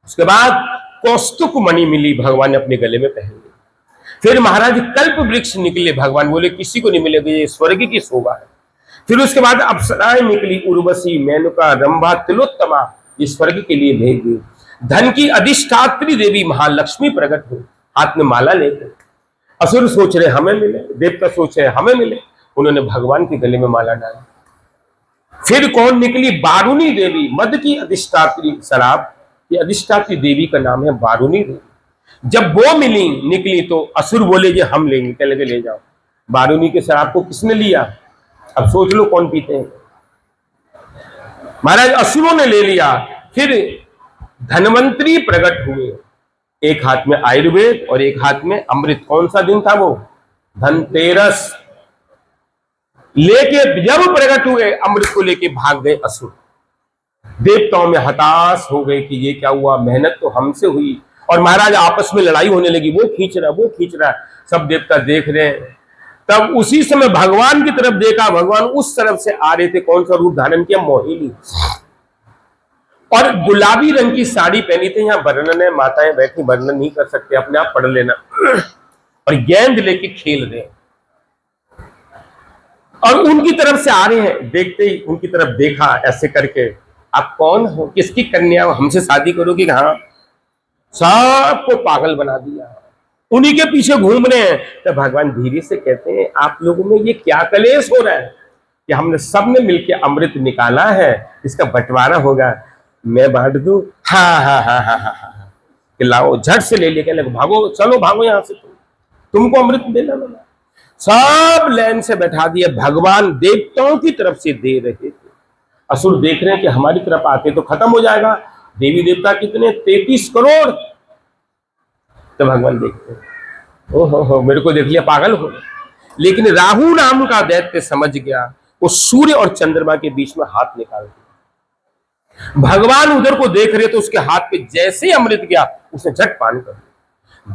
उसके बाद कौस्तुक मणि मिली, भगवान ने अपने गले में पहन ली। फिर महाराज कल्प वृक्ष निकले, भगवान बोले किसी को नहीं मिलेगा, ये स्वर्ग की शोभा है। फिर उसके बाद अप्सराएं निकली, उर्वशी, मेनका, रंभा, तिलोत्तमा, ये स्वर्ग के लिए भेज दी। धन की अधिष्ठात्री देवी महालक्ष्मी प्रकट हुई, हाथ में माला लेकर। असुर सोच रहे हमें मिले, देवता सोच रहे हमें मिले, उन्होंने भगवान के गले में माला डाली। फिर कौन निकली? बारुनी देवी, मद की अधिष्ठात्री, शराब की अधिष्ठात्री देवी का नाम है बारुनी देवी। जब वो मिली निकली तो असुर बोले कि हम लेंगे, कहने लगे ले जाओ। बारुनी के शराब को किसने लिया? अब सोच लो कौन पीते हैं। महाराज असुरों ने ले लिया। फिर धनवंतरी प्रकट हुए, एक हाथ में आयुर्वेद और एक हाथ में अमृत। कौन सा दिन था वो? धनतेरस। लेके जब प्रकट हुए अमृत को लेके भाग गए असुर। देवताओं में हताश हो गए कि ये क्या हुआ, मेहनत तो हमसे हुई। और महाराज आपस में लड़ाई होने लगी, वो खींच रहा वो खींच रहा, सब देवता देख रहे हैं। तब उसी समय भगवान की तरफ देखा, भगवान उस तरफ से आ रहे थे। कौन सा रूप धारण किया? मोहिनी, और गुलाबी रंग की साड़ी पहनी थी। यहाँ वर्णन है, माताएं बैठी, वर्णन नहीं कर सकते, अपने आप पढ़ लेना। और गेंद लेके खेल रहे हैं और उनकी तरफ से आ रहे हैं। देखते ही उनकी तरफ देखा ऐसे करके, आप कौन हो, किसकी कन्या हो, हमसे शादी करोगे? हाँ। सबको पागल बना दिया, उन्हीं के पीछे घूम रहे हैं। तो भगवान धीरे से कहते हैं, आप लोगों में ये क्या कलेश हो रहा है कि हमने सबने मिलकर अमृत निकाला है, इसका बंटवारा होगा, मैं बांट दूं? हाँ हाँ हाँ हाँ हाँ हाँ, लाओ, झट से ले लेके लगो, भागो, चलो भागो यहां से, तुमको अमृत देना ना। सब लाइन से बैठा दिया। भगवान देवताओं की तरफ से दे रहे थे। असुर देख रहे हैं कि हमारी तरफ आते तो खत्म हो जाएगा। देवी देवता कितने? 33 करोड़। तो भगवान देखते हैं, ओहो मेरे को देख लिया, पागल हो। लेकिन राहु नाम का दैत्य समझ गया, वो सूर्य और चंद्रमा के बीच में हाथ निकाल दिया। भगवान उधर को देख रहे तो उसके हाथ पे जैसे ही अमृत गया, उसने झट पान कर दिया।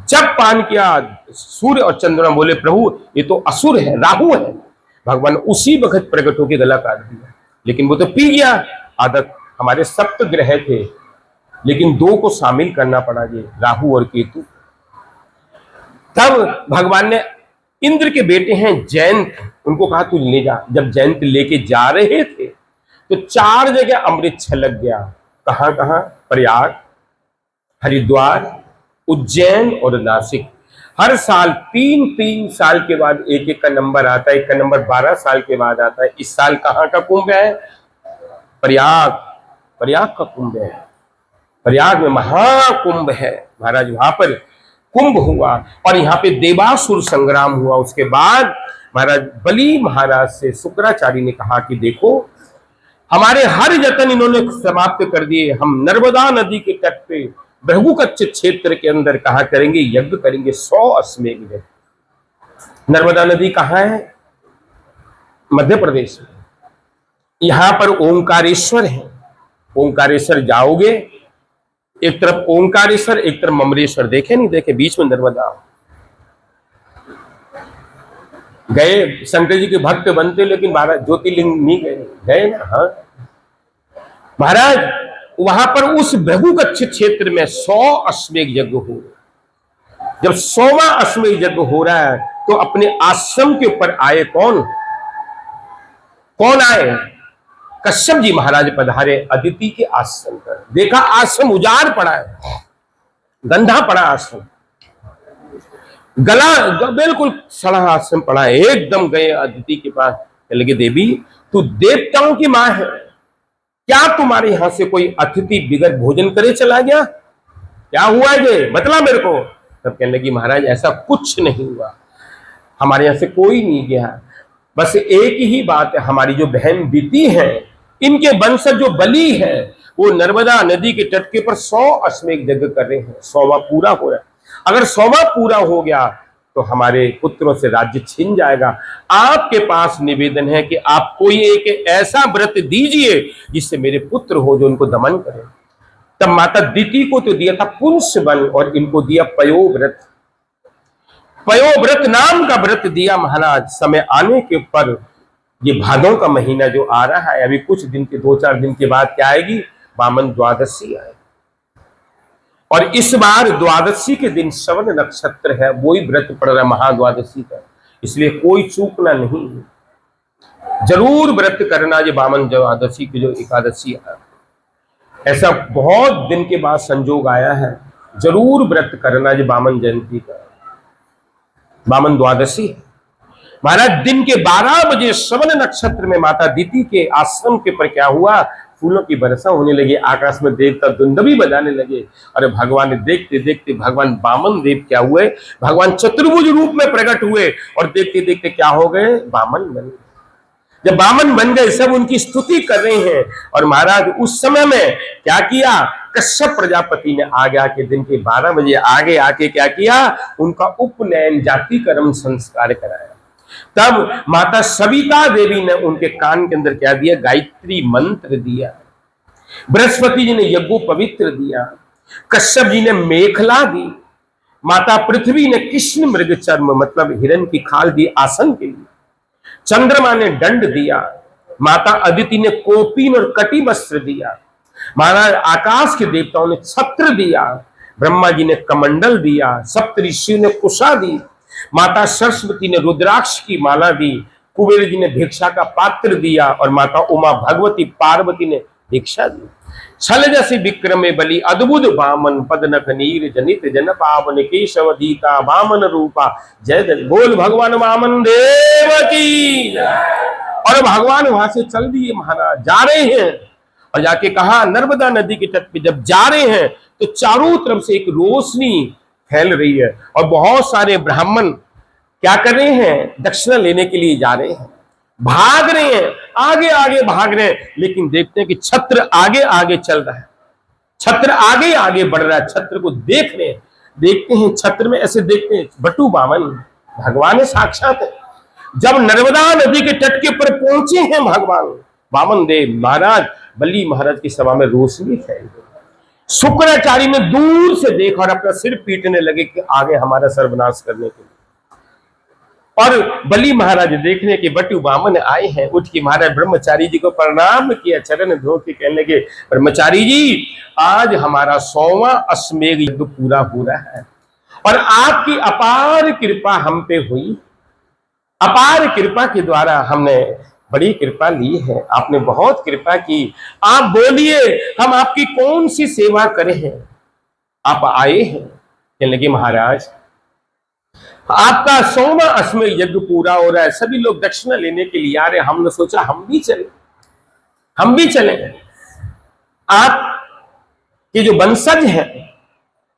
जब पान किया, सूर्य और चंद्रमा बोले, प्रभु ये तो असुर है, राहु है। भगवान उसी वक्त प्रकट होकर गला काट दिया। लेकिन वो तो पी गया। आदत, हमारे सप्त ग्रह थे, लेकिन 2 को शामिल करना पड़ा, ये राहु और केतु। तब भगवान ने इंद्र के बेटे हैं जयंत, उनको कहा तू ले जा। जब जयंत लेके जा रहे थे तो 4 जगह अमृत छलक गया। कहां कहां? प्रयाग, हरिद्वार, उज्जैन और नासिक। हर साल 3-3 साल के बाद एक का नंबर आता है। एक का नंबर 12 साल के बाद आता है। इस साल कहां का कुंभ है? प्रयाग, प्रयाग का कुंभ है। प्रयाग में महाकुंभ है महाराज, वहां पर कुंभ हुआ और यहाँ पे देवासुर संग्राम हुआ। उसके बाद महाराज बलि महाराज से शुक्राचार्य ने कहा कि देखो, हमारे हर यत्न इन्होंने समाप्त कर दिए। हम नर्मदा नदी के तट पे भृगुकच्छ क्षेत्र के अंदर कहा करेंगे, यज्ञ करेंगे 100 अश्वमेध यज्ञ। नर्मदा नदी कहाँ है? मध्य प्रदेश में। यहां पर ओंकारेश्वर है। ओंकारेश्वर जाओगे, एक तरफ ओंकारेश्वर, एक तरफ ममरेश्वर। देखे नहीं देखे? बीच में नर्मदा। गए, शंकर जी के भक्त बनते, लेकिन महाराज ज्योतिर्लिंग नहीं गए, गए ना? हाँ महाराज, वहां पर उस भृगुकच्छ क्षेत्र में 100 अश्वमेध यज्ञ हो। जब 100वां अश्वमेध यज्ञ हो रहा है तो अपने आश्रम के ऊपर आए कौन? कौन आए? कश्यप जी महाराज पधारे अदिति के आश्रम पर। देखा आश्रम उजाड़ पड़ा है, गंधा पड़ा आश्रम, गला बिल्कुल सड़ा आश्रम पड़ा है। एकदम गए अदिति के पास, लगे देवी तू देवताओं की मां है, क्या तुम्हारे यहां से कोई अतिथि बिगड़ भोजन करे चला गया? क्या हुआ ये, बतला मेरे को। तब कहने लगी महाराज ऐसा कुछ नहीं हुआ, हमारे यहां से कोई नहीं गया। बस एक ही बात है, हमारी जो बहन दीति है, इनके वंशज जो बलि है, वो नर्मदा नदी के तट के ऊपर 100 अश्वमेध यज्ञ कर रहे हैं। 100वां पूरा हो रहा है। अगर 100वां पूरा हो गया तो हमारे पुत्रों से राज्य छिन जाएगा। आपके पास निवेदन है कि आप कोई एक ऐसा व्रत दीजिए जिससे मेरे पुत्र हो जो उनको दमन करे। तब माता दीति को तो दिया था पुंस वन और इनको दिया पयोव्रत। पयोव्रत नाम का व्रत दिया महाराज। समय आने के ऊपर ये भादों का महीना जो आ रहा है, अभी कुछ दिन के 2-4 दिन के बाद क्या आएगी? वामन द्वादशी आएगी। और इस बार द्वादशी के दिन श्रवण नक्षत्र है, वही व्रत पड़ रहा है महाद्वादशी का, इसलिए कोई चूकना नहीं है, जरूर व्रत करना। ये वामन द्वादशी की जो एकादशी है, ऐसा बहुत दिन के बाद संजोग आया है, जरूर व्रत करना। ये वामन जयंती का वामन द्वादशी। महाराज दिन के 12 बजे श्रवण नक्षत्र में माता दीति के आश्रम के पर क्या हुआ, फूलों की वर्षा होने लगी, आकाश में देवता दुंदुभी बजाने लगे। और भगवान ने देखते देखते भगवान वामन देव क्या हुए, भगवान चतुर्भुज रूप में प्रकट हुए और देखते देखते क्या हो गए, वामन बन गए। जब वामन बन गए सब उनकी स्तुति कर रहे हैं। और महाराज उस समय में क्या किया, कश्यप प्रजापति ने आगे आके दिन के 12 बजे आगे आके क्या किया, उनका उपनयन जाति कर्म संस्कार कराया। तब माता सविता देवी ने उनके कान के अंदर क्या दिया, गायत्री मंत्र दिया। बृहस्पति जी ने यज्ञोपवित्र दिया। कश्यप जी ने मेखला दी। माता पृथ्वी ने कृष्ण मृग चर्म मतलब हिरण की खाल दी आसन के लिए। चंद्रमा ने दंड दिया। माता अदिति ने कोपीन और कटी वस्त्र दिया। महाराज आकाश के देवताओं ने छत्र दिया। ब्रह्मा जी ने कमंडल दिया। सप्त ऋषियों ने कुशा दी। माता सरस्वती ने रुद्राक्ष की माला दी। कुबेर जी ने भिक्षा का पात्र दिया और माता उमा भगवती पार्वती ने भिक्षा दी। छल जैसे विक्रमे बलि अद्भुत वामन पद नख नीर जनित जन पावन केशव दीता वामन रूपा जय जय बोल भगवान वामन देव की। और भगवान वहां से चल दिए महाराज, जा रहे हैं और जाके कहा नर्मदा नदी के तट पे जब जा रहे हैं तो चारों तरफ से एक रोशनी फैल रही है और बहुत सारे ब्राह्मण क्या कर रहे हैं, दक्षिणा लेने के लिए जा रहे हैं, भाग रहे हैं, आगे आगे भाग रहे हैं। लेकिन देखते हैं कि छत्र आगे आगे चल रहा है, छत्र आगे आगे बढ़ रहा है। छत्र को देख रहे हैं, देखते हैं छत्र में ऐसे देखते हैं बटू वामन भगवान साक्षात है। जब नर्मदा नदी के तट के ऊपर पहुंचे हैं भगवान वामन देव, महाराज बलि महाराज की सभा में रोशनी फैल गई। शुक्राचार्य ने दूर से देखा और अपना सिर पीटने लगे कि आगे हमारा सर्वनाश करने के लिए। और बलि महाराज देखने के बटू वामन आए हैं, उठ के महाराज ब्रह्मचारी जी को प्रणाम किया, चरण धो के कहने लगे ब्रह्मचारी जी आज हमारा 100वां अश्वमेध यज्ञ पूरा हो रहा है और आपकी अपार कृपा हम पे हुई। अपार कृपा के द्वारा हमने बड़ी कृपा ली है, आपने बहुत कृपा की। आप बोलिए हम आपकी कौन सी सेवा करें हैं। आप आए हैं, कहने लगे महाराज आपका 100वां अश्वमेध यज्ञ पूरा हो रहा है, सभी लोग दक्षिणा लेने के लिए आ रहे हैं। हमने सोचा हम भी चले। आप के जो वंशज हैं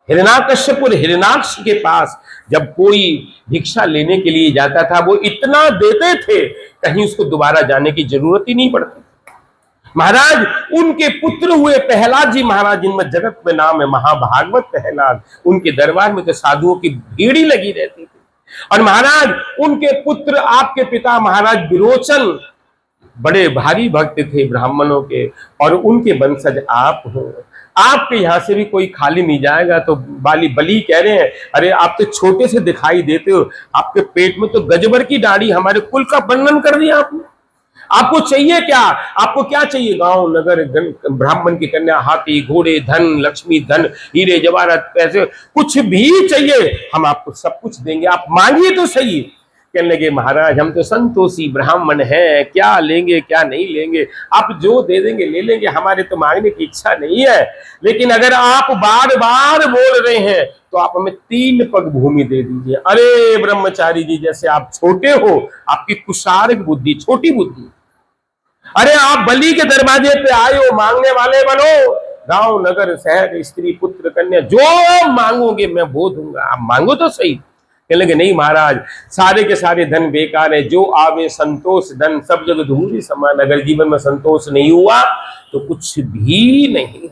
हिरण्याकश्यप और हिरण्याक्ष के पास जब कोई भिक्षा लेने के लिए जाता था वो इतना देते थे कहीं उसको दोबारा जाने की जरूरत ही नहीं पड़ती। महाराज उनके पुत्र हुए प्रहलाद जी महाराज, जिनमें जगत में नाम है महाभागवत प्रहलाद, उनके दरबार में तो साधुओं की भीड़ ही लगी रहती थी। और महाराज उनके पुत्र आपके पिता महाराज विरोचन बड़े भारी भक्त थे ब्राह्मणों के और उनके वंशज आप हो। आपके यहां से भी कोई खाली नहीं जाएगा। तो बलि कह रहे हैं अरे आप तो छोटे से दिखाई देते हो, आपके पेट में तो गजबर की दाढ़ी, हमारे कुल का वर्णन कर दिया आपने। आपको चाहिए क्या, आपको क्या चाहिए, गांव नगर ब्राह्मण की कन्या, हाथी घोड़े धन लक्ष्मी धन हीरे जवाहरात पैसे कुछ भी चाहिए हम आपको सब कुछ देंगे, आप मांगिए तो सही। कहने लगे महाराज हम तो संतोषी ब्राह्मण हैं, क्या लेंगे क्या नहीं लेंगे, आप जो दे देंगे ले लेंगे, हमारे तो मांगने की इच्छा नहीं है। लेकिन अगर आप बार बार बोल रहे हैं तो आप हमें 3 पग भूमि दे दीजिए। अरे ब्रह्मचारी जी जैसे आप छोटे हो, आपकी कुशार्क बुद्धि, छोटी बुद्धि। अरे आप बलि के दरवाजे पे आए हो, मांगने वाले बनो, गांव नगर शहर स्त्री पुत्र कन्या जो मांगोगे मैं वो दूंगा, आप मांगो तो सही। कहने लगे नहीं महाराज सारे के सारे धन बेकार है, जो आवे संतोष धन सब जग धूरी समान। अगर जीवन में संतोष नहीं हुआ तो कुछ भी नहीं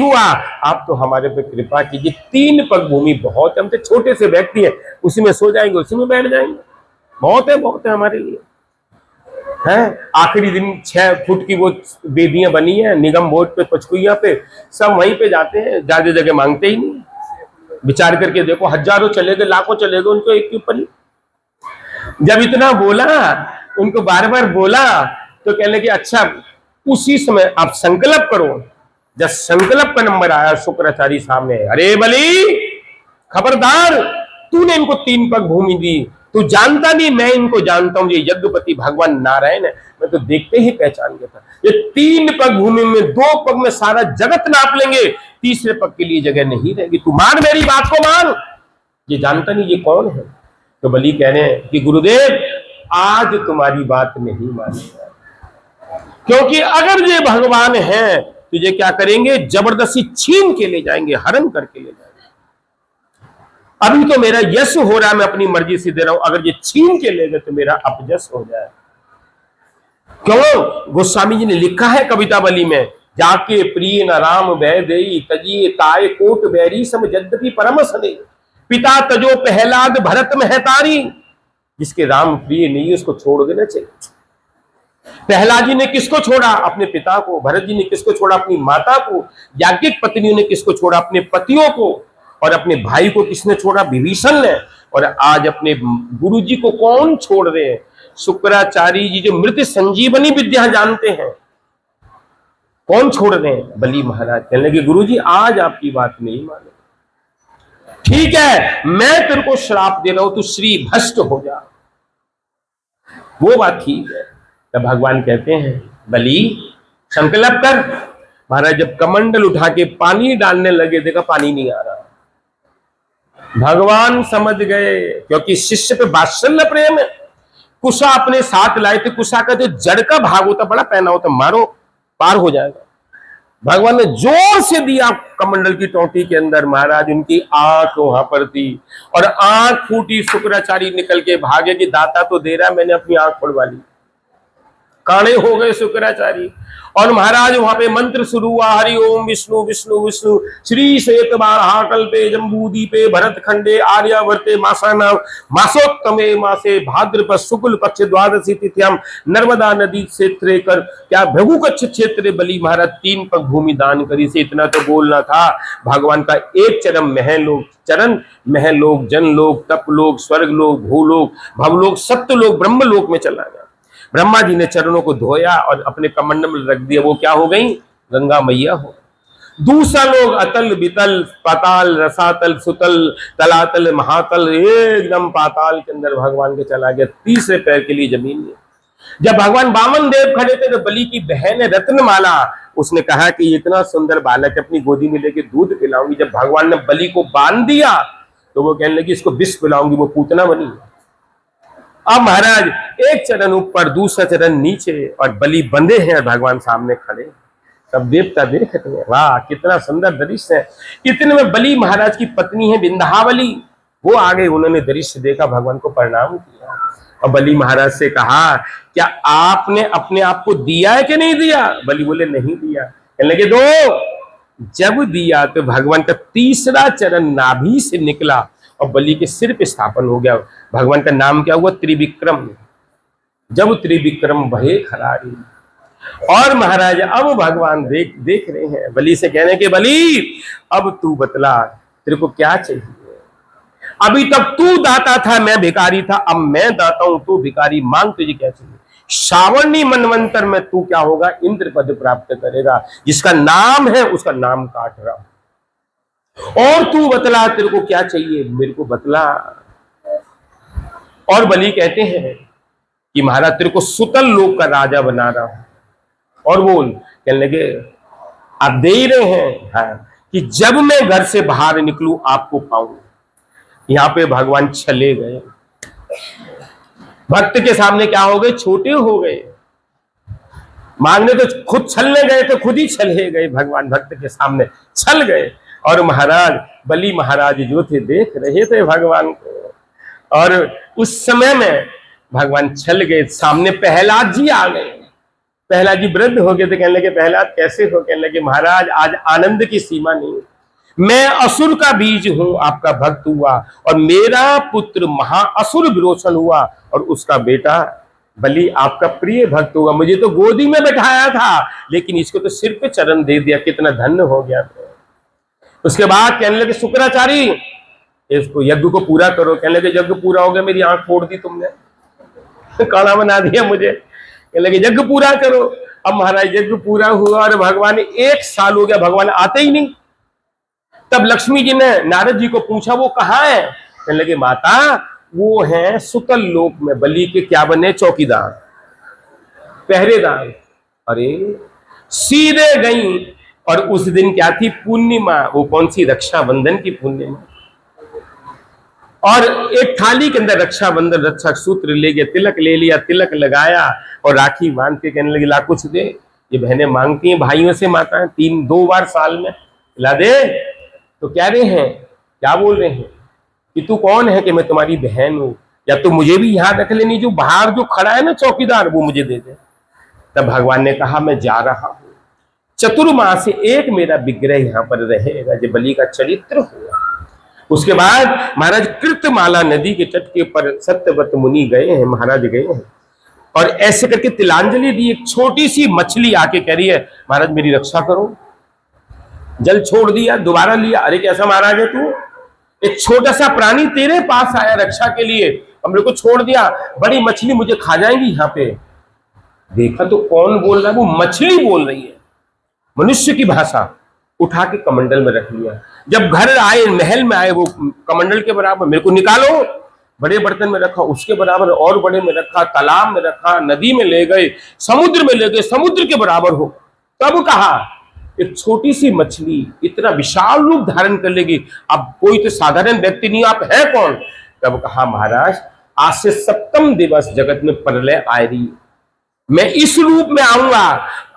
हुआ। आप तो हमारे पे कृपा कीजिए, 3 पग भूमि बहुत है, हम तो छोटे से व्यक्ति हैं, उसी में सो जाएंगे उसी में बैठ जाएंगे, बहुत है हमारे लिए है। आखिरी दिन 6 फुट की वो बेदियां बनी है निगम बोर्ड पे पचकुइया पे, सब वहीं पे जाते हैं, ज्यादा जगह मांगते ही नहीं। विचार करके देखो हजारों चले गए लाखों चले गए उनको एक के ऊपर। जब इतना बोला उनको बार बार बोला तो कहने लगे अच्छा उसी समय आप संकल्प करो। जब संकल्प का नंबर आया शुक्राचार्य सामने, अरे बलि खबरदार तूने इनको 3 पग भूमि दी, तू जानता नहीं मैं इनको जानता हूं, ये यज्ञपति भगवान नारायण है, मैं तो देखते ही पहचान गया था। ये 3 पग भूमि में 2 पग में सारा जगत नाप लेंगे, तीसरे पग के लिए जगह नहीं रहेगी, तू मान मेरी बात को मान। ये जानता नहीं ये कौन है, तो बलि कह रहे हैं कि गुरुदेव आज तुम्हारी बात नहीं मानेगा, क्योंकि अगर ये भगवान हैं तुझे क्या करेंगे, जबरदस्ती छीन के ले जाएंगे, हरण करके ले जाएंगे। अभी तो मेरा यश हो रहा है, मैं अपनी मर्जी से दे रहा हूं, अगर ये छीन के ले गए तो मेरा अपयश हो जाए। क्यों? गोस्वामी जी ने लिखा है कविता बलि में, जाके प्रिय न राम भय देई तजिए ताय कोट बैरी सम यद्यपि परम सने, पिता तजो पहलाद भरत में है तारी। जिसके राम प्रिय नहीं उसको छोड़ देना चाहिए। प्रहलाद जी ने किसको छोड़ा? अपने पिता को। भरत जी ने किसको छोड़ा? अपनी माता को। याज्ञिक पत्नियों ने किसको छोड़ा? अपने पतियों को। और अपने भाई को किसने छोड़ा? विभीषण ने। और आज अपने गुरु जी को कौन छोड़ रहे हैं? शुक्राचार्य जी, जो मृत संजीवनी विद्या जानते हैं, कौन छोड़ रहे हैं? बलि महाराज कहने लगे गुरु जी आज आपकी बात नहीं माने, ठीक है मैं तेरे को श्राप दे रहा हूं, तू श्री भ्रष्ट हो जा। वो बात ठीक है। तब भगवान कहते हैं बलि संकल्प कर। महाराज जब कमंडल उठा के पानी डालने लगे, देखा पानी नहीं आ रहा। भगवान समझ गए, क्योंकि शिष्य पे वात्सल्य प्रेम है। कुशा अपने साथ लाए थे। कुशा का जो जड़ का भाग होता, बड़ा पहना होता, मारो पार हो जाएगा। भगवान ने जोर से दिया कमंडल की टोटी के अंदर। महाराज उनकी आंख वहां पर थी और आंख फूटी। शुक्राचार्य निकल के भागे कि दाता तो दे रहा, मैंने अपनी आंख फोड़वा ली। काणे हो गए शुक्राचार्य। और महाराज वहां पे मंत्र शुरू हुआ, हरि ओम विष्णु विष्णु विष्णु श्री श्वेतबार हाकल्पे जम्बूदीपे भरत खंडे आर्यावर्ते मासाना मासोत्तमे मासे भाद्रपद शुक्ल पक्ष द्वादशी तिथ्याम नर्मदा नदी क्षेत्र कर क्या भृगुकच्छ क्षेत्र बलि महाराज 3 पग भूमि दान करी। से इतना तो बोलना था। भगवान का एक चरण महलोक जनलोक तपलोक स्वर्गलोक भूलोक भवलोक सत्यलोक ब्रह्मलोक में चला गया। ब्रह्मा जी ने चरणों को धोया और अपने कमंडल में रख दिया। वो क्या हो गई? गंगा मैया हो। दूसरा लोग अतल बितल पाताल रसातल सुतल तलातल महातल, एकदम पाताल के अंदर भगवान के चला गया। तीसरे पैर के लिए जमीन में। जब भगवान वामन देव खड़े थे तो बलि की बहन है रत्नमाला, उसने कहा कि इतना सुंदर बालक अपनी गोदी में लेके दूध पिलाऊंगी। जब भगवान ने बलि को बांध दिया तो वो कहने लगी इसको विष पिलाऊंगी, वो पूतना बनी। अब महाराज एक चरण ऊपर दूसरा चरण नीचे और बलि बंधे हैं, भगवान सामने खड़े। सब देवता देख रहे हैं, वाह कितना सुंदर दृश्य है। इतने में बलि महाराज की पत्नी है विंध्यावली, वो आ गई। उन्होंने दृश्य देखा, भगवान को प्रणाम किया और बलि महाराज से कहा क्या आपने अपने आप को दिया है कि नहीं दिया? बलि बोले नहीं दिया। कहने लगे दो। जब दिया तो भगवान का तीसरा चरण नाभि से निकला और बलि के सिर पे स्थापन हो गया। भगवान का नाम क्या हुआ? त्रिविक्रम। जब त्रिविक्रम बहे खरारी। और महाराज अब भगवान देख रहे हैं, बलि से कहने के बलि अब तू बतला तेरे को क्या चाहिए? अभी तक तू दाता था, मैं भिखारी था, अब मैं दाता हूं, तू भिखारी, मांग तुझे क्या चाहिए? श्रावणी मनवंतर में तू क्या होगा? इंद्र पद प्राप्त करेगा। जिसका नाम है उसका नाम काट रहा। और तू बतला तेरे को क्या चाहिए? मेरे को बतला। और बलि कहते हैं कि महाराज तेरे को सुतल लोक का राजा बना रहा हूं। और बोल। कहने लगे आप दे ही रहे हैं हाँ, कि जब मैं घर से बाहर निकलूं आपको पाऊं। यहां पे भगवान छले गए। भक्त के सामने क्या हो गए? छोटे हो गए। मांगने तो खुद छलने गए तो खुद ही छले गए। भगवान भक्त के सामने छल गए। और महाराज बलि महाराज जो थे देख रहे थे भगवान को। और उस समय में भगवान छल गए। सामने प्रहलाद जी आ गए। प्रहलाद जी वृद्ध हो गए थे। कहने लगे प्रहलाद कैसे हो? कहने लगे महाराज आज आनंद की सीमा नहीं। मैं असुर का बीज हूं, आपका भक्त हुआ और मेरा पुत्र महाअसुर विरोचन हुआ और उसका बेटा बलि आपका प्रिय भक्त हुआ। मुझे तो गोदी में बैठाया था लेकिन इसको तो सिर पे चरण दे दिया। कितना धन्य हो गया। उसके बाद कहने लगे शुक्राचार्य इसको यज्ञ को पूरा करो। कहने लगे यज्ञ पूरा हो गया, मेरी आंख फोड़ दी तुमने, काला बना दिया मुझे। कहने लगे यज्ञ पूरा करो। अब महाराज यज्ञ पूरा हुआ और भगवान 1 साल हो गया, भगवान आते ही नहीं। तब लक्ष्मी जी ने नारद जी को पूछा वो कहाँ है? कहने लगे माता वो है सुतल लोक में। बलि के क्या बने? चौकीदार, पहरेदार। अरे सीधे गई। और उस दिन क्या थी? पूर्णिमा। वो कौन सी? रक्षाबंधन की पूर्णिमा। और एक थाली के अंदर रक्षाबंधन रक्षा सूत्र ले गया, तिलक ले लिया, तिलक लगाया और राखी बांध के कहने लगी ला कुछ दे। ये बहनें मांगती हैं भाइयों से, माता है 2 बार साल में ला दे। तो कह रहे हैं, क्या बोल रहे हैं कि तू कौन है कि मैं तुम्हारी बहन हूं, या तो मुझे भी यहां रख लेनी, जो बाहर जो खड़ा है ना चौकीदार वो मुझे दे दे। तब भगवान ने कहा मैं जा रहा हूं, चतुर्मास से एक मेरा विग्रह यहां पर रहेगा जो बलि का चरित्र हुआ। उसके बाद महाराज कृतमाला नदी के तट के ऊपर सत्यव्रत मुनि गए हैं, महाराज गए हैं और ऐसे करके तिलांजलि दी। एक छोटी सी मछली आके कह रही है महाराज मेरी रक्षा करो। जल छोड़ दिया, दोबारा लिया, अरे कैसा महाराज है तू, एक छोटा सा प्राणी तेरे पास आया रक्षा के लिए, हमने को छोड़ दिया, बड़ी मछली मुझे खा जाएंगी यहाँ पे। देखा तो कौन बोल रहा है, वो मछली बोल रही है, मनुष्य की भाषा। उठा के कमंडल में रख लिया। जब घर आए, महल में आए, वो कमंडल के बराबर, मेरे को निकालो, बड़े बर्तन में रखा, उसके बराबर और बड़े में रखा, तालाब में रखा, नदी में ले गए, समुद्र में ले गए, समुद्र के बराबर हो। तब कहा एक छोटी सी मछली इतना विशाल रूप धारण कर लेगी, अब कोई तो साधारण व्यक्ति नहीं, आप है कौन। तब कहा महाराज आज से 7वें दिवस जगत में प्रलय आ रही है, मैं इस रूप में आऊंगा,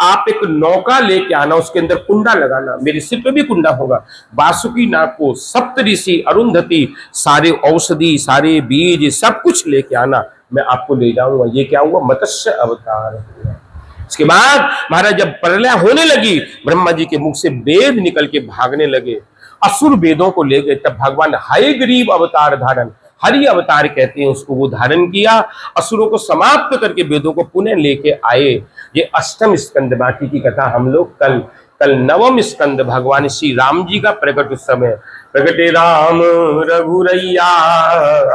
आप एक नौका लेके आना, उसके अंदर कुंडा लगाना, मेरे सिर पे भी कुंडा होगा, वासुकी नाग को, सप्तऋषि, अरुंधति, सारे औषधि, सारे बीज, सब कुछ लेके आना, मैं आपको ले जाऊंगा। ये क्या हुआ, मत्स्य अवतार हुआ। इसके बाद महाराज जब प्रलय होने लगी, ब्रह्मा जी के मुख से वेद निकल के भागने लगे, असुर वेदों को ले गए। तब भगवान हयग्रीव अवतार धारण, हरि अवतार कहते हैं उसको, वो धारण किया, असुरों को समाप्त करके वेदों को पुनः लेके आए। ये 8वां स्कंद, बाकी की कथा हम लोग कल 9वां स्कंद भगवान श्री राम जी का प्रकट समय, प्रकटे राम रघुरैया।